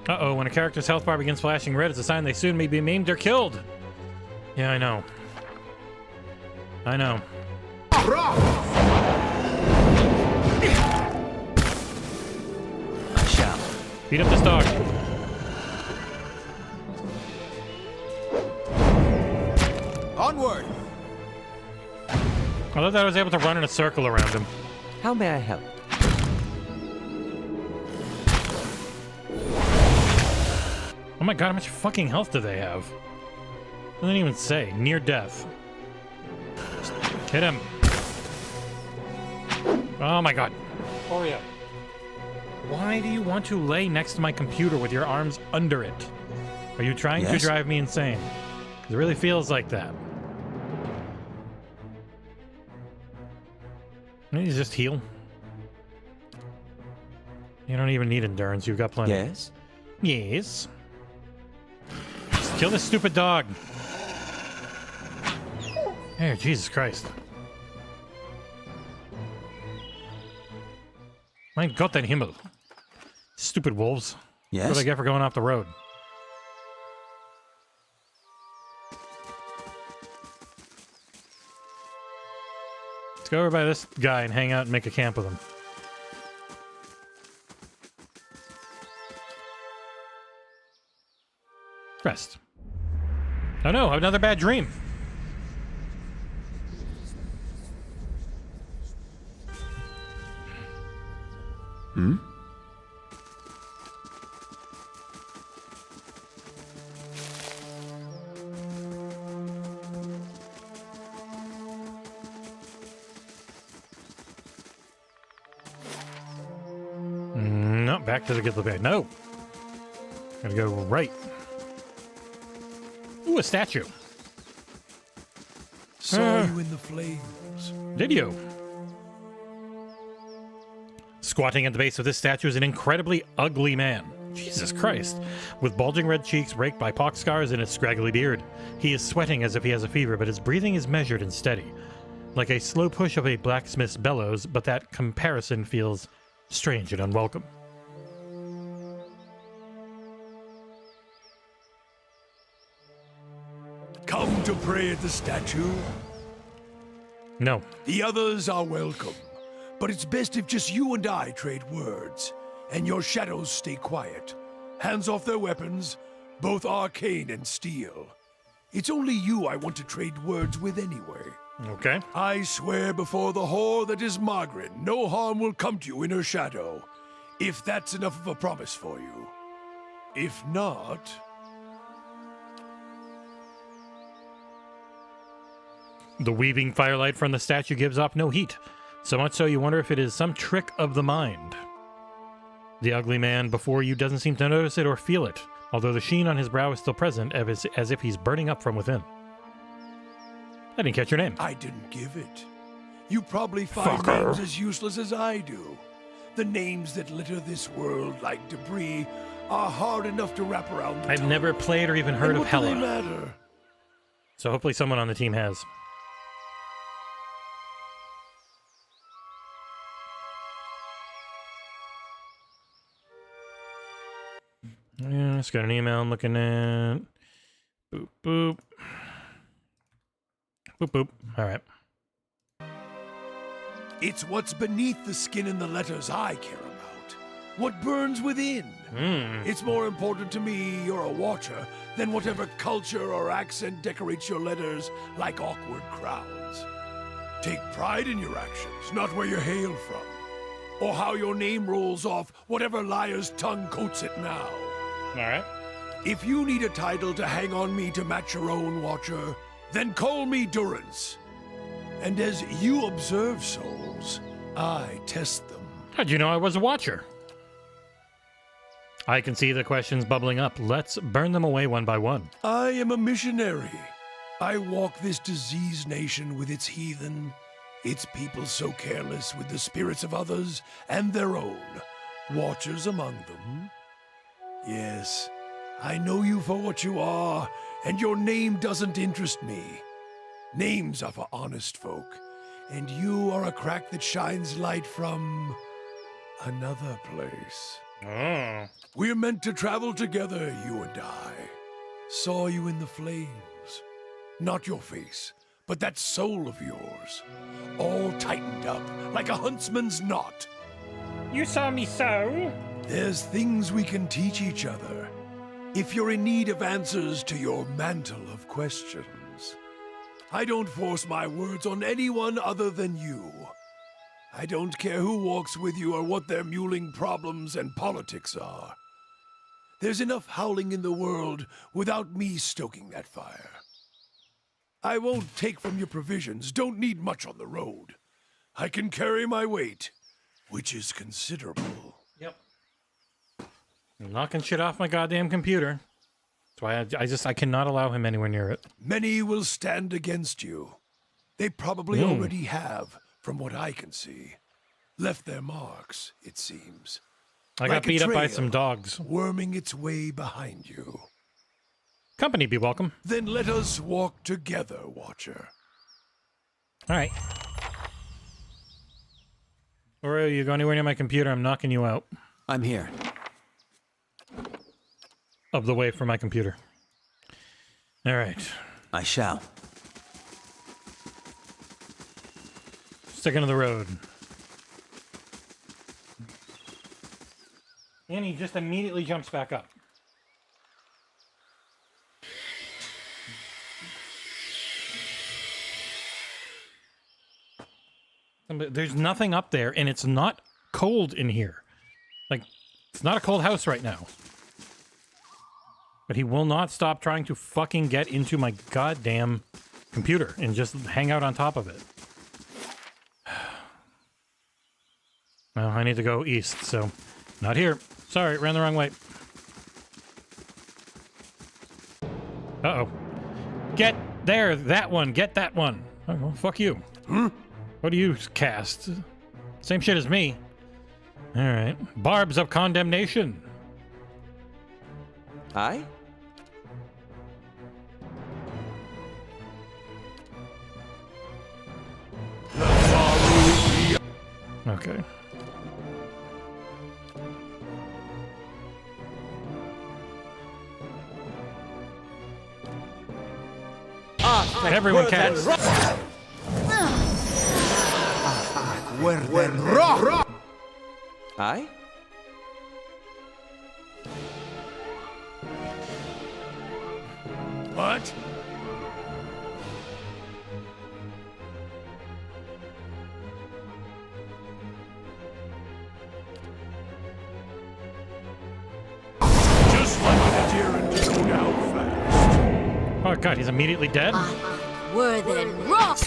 Uh-oh, when a character's health bar begins flashing red, it's a sign they soon may be maimed or killed. Yeah, I know. I know. I shall. Beat up this dog. Onward! I love that I was able to run in a circle around him. How may I help? Oh my god, how much fucking health do they have? Doesn't even say. Near death. Just hit him. Oh my god. Oreo. Why do you want to lay next to my computer with your arms under it? Are you trying to drive me insane? Because it really feels like that. Maybe just heal. You don't even need endurance. You've got plenty. Yes? Yes. Just kill this stupid dog. Hey, Jesus Christ. Mein Gott, den Himmel. Stupid wolves. Yes? What do I get for going off the road? Let's go over by this guy and hang out and make a camp with him. Rest. Oh no, another bad dream. Hmm? No, back to the Gilded Bay. No. Gotta go right. Ooh, a statue. Saw you in the flames. Did you? Squatting at the base of this statue is an incredibly ugly man. Jesus Christ. With bulging red cheeks raked by pox scars and a scraggly beard. He is sweating as if he has a fever, but his breathing is measured and steady. Like a slow push of a blacksmith's bellows, but that comparison feels strange and unwelcome. Come to pray at the statue? No. The others are welcome, but it's best if just you and I trade words, and your shadows stay quiet. Hands off their weapons, both arcane and steel. It's only you I want to trade words with anyway. Okay. I swear before the whore that is Margaret, no harm will come to you in her shadow, if that's enough of a promise for you. If not... The weaving firelight from the statue gives off no heat, so much so you wonder if it is some trick of the mind. The ugly man before you doesn't seem to notice it or feel it, although the sheen on his brow is still present as if he's burning up from within. I didn't catch your name. I didn't give it. You probably find names as useless as I do. The names that litter this world like debris are hard enough to wrap around the I've tongue. never played or even heard And of what do they Hela. matter? So hopefully someone on the team has. Yeah, just got an email I'm looking at. Boop, boop. Boop, boop. All right. It's what's beneath the skin and the letters I care about. What burns within. It's more important to me you're a watcher than whatever culture or accent decorates your letters like awkward crowns. Take pride in your actions, not where you hail from. Or how your name rolls off whatever liar's tongue coats it now. All right. If you need a title to hang on me to match your own watcher, then call me Durance. And as you observe souls, I test them. How'd you know I was a watcher? I can see the questions bubbling up. Let's burn them away one by one. I am a missionary. I walk this diseased nation with its heathen, its people so careless with the spirits of others and their own, watchers among them. Yes, I know you for what you are, and your name doesn't interest me. Names are for honest folk, and you are a crack that shines light from another place. Oh. We're meant to travel together, you and I. Saw you in the flames. Not your face, but that soul of yours. All tightened up like a huntsman's knot. You saw me so? There's things we can teach each other. If you're in need of answers to your mantle of questions. I don't force my words on anyone other than you. I don't care who walks with you or what their muling problems and politics are. There's enough howling in the world without me stoking that fire. I won't take from your provisions, don't need much on the road. I can carry my weight, which is considerable. Yep. I'm knocking shit off my goddamn computer. That's why I cannot allow him anywhere near it. Many will stand against you. They probably already have, from what I can see. Left their marks, it seems. I got beat up by some dogs. Worming its way behind you. Company be welcome. Then let us walk together, Watcher. All right. Or you go anywhere near my computer, I'm knocking you out. I'm here. Of the way from my computer. All right. I shall. Sticking to the road. And he just immediately jumps back up. There's nothing up there, and it's not cold in here. Like, it's not a cold house right now. But he will not stop trying to fucking get into my goddamn computer and just hang out on top of it. Well, I need to go east, so not here. Sorry, ran the wrong way. Uh-oh. Get there, that one, get that one. Oh, well, fuck you. What do you cast? Same shit as me. All right. Barbs of Condemnation. Aye? Okay. Everyone cast. Aye? What? Just like an adherent to go down fast. Oh god, he's immediately dead? Were then rock!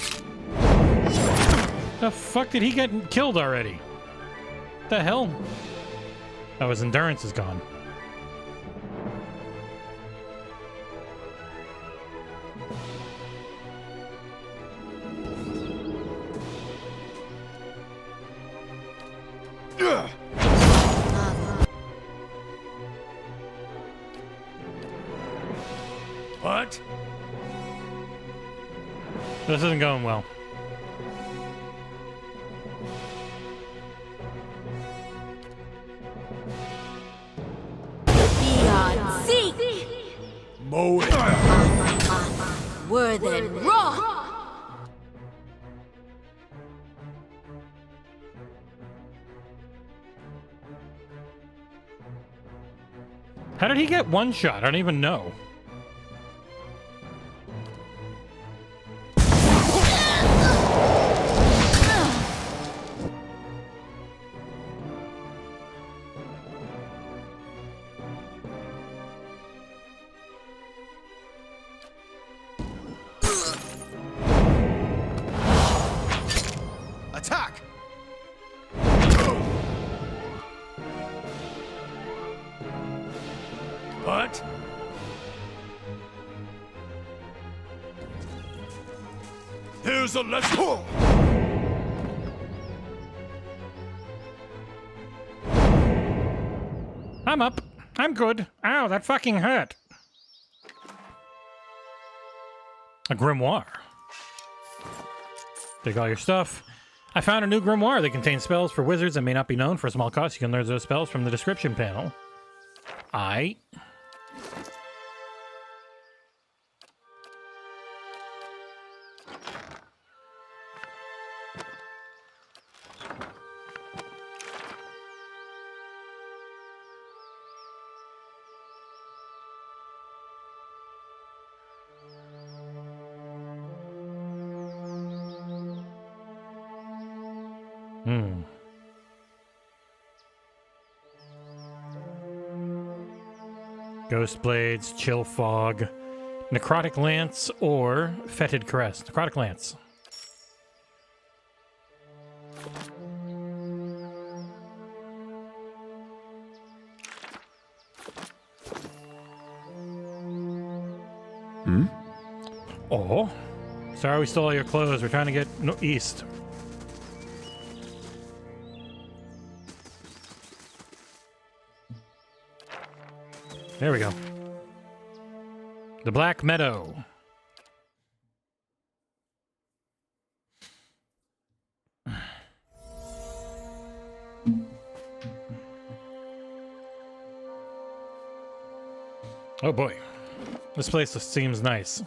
The fuck did he get killed already? The hell? Oh, his endurance is gone. What? This isn't going well. Beyond seek! Mow it. Were then rock! How did he get one shot? I don't even know. Attack! What? Here's a lesson. I'm up. I'm good. Ow, that fucking hurt. A grimoire. Take all your stuff. I found a new grimoire that contains spells for wizards that may not be known. For a small cost, you can learn those spells from the description panel. Ghost Blades, Chill Fog, Necrotic Lance, or Fetid Caress. Necrotic Lance. Hmm? Oh. Sorry we stole all your clothes. We're trying to get east. There we go. The Black Meadow. Oh boy. This place seems nice.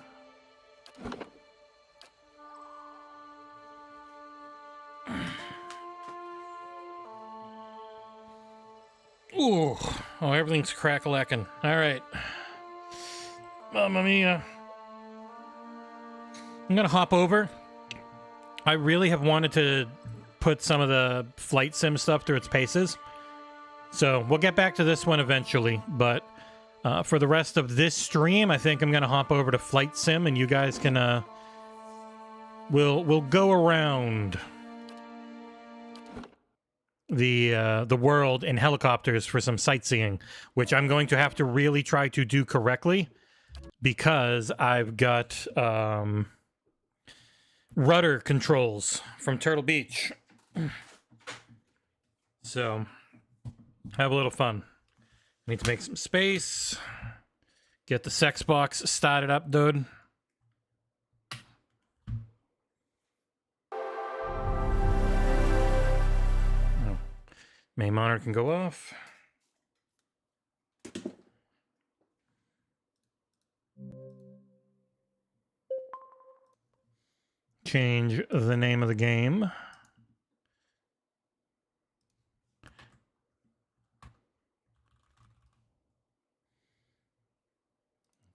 Ooh. Oh, everything's crack-a-lackin'. All right. Mamma mia. I'm gonna hop over. I really have wanted to put some of the flight sim stuff through its paces. So we'll get back to this one eventually, but for the rest of this stream, I think I'm gonna hop over to flight sim, and you guys can we'll go around the world in helicopters for some sightseeing, which I'm going to have to really try to do correctly because I've got rudder controls from Turtle Beach. So have a little fun. Need to make some space. Get the sex box started up, dude. Main monitor can go off. Change the name of the game.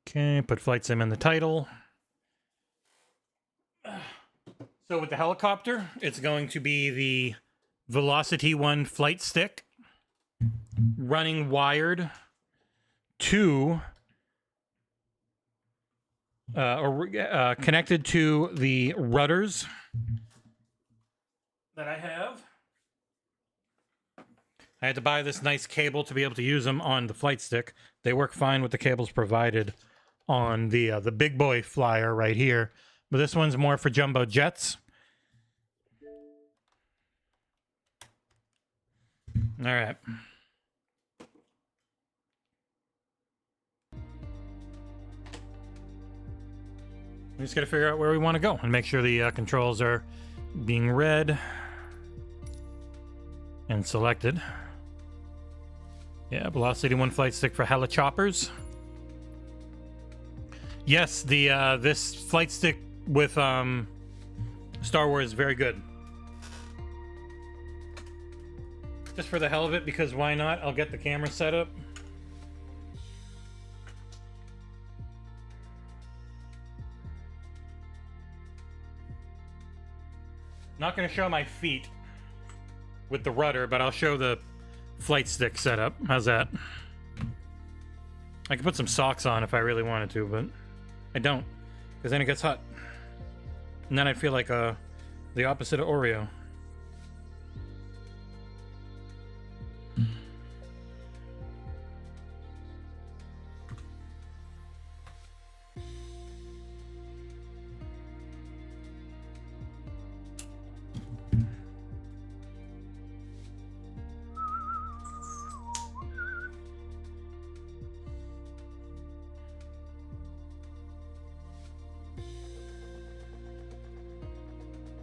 Okay, put Flight Sim in the title. So with the helicopter, it's going to be the Velocity 1 flight stick running wired to connected to the rudders that I have. I had to buy this nice cable to be able to use them on the flight stick. They work fine with the cables provided on the big boy flyer right here, but this one's more for jumbo jets. All right. We just got to figure out where we want to go and make sure the controls are being read and selected. Yeah, Velocity 1 flight stick for helichoppers. Yes, the this flight stick with Star Wars is very good. Just for the hell of it, because why not? I'll get the camera set up. Not going to show my feet with the rudder, but I'll show the flight stick setup. How's that? I could put some socks on if I really wanted to, but I don't, because then it gets hot. And then I feel like the opposite of Oreo.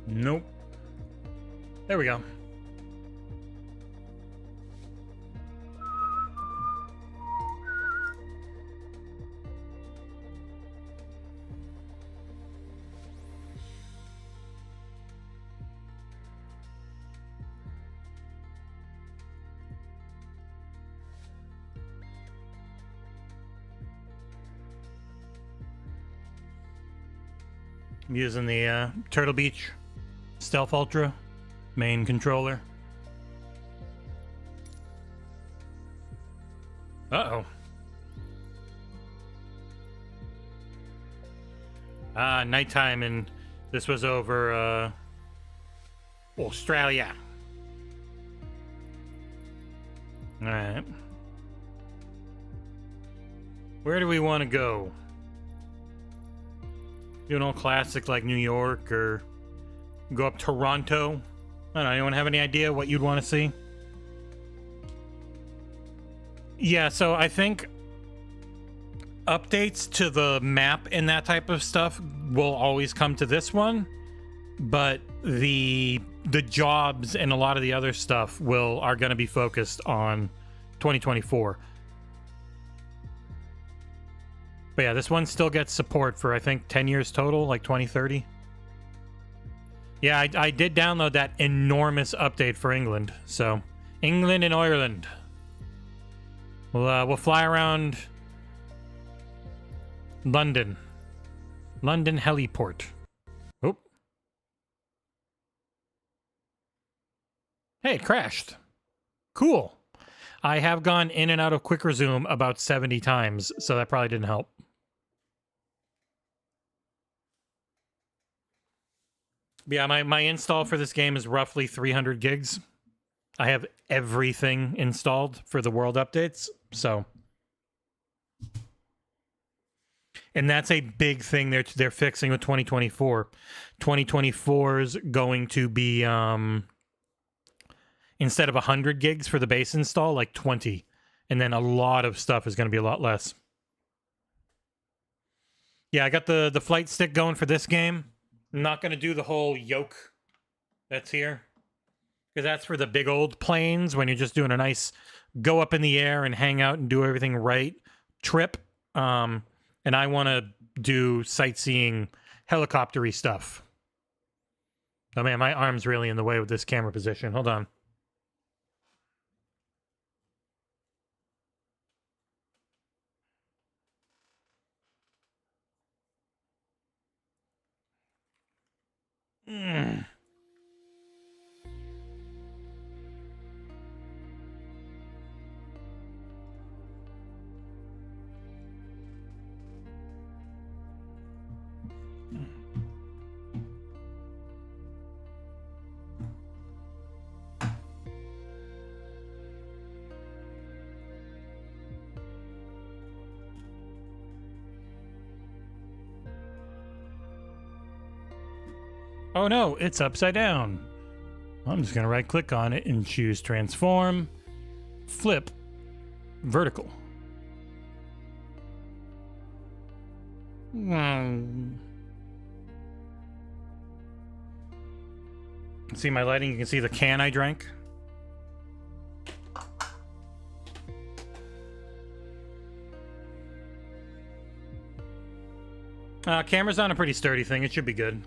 Nope. There we go. I'm using the Turtle Beach Stealth Ultra main controller. Uh-oh. Nighttime, and this was over Australia. All right. Where do we want to go? Do an old classic like New York, or go up Toronto? I don't know. Anyone have any idea what you'd want to see? Yeah, so I think updates to the map and that type of stuff will always come to this one, but the jobs and a lot of the other stuff are going to be focused on 2024. But yeah, this one still gets support for, I think, 10 years total, like 2030. Yeah, I did download that enormous update for England. So, England and Ireland. We'll fly around London. London heliport. Oh. Hey, it crashed. Cool. I have gone in and out of quick resume about 70 times, so that probably didn't help. Yeah, my install for this game is roughly 300 gigs. I have everything installed for the world updates, so. And that's a big thing they're fixing with 2024. 2024 is going to be, instead of 100 gigs for the base install, like 20. And then a lot of stuff is going to be a lot less. Yeah, I got the flight stick going for this game. I'm not going to do the whole yoke that's here, because that's for the big old planes when you're just doing a nice go up in the air and hang out and do everything right trip. And I want to do sightseeing helicopter-y stuff. Oh man, my arm's really in the way with this camera position. Hold on. Oh no, it's upside down. I'm just going to right click on it and choose transform, flip, vertical. See my lighting? You can see the can I drank. Camera's on a pretty sturdy thing. It should be good.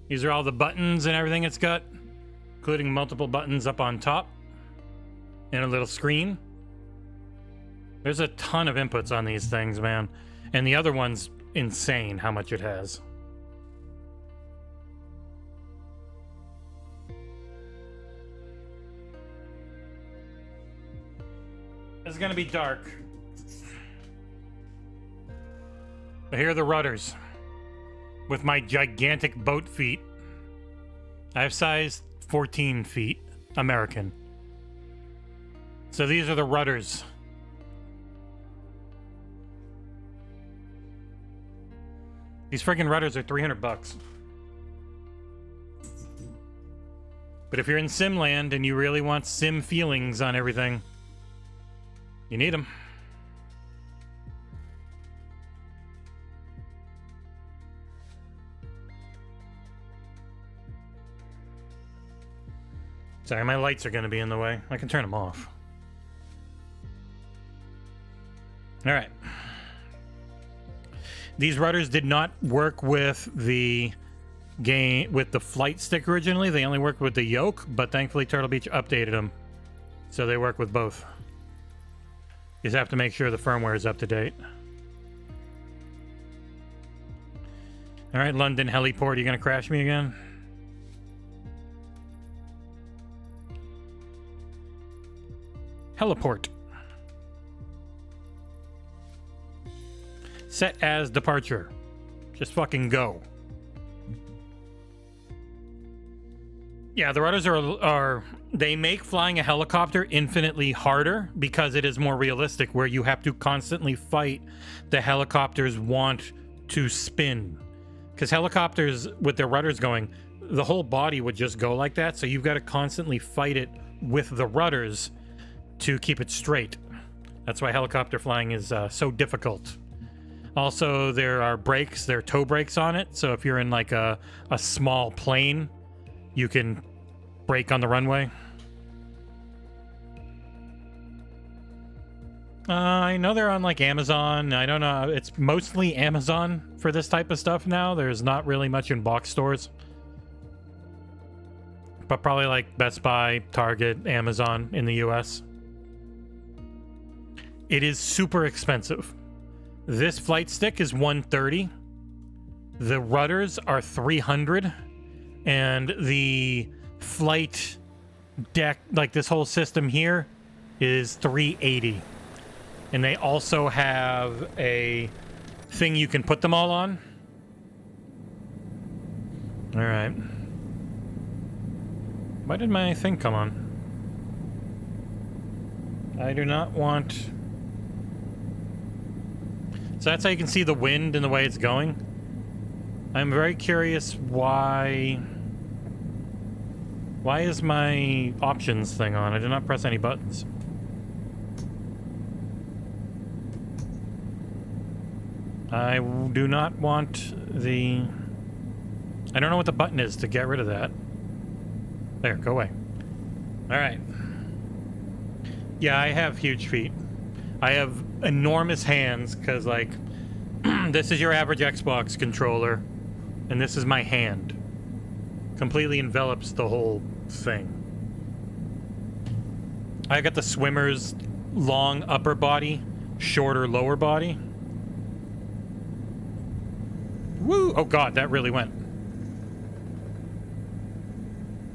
These are all the buttons and everything it's got, including multiple buttons up on top and a little screen. There's a ton of inputs on these things, man. And the other one's insane how much it has. It's gonna be dark. But here are the rudders. With my gigantic boat feet. I have size 14 feet, American. So these are the rudders. These friggin' rudders are $300. But if you're in Simland and you really want sim feelings on everything, you need them. Sorry, my lights are going to be in the way. I can turn them off. All right. These rudders did not work with the game, with the flight stick originally. They only worked with the yoke, but thankfully Turtle Beach updated them. So they work with both. You just have to make sure the firmware is up to date. All right, London heliport. Are you going to crash me again? Heliport. Set as departure. Just fucking go. Yeah, the rudders are they make flying a helicopter infinitely harder because it is more realistic, where you have to constantly fight the helicopter's want to spin. Because helicopters with their rudders going, the whole body would just go like that, so you've got to constantly fight it with the rudders to keep it straight. That's why helicopter flying is so difficult. Also, there are brakes, there are toe brakes on it, so if you're in like a small plane, you can brake on the runway. I know they're on like Amazon. I don't know. It's mostly Amazon for this type of stuff now. There's not really much in box stores. But probably like Best Buy, Target, Amazon in the US. It is super expensive. This flight stick is $130. The rudders are $300. And the flight deck, like this whole system here, is $380. And they also have a thing you can put them all on. All right. Why did my thing come on? I do not want... So that's how you can see the wind and the way it's going. I'm very curious why is my options thing on? I did not press any buttons. I do not want the... I don't know what the button is to get rid of that. There, go away. Alright. Yeah, I have huge feet. I have enormous hands, because, like, this is your average Xbox controller, and this is my hand. Completely envelops the whole thing. I got the swimmer's long upper body, shorter lower body. Woo! Oh god, that really went.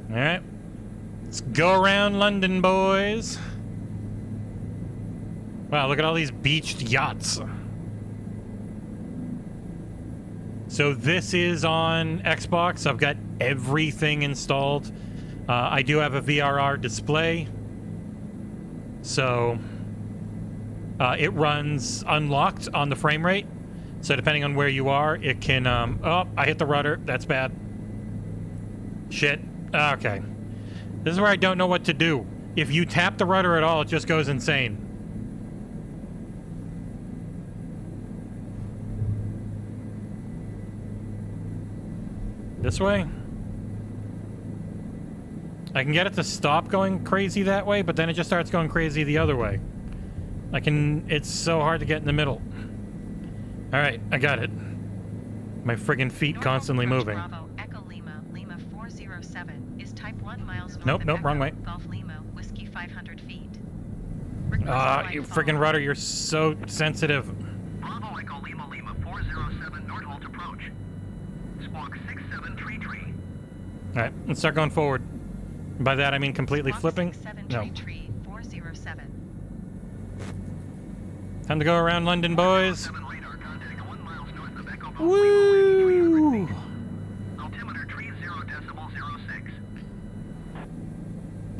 Alright. Let's go around London, boys. Wow, look at all these beached yachts. So this is on Xbox. I've got everything installed. I do have a VRR display. So it runs unlocked on the frame rate. So depending on where you are, it can... oh, I hit the rudder. That's bad. Shit. Okay. This is where I don't know what to do. If you tap the rudder at all, it just goes insane. This way? I can get it to stop going crazy that way, but then it just starts going crazy the other way. It's so hard to get in the middle. Alright, I got it. My friggin' feet constantly moving. Bravo, Echo Lima, Lima 407 is type 1 miles north Nope, of nope, Echo, wrong way. Golf Lima, Whiskey 500 feet. You friggin' rudder, you're so sensitive. Bravo, Echo Lima, Lima 407, Nordholt approach. Squawk 6733. Alright, let's start going forward. By that I mean completely flipping. No. 407. Time to go around London, boys. Woo! Altimeter 30 decibel 06.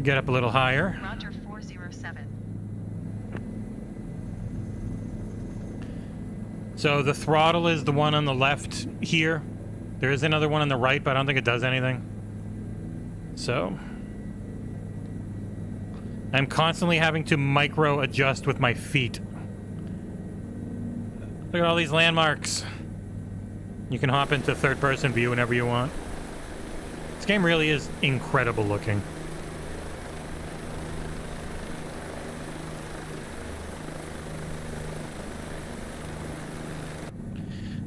Get up a little higher. Roger 407. So the throttle is the one on the left here. There is another one on the right, but I don't think it does anything. So I'm constantly having to micro adjust with my feet. Look at all these landmarks. You can hop into third-person view whenever you want. This game really is incredible looking.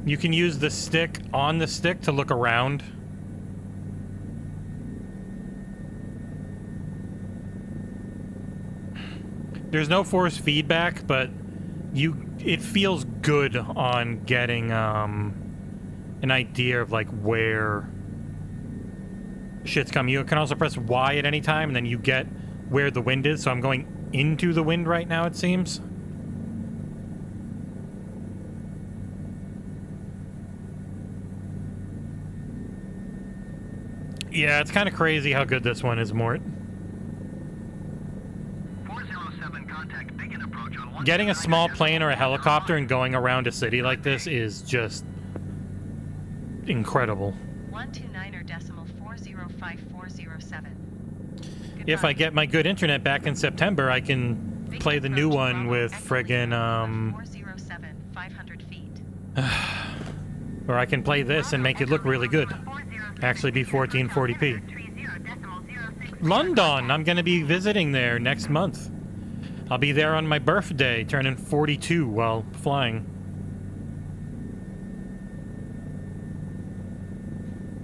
You can use the stick on the stick to look around. There's no force feedback, but it feels good on getting an idea of like where shit's coming. You can also press Y at any time, and then you get where the wind is, so I'm going into the wind right now, it seems. Yeah, it's kind of crazy how good this one is, Mort. 407, contact Beacon approach on Getting a small plane or a helicopter and going around a city like this is just incredible. 129.40547. If I get my good internet back in September, I can play the new one with friggin' 407, 500 feet. or I can play this and make it look really good. Actually be 1440p. London! I'm gonna be visiting there next month. I'll be there on my birthday, turning 42 while flying.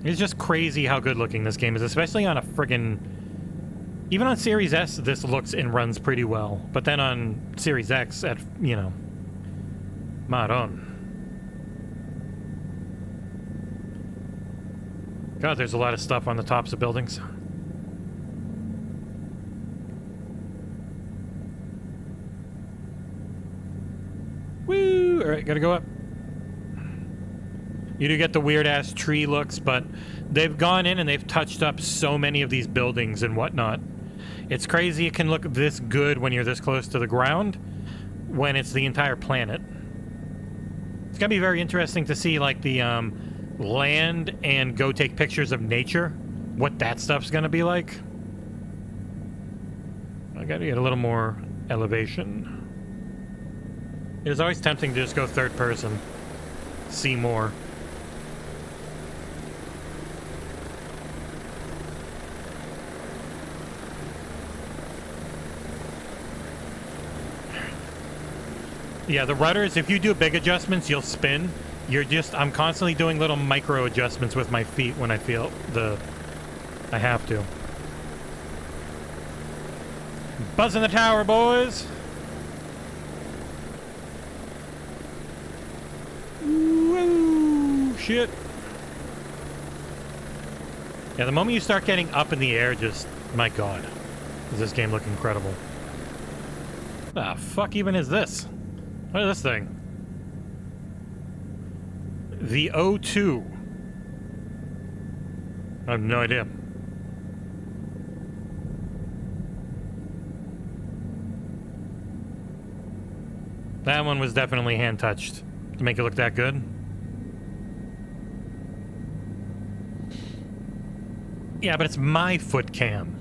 It's just crazy how good looking this game is, especially on a friggin'... Even on Series S, this looks and runs pretty well. But then on Series X, at, you know... Maron. God, there's a lot of stuff on the tops of buildings. Woo! Alright, gotta go up. You do get the weird-ass tree looks, but they've gone in and they've touched up so many of these buildings and whatnot. It's crazy it can look this good when you're this close to the ground, when it's the entire planet. It's gonna be very interesting to see, like, the, land and go take pictures of nature. What that stuff's gonna be like. I gotta get a little more elevation. It is always tempting to just go third person. See more. Yeah, the rudders, if you do big adjustments, you'll spin. I'm constantly doing little micro adjustments with my feet when I feel I have to. Buzzing the tower, boys! Woo, shit. Yeah, the moment you start getting up in the air, just, my god. Does this game look incredible. The fuck even is this? What is this thing? The O2. I have no idea. That one was definitely hand-touched to make it look that good. Yeah, but it's my foot cam.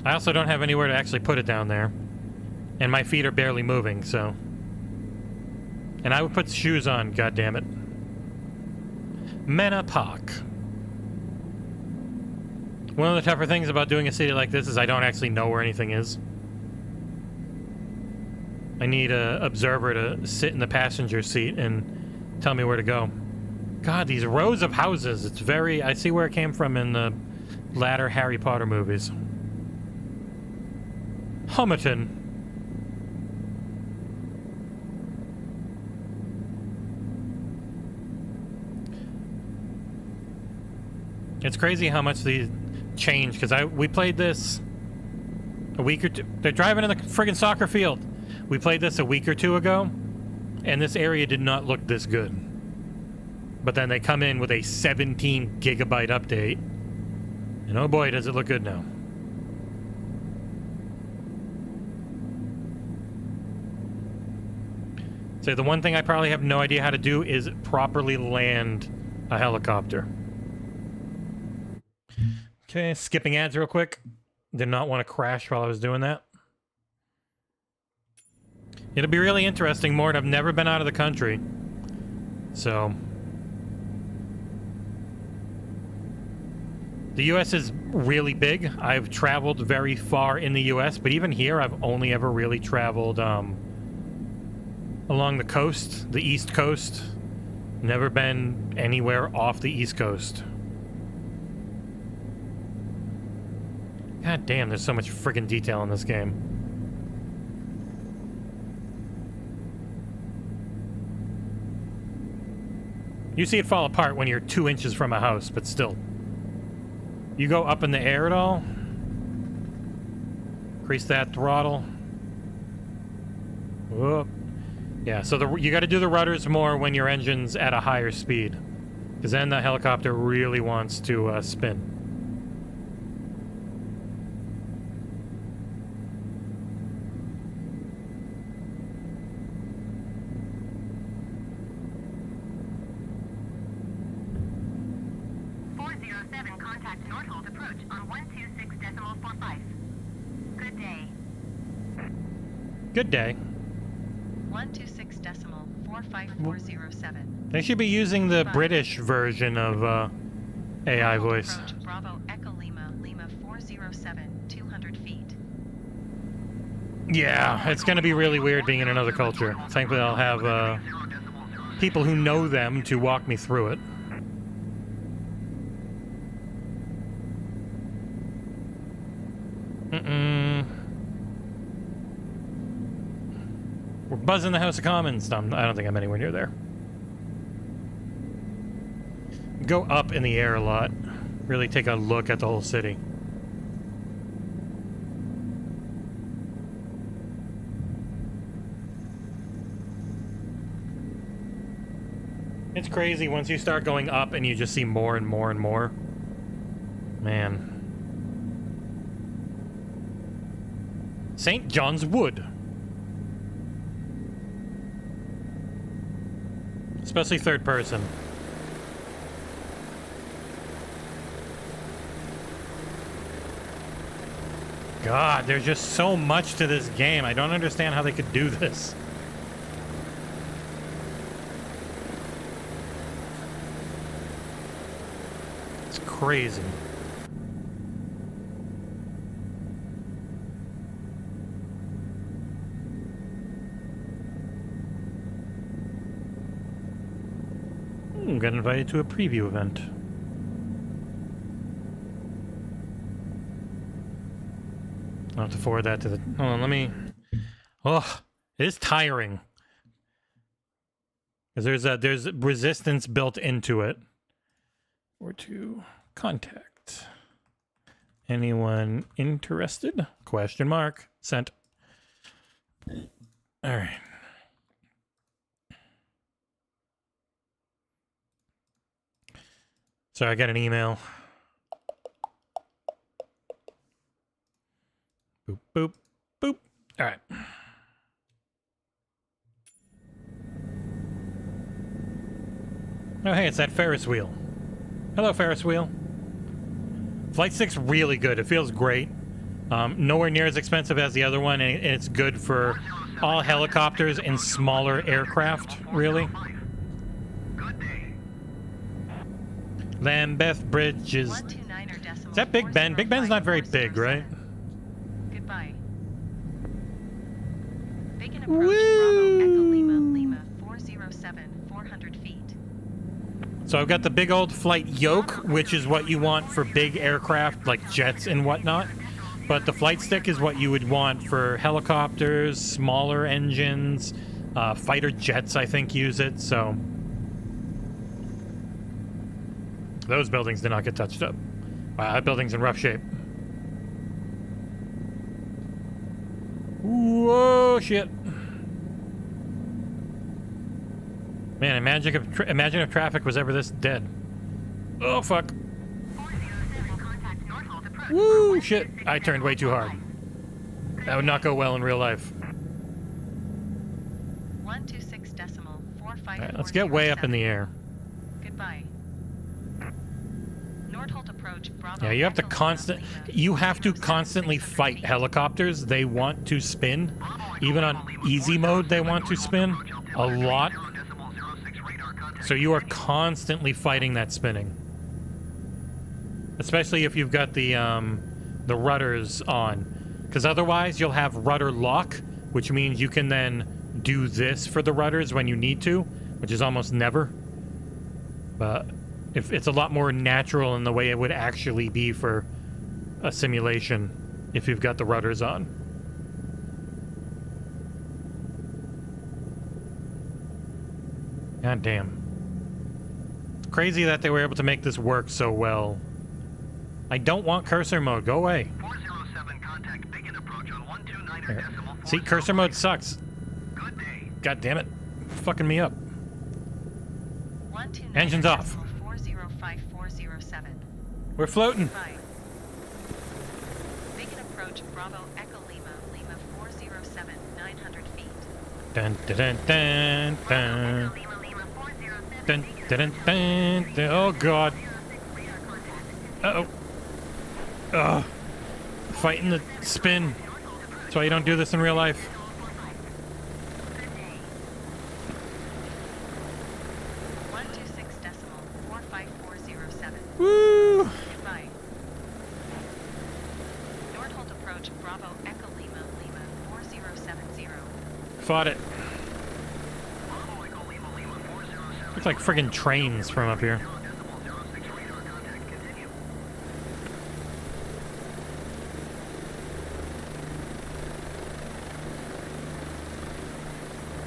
I also don't have anywhere to actually put it down there. And my feet are barely moving, so... And I would put shoes on, goddammit. Mena Park. One of the tougher things about doing a city like this is I don't actually know where anything is. I need an observer to sit in the passenger seat and tell me where to go. God, these rows of houses, it's very... I see where it came from in the latter Harry Potter movies. Homerton. It's crazy how much these change, because we played this a week or two... They're driving in the friggin' soccer field. We played this a week or two ago, and this area did not look this good. But then they come in with a 17 gigabyte update, and oh boy, does it look good now. So the one thing I probably have no idea how to do is properly land a helicopter. Okay, skipping ads real quick. Did not want to crash while I was doing that. It'll be really interesting, Mort. I've never been out of the country. So... The U.S. is really big. I've traveled very far in the U.S., but even here, I've only ever really traveled along the coast, the East Coast. Never been anywhere off the East Coast. God damn, there's so much friggin' detail in this game. You see it fall apart when you're 2 inches from a house, but still. You go up in the air at all? Increase that throttle. Whoop. Yeah, so you got to do the rudders more when your engine's at a higher speed. Because then the helicopter really wants to spin. Good day. 126.45407. They should be using the British version of AI voice. Bravo Echo Lima, Lima 407, 200 feet. Yeah, it's going to be really weird being in another culture. Thankfully, I'll have people who know them to walk me through it. We're buzzing the House of Commons. I don't think I'm anywhere near there. Go up in the air a lot. Really take a look at the whole city. It's crazy once you start going up and you just see more and more and more. Man. St. John's Wood. Especially third person. God, there's just so much to this game. I don't understand how they could do this. It's crazy. Got invited to a preview event. I'll have to forward that to the... Hold on, let me... Oh, it is tiring. Because there's resistance built into it. Or to contact. Anyone interested? Question mark. Sent. Alright. So I got an email. Boop, boop, boop. All right. Oh, hey, it's that Ferris wheel. Hello, Ferris wheel. Flight Stick's really good. It feels great. Nowhere near as expensive as the other one, and it's good for all helicopters and smaller aircraft, really. Lambeth Bridge is... Is that Big Ben? Big Ben's not very big, right? Goodbye. Beacon approach Bravo Echo Lima, Lima 407, 400 feet. So I've got the big old flight yoke, which is what you want for big aircraft like jets and whatnot. But the flight stick is what you would want for helicopters, smaller engines, fighter jets, I think, use it, so... Those buildings did not get touched up. Wow, that building's in rough shape. Whoa, shit. Man, imagine if traffic was ever this dead. Oh, fuck. Woo, shit. I turned way too hard. That would not go well in real life. 126.454. All right, let's get way up in the air. Goodbye. Yeah, you have to constantly fight helicopters. They want to spin. Even on easy mode, they want to spin a lot. So you are constantly fighting that spinning. Especially if you've got the rudders on. Because otherwise, you'll have rudder lock, which means you can then do this for the rudders when you need to, which is almost never. But... if it's a lot more natural in the way it would actually be for a simulation if you've got the rudders on. God damn. It's crazy that they were able to make this work so well. I don't want cursor mode. Go away. 407, contact Beacon approach on Here. See, cursor mode sucks. God damn it. Fucking me up. Engine's off. 405407. We're floating. Make an approach Bravo Echo Lima, Lima 407, 900 feet. Dun dun dun dun dun dun dun dun. Oh god. Uh-oh. Ugh. Fighting the spin. That's why you don't do this in real life. 126.45407. Woo! Goodbye. Nordholt approach Bravo Echo Lima, Lima 4070. Fought it. Looks like friggin' trains from up here.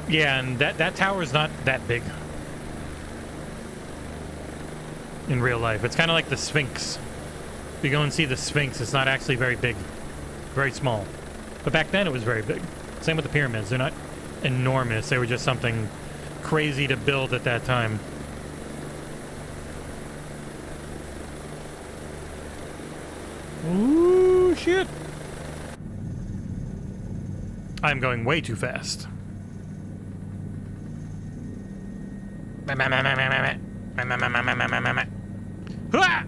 Yeah, and that tower's not that big in real life. It's kind of like the Sphinx. If you go and see the Sphinx, it's not actually very big. Very small. But back then it was very big. Same with the pyramids. They're not enormous. They were just something crazy to build at that time. Ooh, shit. I'm going way too fast.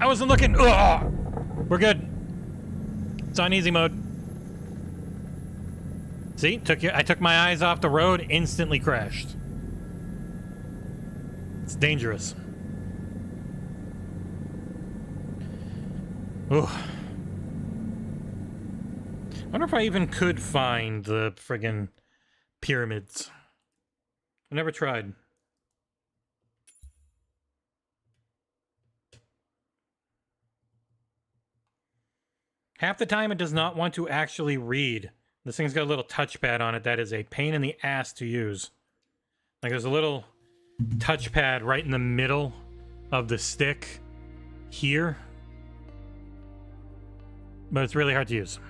I wasn't looking. Ugh. We're good. It's on easy mode. See, I took my eyes off the road, instantly crashed. It's dangerous. Ooh. I wonder if I even could find the friggin' pyramids. I never tried. Half the time it does not want to actually read. This thing's got a little touchpad on it that is a pain in the ass to use. Like there's a little touchpad right in the middle of the stick here. But it's really hard to use.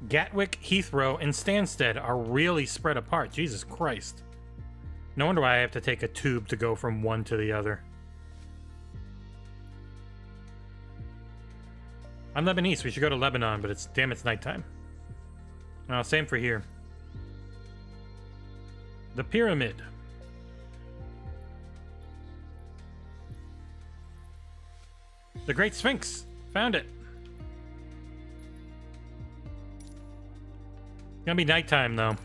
Gatwick, Heathrow, and Stansted are really spread apart. Jesus Christ. No wonder why I have to take a tube to go from one to the other. I'm Lebanese. We should go to Lebanon, but it's nighttime. Same for here. The pyramid. The Great Sphinx. Found it. It's gonna be nighttime, though.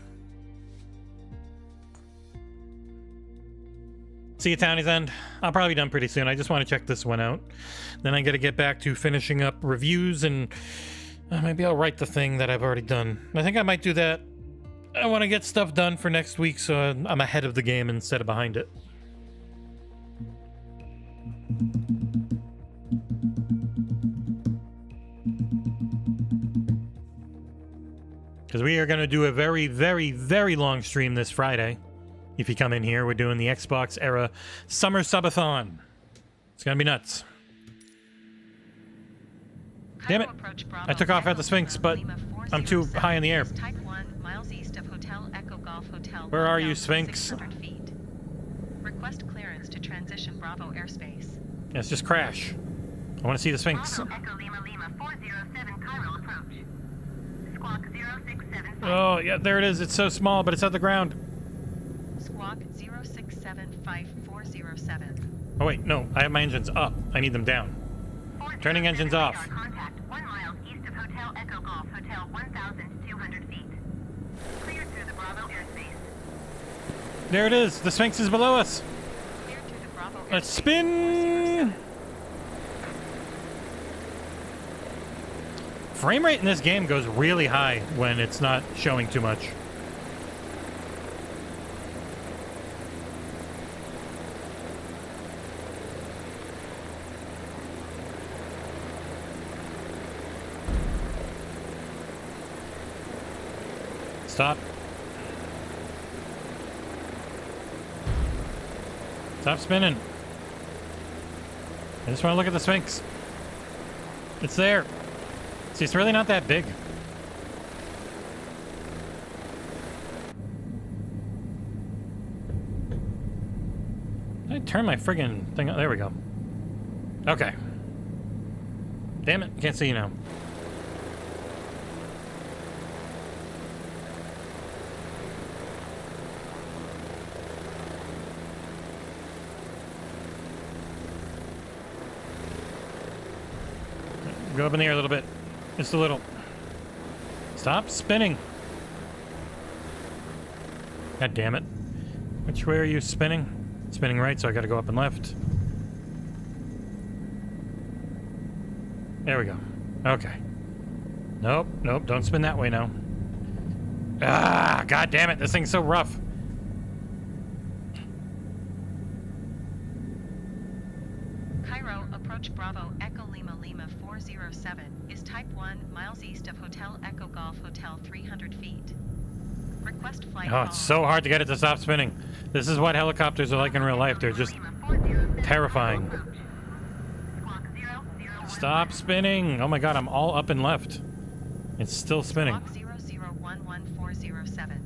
See you, Townie's End. I'll probably be done pretty soon. I just want to check this one out. Then I got to get back to finishing up reviews, and maybe I'll write the thing that I've already done. I think I might do that. I want to get stuff done for next week, so I'm ahead of the game instead of behind it. Because we are going to do a very, very, very long stream this Friday. If you come in here, we're doing the XboxEra Summer Subathon. It's going to be nuts. Damn it. I took off at the Sphinx, but I'm too high in the air. Where are you, Sphinx? Request clearance to transition Bravo airspace. Yes, just crash. I want to see the Sphinx. Bravo Echo Lima Lima 407 chiral approach. Squawk 0675. Oh, yeah, there it is. It's so small, but it's at the ground. Squawk 0675-407. Oh, wait, no. I have my engines up. I need them down. Turning engines off. Contact 1 mile east of Hotel Echo Golf, Hotel 1,200 feet. Cleared through the Bravo airspace. There it is. The Sphinx is below us. Cleared through the Bravo Let's spin. Frame rate in this game goes really high when it's not showing too much. Stop. Stop spinning. I just want to look at the Sphinx. It's there. See, it's really not that big. I turn my friggin' thing on. There we go. Okay. Damn it, can't see you now. Go up in the air a little bit. Just a little. Stop spinning. God damn it. Which way are you spinning? Spinning right, so I gotta go up and left. There we go. Okay. Nope, nope, don't spin that way now. Ah, god damn it, this thing's so rough. Cairo, approach Bravo, Echo Lima Lima 407 is type 1, miles east of Hotel Echo Golf Hotel 300 feet. Request flight. Oh, it's so hard to get it to stop spinning. This is what helicopters are like in real life. They're just terrifying. Stop spinning. Oh my god, I'm all up and left. It's still spinning. Squawk 0011407.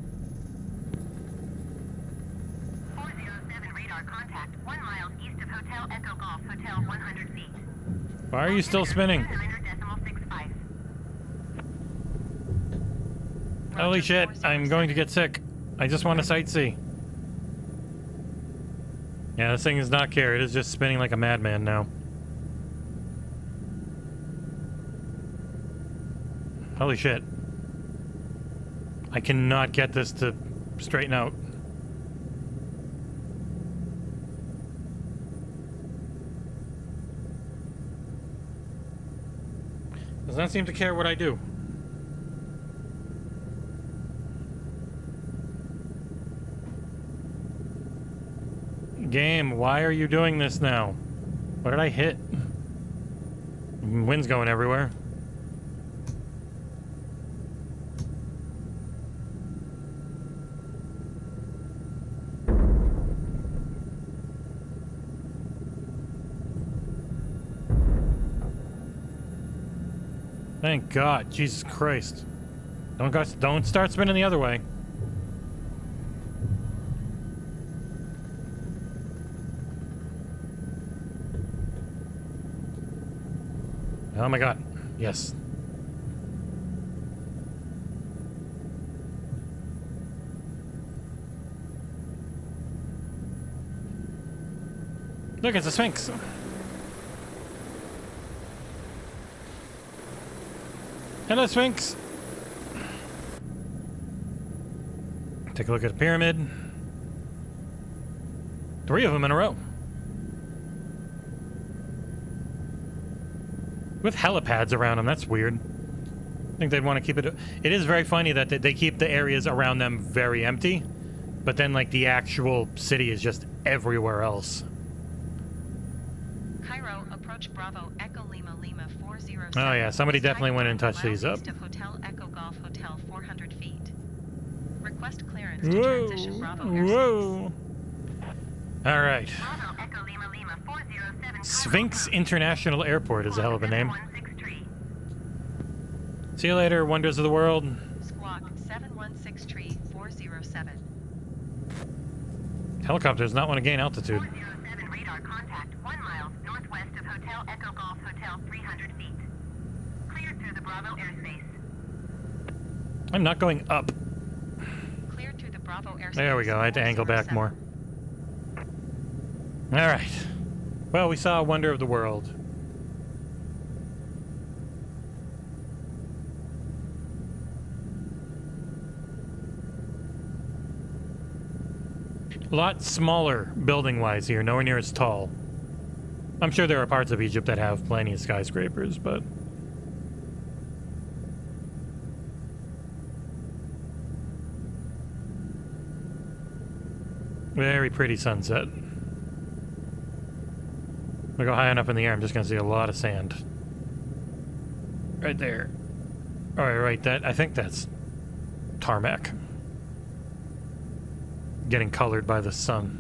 407 radar contact 1 mile east of Hotel Echo Golf Hotel 100 feet. Why are you still spinning? Holy shit, I'm going to get sick. I just want to sightsee. Yeah, this thing does not care. It is just spinning like a madman now. Holy shit. I cannot get this to straighten out. Does not seem to care what I do. Game, why are you doing this now? What did I hit? Wind's going everywhere. Thank God, Jesus Christ. Don't start spinning the other way. Oh my god. Yes. Look, it's a Sphinx. Hello, Sphinx. Take a look at the pyramid. 3 of them in a row. With helipads around them, that's weird. I think they'd want to keep it... It is very funny that they keep the areas around them very empty, but then, like, the actual city is just everywhere else. Cairo, approach Bravo, Echo Lima Lima 407. Oh yeah, somebody definitely went and touched these up. East of Hotel Echo Golf Hotel 400 feet. Request clearance to transition Bravo airspace. Whoa. All right. Sphinx International Airport is a hell of a name. See you later, wonders of the world. Squawk 716 407. Helicopters not want to gain altitude. 407 radar contact 1 mile northwest of Hotel Echo Golf Hotel 300 feet. Cleared through the Bravo airspace. I'm not going up. Cleared through the Bravo airspace. There we go. I had to angle back more. All right. Well, we saw a wonder of the world. A lot smaller building-wise here, nowhere near as tall. I'm sure there are parts of Egypt that have plenty of skyscrapers, but... Very pretty sunset. We go high enough in the air, I'm just gonna see a lot of sand. Right there. Alright, right, that, I think that's tarmac. Getting colored by the sun.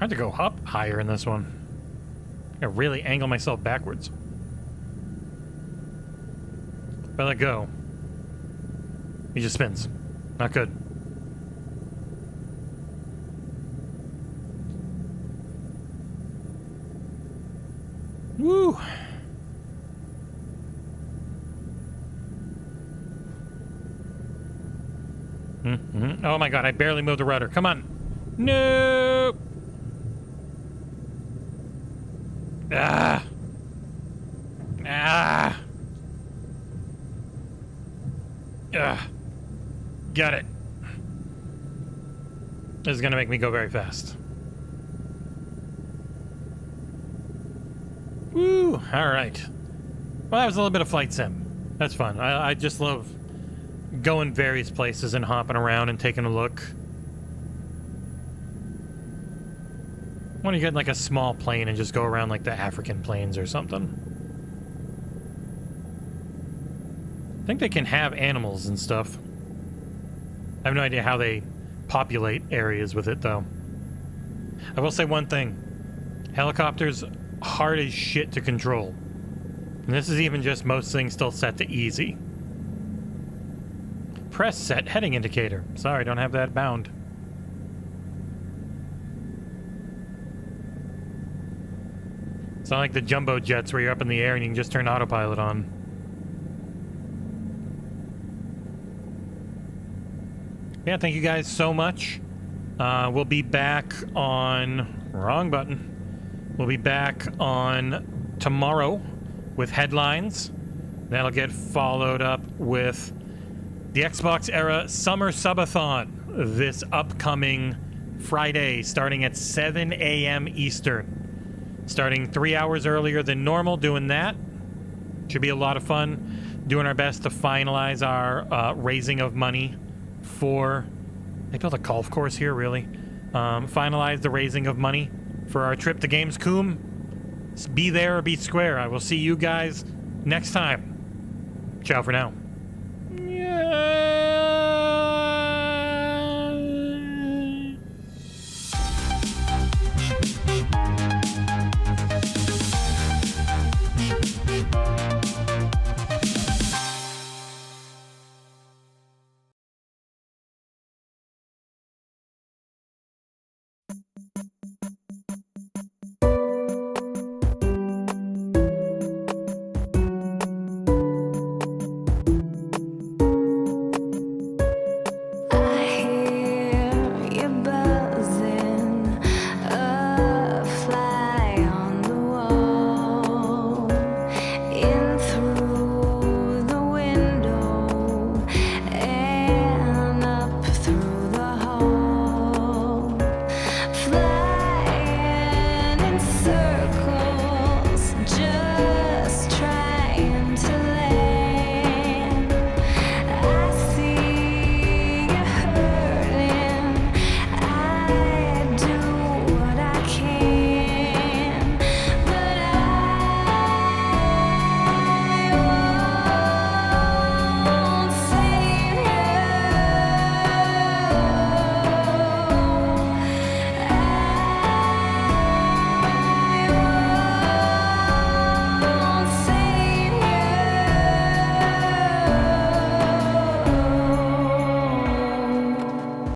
I have to go up higher in this one. I really angle myself backwards. If I let go, he just spins. Not good. Woo! Oh my god, I barely moved the rudder. Come on. No! Ah! Ah! Ah! Got it. This is gonna make me go very fast. Woo! Alright. Well, that was a little bit of flight sim. That's fun. I just love going various places and hopping around and taking a look. I want to get like a small plane and just go around like the African plains or something. I think they can have animals and stuff. I have no idea how they populate areas with it though. I will say one thing. Helicopters, hard as shit to control. And this is even just most things still set to easy. Press set heading indicator. Sorry, don't have that bound. It's not like the jumbo jets where you're up in the air and you can just turn autopilot on. Yeah, thank you guys so much. We'll be back on... Wrong button. We'll be back on tomorrow with headlines. That'll get followed up with the XboxEra Summer Subathon this upcoming Friday, starting at 7 a.m. Eastern. Starting 3 hours earlier than normal, doing that. Should be a lot of fun. Doing our best to finalize our raising of money for... They built a golf course here, really? Finalize the raising of money for our trip to Gamescom. Be there or be square. I will see you guys next time. Ciao for now.